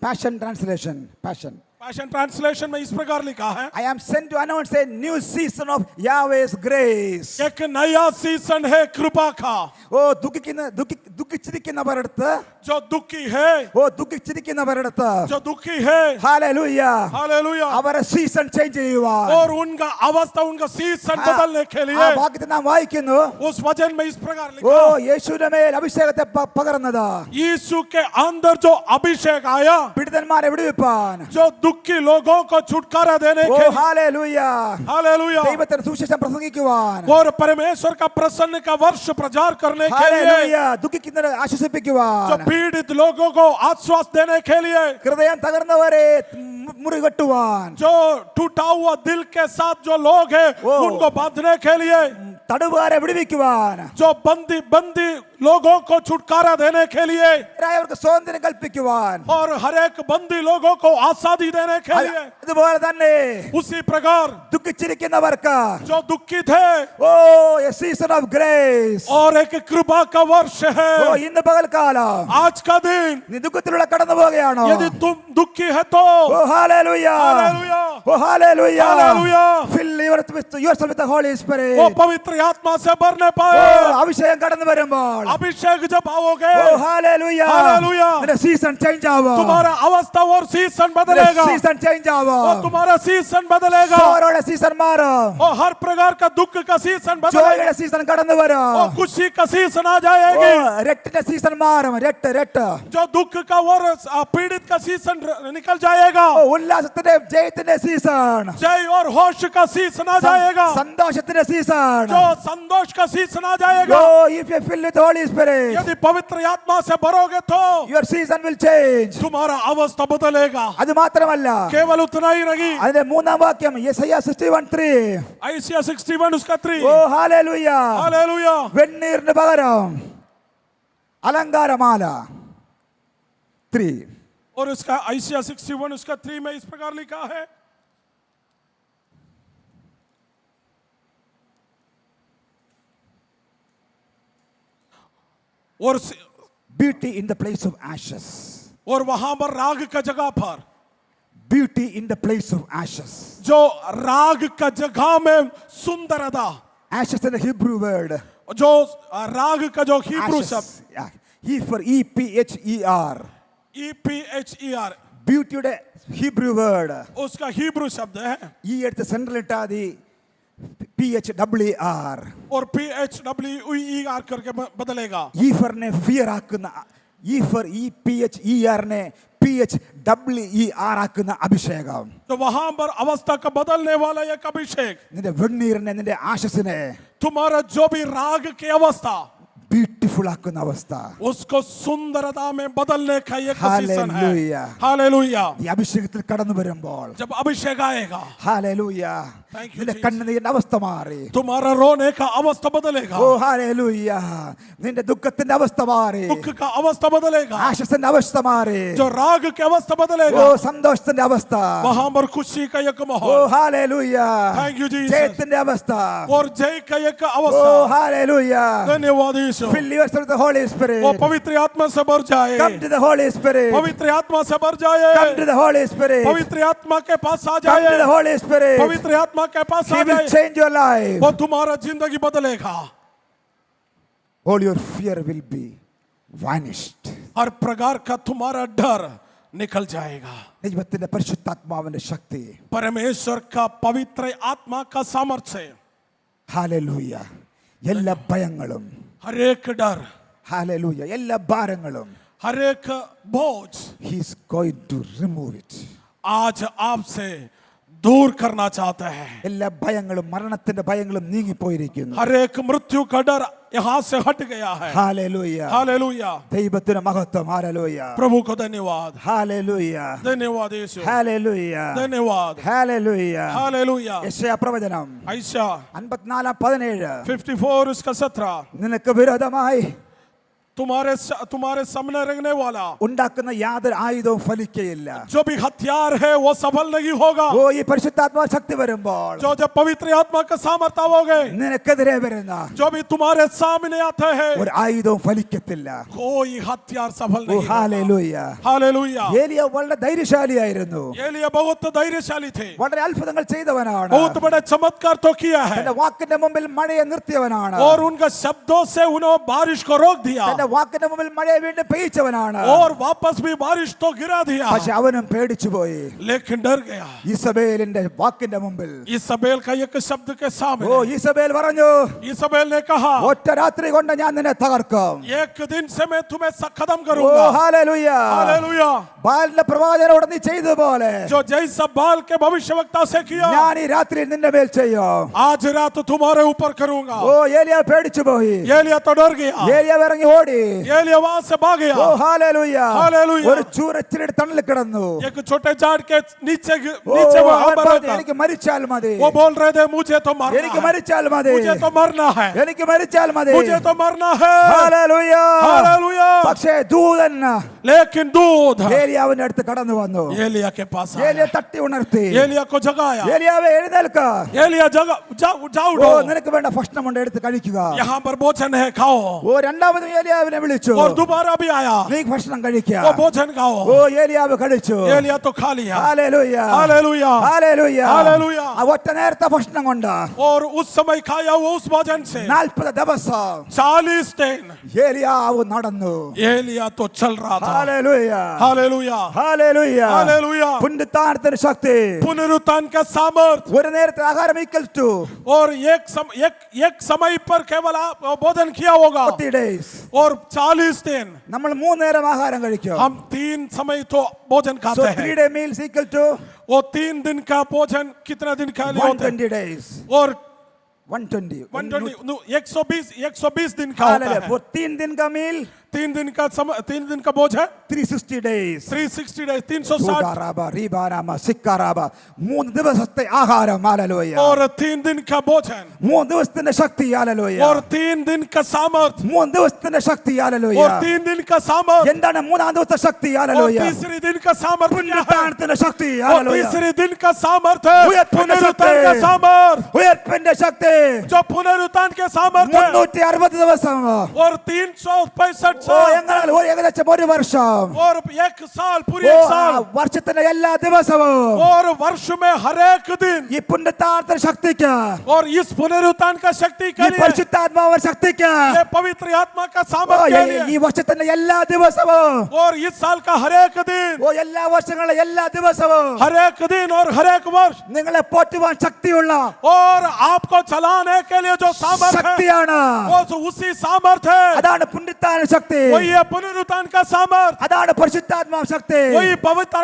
passion translation passion passion translation में इस प्रकार लिखा है. I am sent to announce a new season of Yahweh's grace. एक नया सीजन है कृपा का. ഓ ദുഃഖിച്ചിരിക്കുന്നവരടുത്ത് जो दुखी है ദുഃഖിച്ചിരിക്കുന്നവരടുത്ത് जो दुखी है Hallelujah. हालेलुया. അവരെ സീസൺ ചേഞ്ച് ചെയ്യുവാൻ. और उनका अवस्था उनका सीजन बदलने के ആ लिए വാക്യത്തിൽ നാം വായിക്കുന്നു. उस वचन में इस प्रकार ഓ लिखा. യേശുവിന്റെ മേൽ അഭിഷേകത്തെ പകർന്നത് यीशु के अंदर जो अभिषेक आया പീഡിതന്മാരെ വിടുവിപ്പാൻ. जो दुखी लोगों को छुटकारा देने ഓ के लिए. Hallelujah. हालेलुया. ദൈവത്തിന്റെ സുവിശേഷം പ്രസംഗിക്കുവാൻ. और परमेश्वर का प्रसन्न का वर्ष प्रचार करने के लिए. Hallelujah. ദുഃഖിക്കുന്നവരെ ആശ്വസിപ്പിക്കുവാൻ. जो पीड़ित लोगों को आश्वास देने के लिए. ഹൃദയം തകർന്നവരെ മുറികെട്ടുവാൻ. जो टूटा हुआ दिल के साथ जो लोग हैं उनको बांधने के लिए. തടവുകാരെ വിടുവിക്കുവാൻ. जो बंदी लोगों को छुटकारा देने के लिए. അവർക്ക് സ്വാതന്ത്ര്യം കൽപ്പിക്കുവാൻ. और हर एक बंदी लोगों को आजादी देने के लिए. അതുപോലെ തന്നെ उसी प्रकार ദുഃഖിച്ചിരിക്കുന്നവർക്ക് जो दुखी थे ഓ a season of grace. और एक कृपा का वर्ष ഓ है. ഇന്ന് പകൽക്കാലം आज का दिन നീ ദുഃഖത്തിലൂടെ കടന്നു പോവുകയാണോ? यदि तुम दुखी है तो ഓ hallelujah. Hallelujah. Oh hallelujah. Hallelujah. Fill yourself with the Holy Spirit. वो पवित्र आत्मा से भरने ഓ पाए. അഭിഷേകം കടന്നു വരുമ്പോൾ अभिषेक जब आओगे ഓ hallelujah. Hallelujah. നിന്റെ സീസൺ ചേഞ്ച് ആവും. तुम्हारा अवस्था और सीजन बदलेगा. സീസൺ ചേഞ്ച് ആവും. और तुम्हारा सीजन बदलेगा. സോറോടെ സീസൺ മാറും. और हर प्रकार का दुख का सीजन बदलेगा. ജോയുടെ സീസൺ കടന്നു വരും. और खुशी का सीजन आ ഓ जाएगी. രട്ടിന്റെ സീസൺ മാറും. രട്ട് जो दुख का और पीड़ित का सीजन निकल जाएगा. ഓ ഉല്ലാസത്തിന്റെ ജയത്തിന്റെ സീസൺ. जय और होश का सीजन आ जाएगा. സന്തോഷത്തിന്റെ സീസൺ. जो संतोष का सीजन आ जाएगा. Oh, if you fill with the Holy Spirit, यदि पवित्र आत्मा से भरोगे तो your season will change. तुम्हारा अवस्था बदलेगा. അത് മാത്രമല്ല केवल उतना ही नहीं. അതിന്റെ മൂന്നാം വാക്യം യെശയ്യാ 61:3. ऐसिया 61 उसका 3. ഓ ഹല്ലേലൂയ. हालेलुया. വെണ്ണീറിന് പകരം അലങ്കാരമാല 3. और उसका ऐसिया 61 उसका 3 में इस प्रकार लिखा है. और beauty in the place of ashes. और वहां पर राग का जगह पर Beauty in the place of ashes. जो राग का जगह में सुंदरता. Ashes is the Hebrew word. जो राग का जो हिब्रू शब्द. Ashes. Yeah. EPHER. EPHER. Beauty യുടെ Hebrew word. उसका हिब्रू शब्द है. ഈ എടുത്ത് സെൻട്രൽ ഇട്ടാതി PHWER. और PHWER करके बदलेगा. ഈഫറിനെ ഫിയർ ആക്കുന്ന ഈഫർ EPHERനെ PHWER ആക്കുന്ന അഭിഷേകം. तो वहां पर अवस्था का बदलने वाला एक अभिषेक. നിന്റെ വെണ്ണീറിനെ നിന്റെ ആശസിനെ तुम्हारा जो भी राग की अवस्था ब्यूटीफुल ബ്യൂട്ടിഫുൾ ആക്കുന്ന അവസ്ഥ. उसको सुंदरता में बदलने का एक सीजन है. हालेलुया. हालेलुया. ഈ അഭിഷേകത്തിൽ കടന്നു വരുമ്പോൾ जब अभिषेक आएगा, ഹാലേലൂയ, Thank you, നിന്റെ Jesus. കണ്ണുനീരിന്റെ അവസ്ഥ മാറി. तुम्हारा रोने का अवस्था बदलेगा, ഓ ഹാലേലൂയ, നിന്റെ ദുഃഖത്തിന്റെ അവസ്ഥ മാറി. दुख का अवस्था बदलेगा, ആശ്വാസത്തിന്റെ അവസ്ഥ മാറി. जो राग की अवस्था ഓ बदलेगा, സന്തോഷത്തിന്റെ അവസ്ഥ. वहां पर खुशी का एक ഓ माहौल, ഹാലേലൂയ, Thank you, Jesus. ജയത്തിന്റെ അവസ്ഥ. और जय का एक ഓ अवस्था. ഹാലേലൂയ. धन्यवाद यीशु. Fill yourself with the Holy Spirit. वो पवित्र आत्मा से भर जाए, Come to the Holy Spirit. पवित्र आत्मा से भर जाए, Come to the Holy Spirit. पवित्र आत्मा के पास आ Come to the जाए, Holy Spirit. पवित्र आत्मा के पास He आ will जाए, change your life. वो तुम्हारा जिंदगी बदलेगा. All your fear will be vanished. हर प्रकार का तुम्हारा डर निकल जाएगा. ദൈവത്തിന്റെ പരിശുദ്ധാത്മാവിന്റെ ശക്തി. परमेश्वर का पवित्र आत्मा का सामर्थ्य, ഹാലേലൂയ, എല്ലാ ഭയങ്ങളും, हर एक डर, ഹാലേലൂയ, എല്ലാ ഭാരങ്ങളും हर एक बोझ he is going to remove it. आज आपसे दूर करना चाहता है. എല്ലാ ഭയങ്ങളും, മരണത്തിന്റെ ഭയങ്ങളും നീങ്ങിപ്പോയിരിക്കുന്നു. हर एक मृत्यु का डर यहाँ से हट गया है. Hallelujah, hallelujah. ദൈവത്തിന്റെ മഹത്വം. ഹാലേലൂയ, प्रभु को धन्यवाद. ഹാലേലൂയ, धन्यवाद यीशु. ഹാലേലൂയ, धन्यवाद. ഹാലേലൂയ. हालेलुया. യെശയ്യാ പ്രവചനം ऐसा 54:17 54 उसका 17, നിനക്ക് വിരോധമായി तुम्हारे सामने रखने वाला ഉണ്ടാക്കുന്ന യാതൊരു ആയുധവും ഫലിക്കുകയില്ല. जो भी हथियार है वो सफल नहीं होगा. ഓ ഈ പരിശുദ്ധാത്മാ ശക്തി വരുമ്പോൾ जो जब पवित्र आत्मा का सामर्थ आओगे, നിനക്കെതിരെ വരുന്ന जो भी तुम्हारे सामने आता है, ഒരു ആയുധവും ഫലിക്കത്തില്ല. कोई हथियार सफल ഓ नहीं होगा. ഹാലേലൂയ. हालेलुया. ഏലിയ വളരെ ധൈര്യശാലിയായിരുന്നു. एलिया बहुत धैर्यशाली थे, വളരെ അത്ഭുതങ്ങൾ ചെയ്തവനാണ്. बहुत बड़े चमत्कार तो किया है, തന്റെ വാക്കിന്റെ മുമ്പിൽ മഴയെ നിർത്തിയവനാണ്. और उनका शब्दों से उन्होंने बारिश को रोक दिया, തന്റെ വാക്കിന്റെ മുമ്പിൽ മഴയെ വീണ്ടും പെയ്യിച്ചവനാണ്. और वापस भी बारिश तो गिरा दिया, പക്ഷെ അവനും പേടിച്ചു പോയി. लेकिन डर गया. ഈസബേലിന്റെ വാക്കിന്റെ മുമ്പിൽ इसाबेल का एक शब्द के ഓ सामने ഈസബേൽ പറഞ്ഞു, इसाबेल ने कहा, ഒറ്റ രാത്രി കൊണ്ട് ഞാൻ നിന്നെ തകർക്കും. एक दिन से मैं तुम्हें खत्म ഓ करूंगा. ഹാലേലൂയ. हालेलुया. ബാലിന്റെ പ്രവാചകനോട് നീ ചെയ്തതുപോലെ जो जैसा बाल के भविष्यवक्ता से किया, ഞാൻ ഈ രാത്രി നിന്റെ മേൽ ചെയ്യും. आज रात तुम्हारे ऊपर करूंगा. ഓ ഏലിയ പേടിച്ചു പോയി. एलिया तो डर गया, ഏലിയ ഇറങ്ങി ഓടി. एलिया वहां से भाग गया. ഓ ഹാലേലൂയ. हालेलुया. ഒരു ചൂരച്ചിലയുടെ തണലിൽ കിടന്നു. एक छोटे झाड़ के नीचे ഓ, नीचे वो അവൻ हमारा പറഞ്ഞു, था. എനിക്ക് മരിച്ചാൽ മതി. वो बोल रहे थे, मुझे तो എനിക്ക് मरना है, മരിച്ചാൽ മതി. मुझे तो मरना है, എനിക്ക് മരിച്ചാൽ മതി. मुझे तो मरना है. ഹാലേലൂയ. हालेलुया. പക്ഷേ ദൂതൻ लेकिन दूध ഏലിയാവിന്റെ അടുത്ത് കടന്നു വന്നു. एलिया के पास ഏലിയ आया, തട്ടി ഉണർത്തി. एलिया को जगाया. ഏലിയാവേ എഴുന്നേൽക്ക. एलिया जा ഓ उठो, നിനക്ക് വേണ്ട ഭക്ഷണമുണ്ട്, എടുത്ത് കഴിക്കുക. यहाँ पर भोजन है, खाओ. ഓ രണ്ടാമതും ഏലിയാവിനെ വിളിച്ചു. और दोबारा भी आया, നീ ഭക്ഷണം കഴിക്കുക. वो भोजन खाओ. ഓ ഏലിയാവ് കഴിച്ചു. एलिया तो खा लिया. ഹാലേലൂയ. हालेलुया. ഹാലേലൂയ. हालेलुया. ആ ഒറ്റ നേരത്തെ ഭക്ഷണം കൊണ്ട് और उस समय खाया वो उस भोजन से 40 ദിവസം 40 दिन ഏലിയാവ് നടന്നു. एलिया तो चल रहा था. ഹാലേലൂയ. हालेलुया. ഹാലേലൂയ. हालेलुया. പുനരുത്ഥാനത്തിന്റെ ശക്തി. पुनरुत्थान का सामर्थ, ഒരു നേരത്തെ ആഹാരം equal to और एक समय पर केवल आप भोजन किया होगा, 40 days. और 40 दिन നമ്മൾ 3 നേരം ആഹാരം കഴിക്കും. हम 3 समय तो भोजन So खाते 3 हैं. day meals equal to वो 3 दिन का भोजन कितना दिन खा लिए होते हैं? 120 days. और 120. 120 दिन का होता हालेलुया. है. वो 3 दिन का मील 3 दिन का समय, 3 दिन का भोजन 360 days. 360 days, 360, ദൂതാറാബ, റീബാരാമ, സിക്കാറാബ. 3 ദിവസത്തെ ആഹാരം. ഹല്ലേലൂയ. और 3 दिन का भोजन, 3 ദിവസത്തിന്റെ ശക്തി. ഹല്ലേലൂയ. और 3 दिन का सामर्थ, 3 ദിവസത്തിന്റെ ശക്തി. ഹല്ലേലൂയ. और 3 दिन का सामर्थ, എന്താണ് മൂന്നാം ദിവസത്തെ ശക്തി? और ഹല്ലേലൂയ. तीसरे दिन का सामर्थ क्या है? പുനരുത്ഥാനത്തിന്റെ ശക്തി. और ഹല്ലേലൂയ. तीसरे दिन का सामर्थ है ഉയർപ്പിന്റെ पुनरुत्थान ശക്തി. का सामर्थ, ഉയർപ്പിന്റെ ശക്തി. जो पुनरुत्थान के सामर्थ है. 360 ദിവസം. और 365 ഓ साल, എന്നാൽ ഏകദേശം 1 വർഷം. और 1 साल, पूरी ഓ 1 ആ साल, വർഷത്തിന്റെ എല്ലാ ദിവസവും और वर्ष में हर एक दिन, ഈ പുനരുത്ഥാനത്തിന്റെ ശക്തിക്ക്, और इस पुनरुत्थान का शक्ति के ഈ लिए, പരിശുദ്ധാത്മാവിന്റെ ശക്തിക്ക്, ये पवित्र आत्मा का ഓ, सामर्थ के ഈ लिए, വർഷത്തിന്റെ എല്ലാ ദിവസവും, और इस साल का हर एक दिन, ഓ എല്ലാ വർഷങ്ങളിലെ എല്ലാ ദിവസവും हर एक दिन और हर एक वर्ष, നിങ്ങളെ പോറ്റുവാൻ ശക്തിയുള്ള और आपको चलाने के लिए जो सामर्थ है, ശക്തിയാണ്. वो उसी सामर्थ है. അതാണ് പുനരുത്ഥാന ശക്തി. ശക്തി, वही है पुनरुत्थान का सामर्थ, അതാണ് പരിശുദ്ധാത്മാവ് ശക്തി, वही पवित्र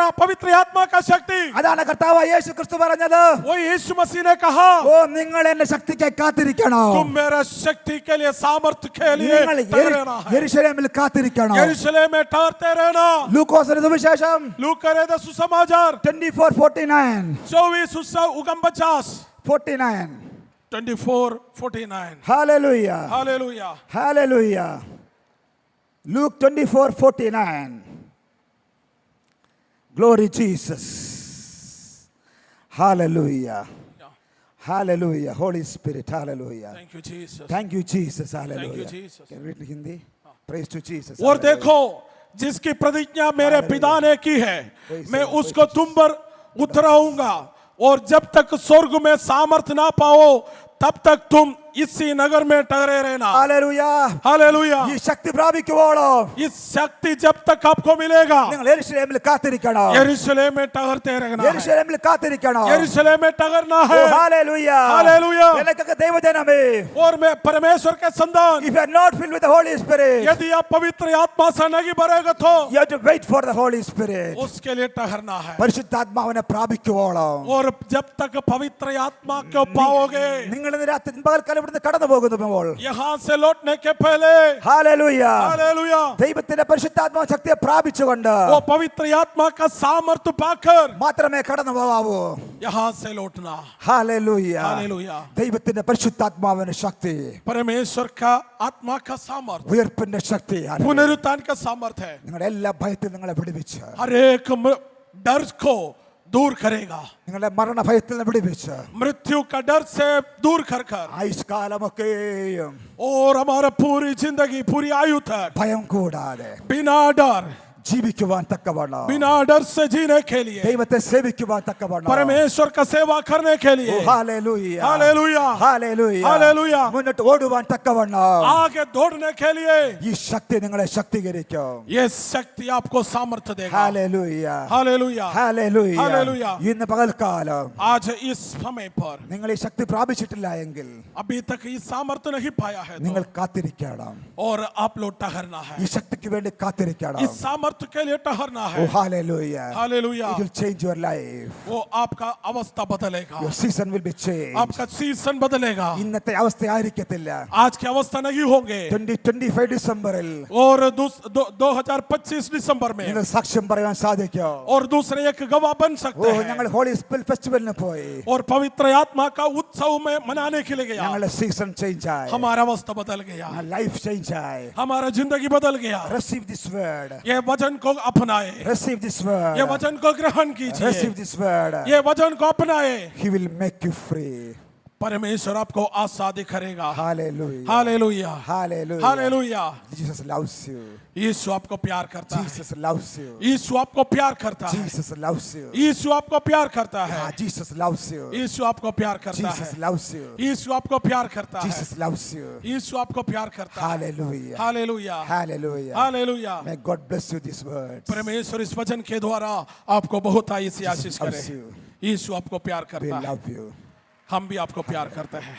आत्मा का शक्ति, അതാണ് കർത്താവ് യേശു ക്രിസ്തു പറഞ്ഞത്. वही यीशु मसीह ने कहा ഓ നിങ്ങൾ എന്റെ ശക്തിക്കായി കാത്തിരിക്കണം, तुम मेरा शक्ति के लिए सामर्थ्य के लिए നിങ്ങൾ ठहरना है, യെരൂശലേമിൽ കാത്തിരിക്കണം. यरूशलेम में ठहरते रहना। ലൂക്കോസിന്റെ സുവിശേഷം लूक करे द सुसमाचार 24:49 49 24:49 hallelujah hallelujah hallelujah. Luke 24:49. Glory Jesus. Hallelujah. Hallelujah. Holy Spirit. Hallelujah. Thank you Jesus. Thank you Jesus. Hallelujah. Thank you, Jesus. Can we read in Hindi? Praise to Jesus. और Hallelujah. देखो जिसकी प्रतिज्ञा मेरे पिता ने की है मैं उसको तुम पर उतराऊंगा, और जब तक स्वर्ग में सामर्थ ना पाओ तब तक तुम इसी नगर में ठहरे रहना। Hallelujah. हालेलुया। ഈ ശക്തി പ്രാപിക്കുവോളം इस शक्ति जब तक आपको मिलेगा നിങ്ങൾ യെരൂശലേമിൽ കാത്തിരിക്കണം, यरूशलेम में ठहरते रहना है, യെരൂശലേമിൽ കാത്തിരിക്കണം. यरूशलेम में ठहरना Oh, है। hallelujah. Hallelujah. എനിക്കൊക്കെ ദൈവജനമേ, और मैं परमेश्वर के संतान, if you are not filled with the Holy Spirit, यदि आप पवित्र आत्मा से नहीं भरेगा तो you have to wait for the Holy Spirit. उसके लिए ठहरना है, പരിശുദ്ധാത്മാവിനെ പ്രാപിക്കുവോളം और जब तक पवित्र आत्मा को पाओगे നിങ്ങൾ ഇന്ന് രാത്രി പകൽക്കാലം ഇവിടുന്ന് കടന്നു പോകുമ്പോൾ यहाँ से लौटने के पहले ഹല്ലേലൂയ हालेलुया ദൈവത്തിന്റെ പരിശുദ്ധാത്മാ ശക്തിയെ പ്രാപിച്ചുകൊണ്ട് वो पवित्र आत्मा का सामर्थ्य पाकर മാത്രമേ കടന്നു പോകാവൂ. यहाँ से लौटना। Hallelujah hallelujah. ദൈവത്തിന്റെ പരിശുദ്ധാത്മാവിന്റെ ശക്തി, परमेश्वर का आत्मा का सामर्थ्य, ഉയർപ്പിന്റെ ശക്തി, पुनरुत्थान का सामर्थ्य है, നിങ്ങളുടെ എല്ലാ ഭയത്തിൽ നിങ്ങളെ വിടുവിച്ച്, हर एक डर को दूर करेगा, നിങ്ങളുടെ മരണ ഭയത്തിൽ നിന്ന് വിടുവിച്ച്, मृत्यु का डर से दूर कर कर, ആയുഷ്കാലമൊക്കെയും और हमारा पूरी जिंदगी पूरी आयु तक ഭയം കൂടാതെ बिना डर ജീവിക്കുവാൻ തക്കവണ്ണം, बिना डर से जीने के लिए, ദൈവത്തെ സേവിക്കുവാൻ തക്കവണ്ണം, परमेश्वर का सेवा करने के लिए, ഹല്ലേലൂയ हालेलुया ഹല്ലേലൂയ हालेलुया, മുന്നോട്ട് ഓടുവാൻ തക്കവണ്ണം आगे दौड़ने के लिए ഈ ശക്തി നിങ്ങളെ ശക്തീകരിക്കും. ये शक्ति आपको सामर्थ्य देगा। Hallelujah hallelujah hallelujah. ഹല്ലേലൂയ. ഇന്ന് പകൽക്കാലം आज इस समय पर നിങ്ങൾ ഈ ശക്തി പ്രാപിച്ചിട്ടില്ല എങ്കിൽ अभी तक ये सामर्थ्य नहीं पाया है നിങ്ങൾ तो, കാത്തിരിക്കണം, और आप लोग ठहरना है, ഈ ശക്തിക്ക് വേണ്ടി കാത്തിരിക്കണം. इस सामर्थ्य के लिए ठहरना ഓ है। Hallelujah. Hallelujah. It will change your life. वो आपका अवस्था बदलेगा, Your season will be changed. आपका सीजन बदलेगा, ഇന്നത്തെ അവസ്ഥയായിരിക്കത്തില്ല. आज की अवस्था नहीं होंगे, 2025 ഡിസംബറിൽ और 2025 दिसंबर में നിങ്ങൾ സാക്ഷ്യം പറയാൻ സാധിക്കും. और दूसरे एक गवाह बन ഓ सकते ഞങ്ങൾ हैं, ഹോളി സ്പിരിറ്റ് ഫെസ്റ്റിവലിന് പോയി, और पवित्र आत्मा का उत्सव में मनाने के लिए गया, ഞങ്ങളുടെ സീസൺ ചേഞ്ച് ആയി, हमारा अवस्था बदल गया, ലൈഫ് ചേഞ്ച് ആയി. हमारा जिंदगी बदल गया। Receive this word. ये वचन को अपनाए, Receive this word. ये वचन को ग्रहण Receive कीजिए, this word. ये वचन को अपनाए, He will make you free. परमेश्वर आपको आजादी करेगा। Hallelujah. Hallelujah Hallelujah. Hallelujah. Jesus loves you. यीशु आपको प्यार करता है, Jesus loves you. यीशु आपको प्यार करता है, Jesus loves you. यीशु आपको प्यार करता है, Ah, Jesus loves you. यीशु आपको प्यार करता है, Jesus loves you. यीशु आपको प्यार करता है, Jesus loves you. यीशु आपको प्यार करता है। Hallelujah. Hallelujah Hallelujah. Hallelujah. May God bless you these words. परमेश्वर इस वचन के द्वारा आपको बहुत आशीष करे। loves you. यीशु आपको प्यार We करता है, love you. हम भी आपको प्यार करते हैं।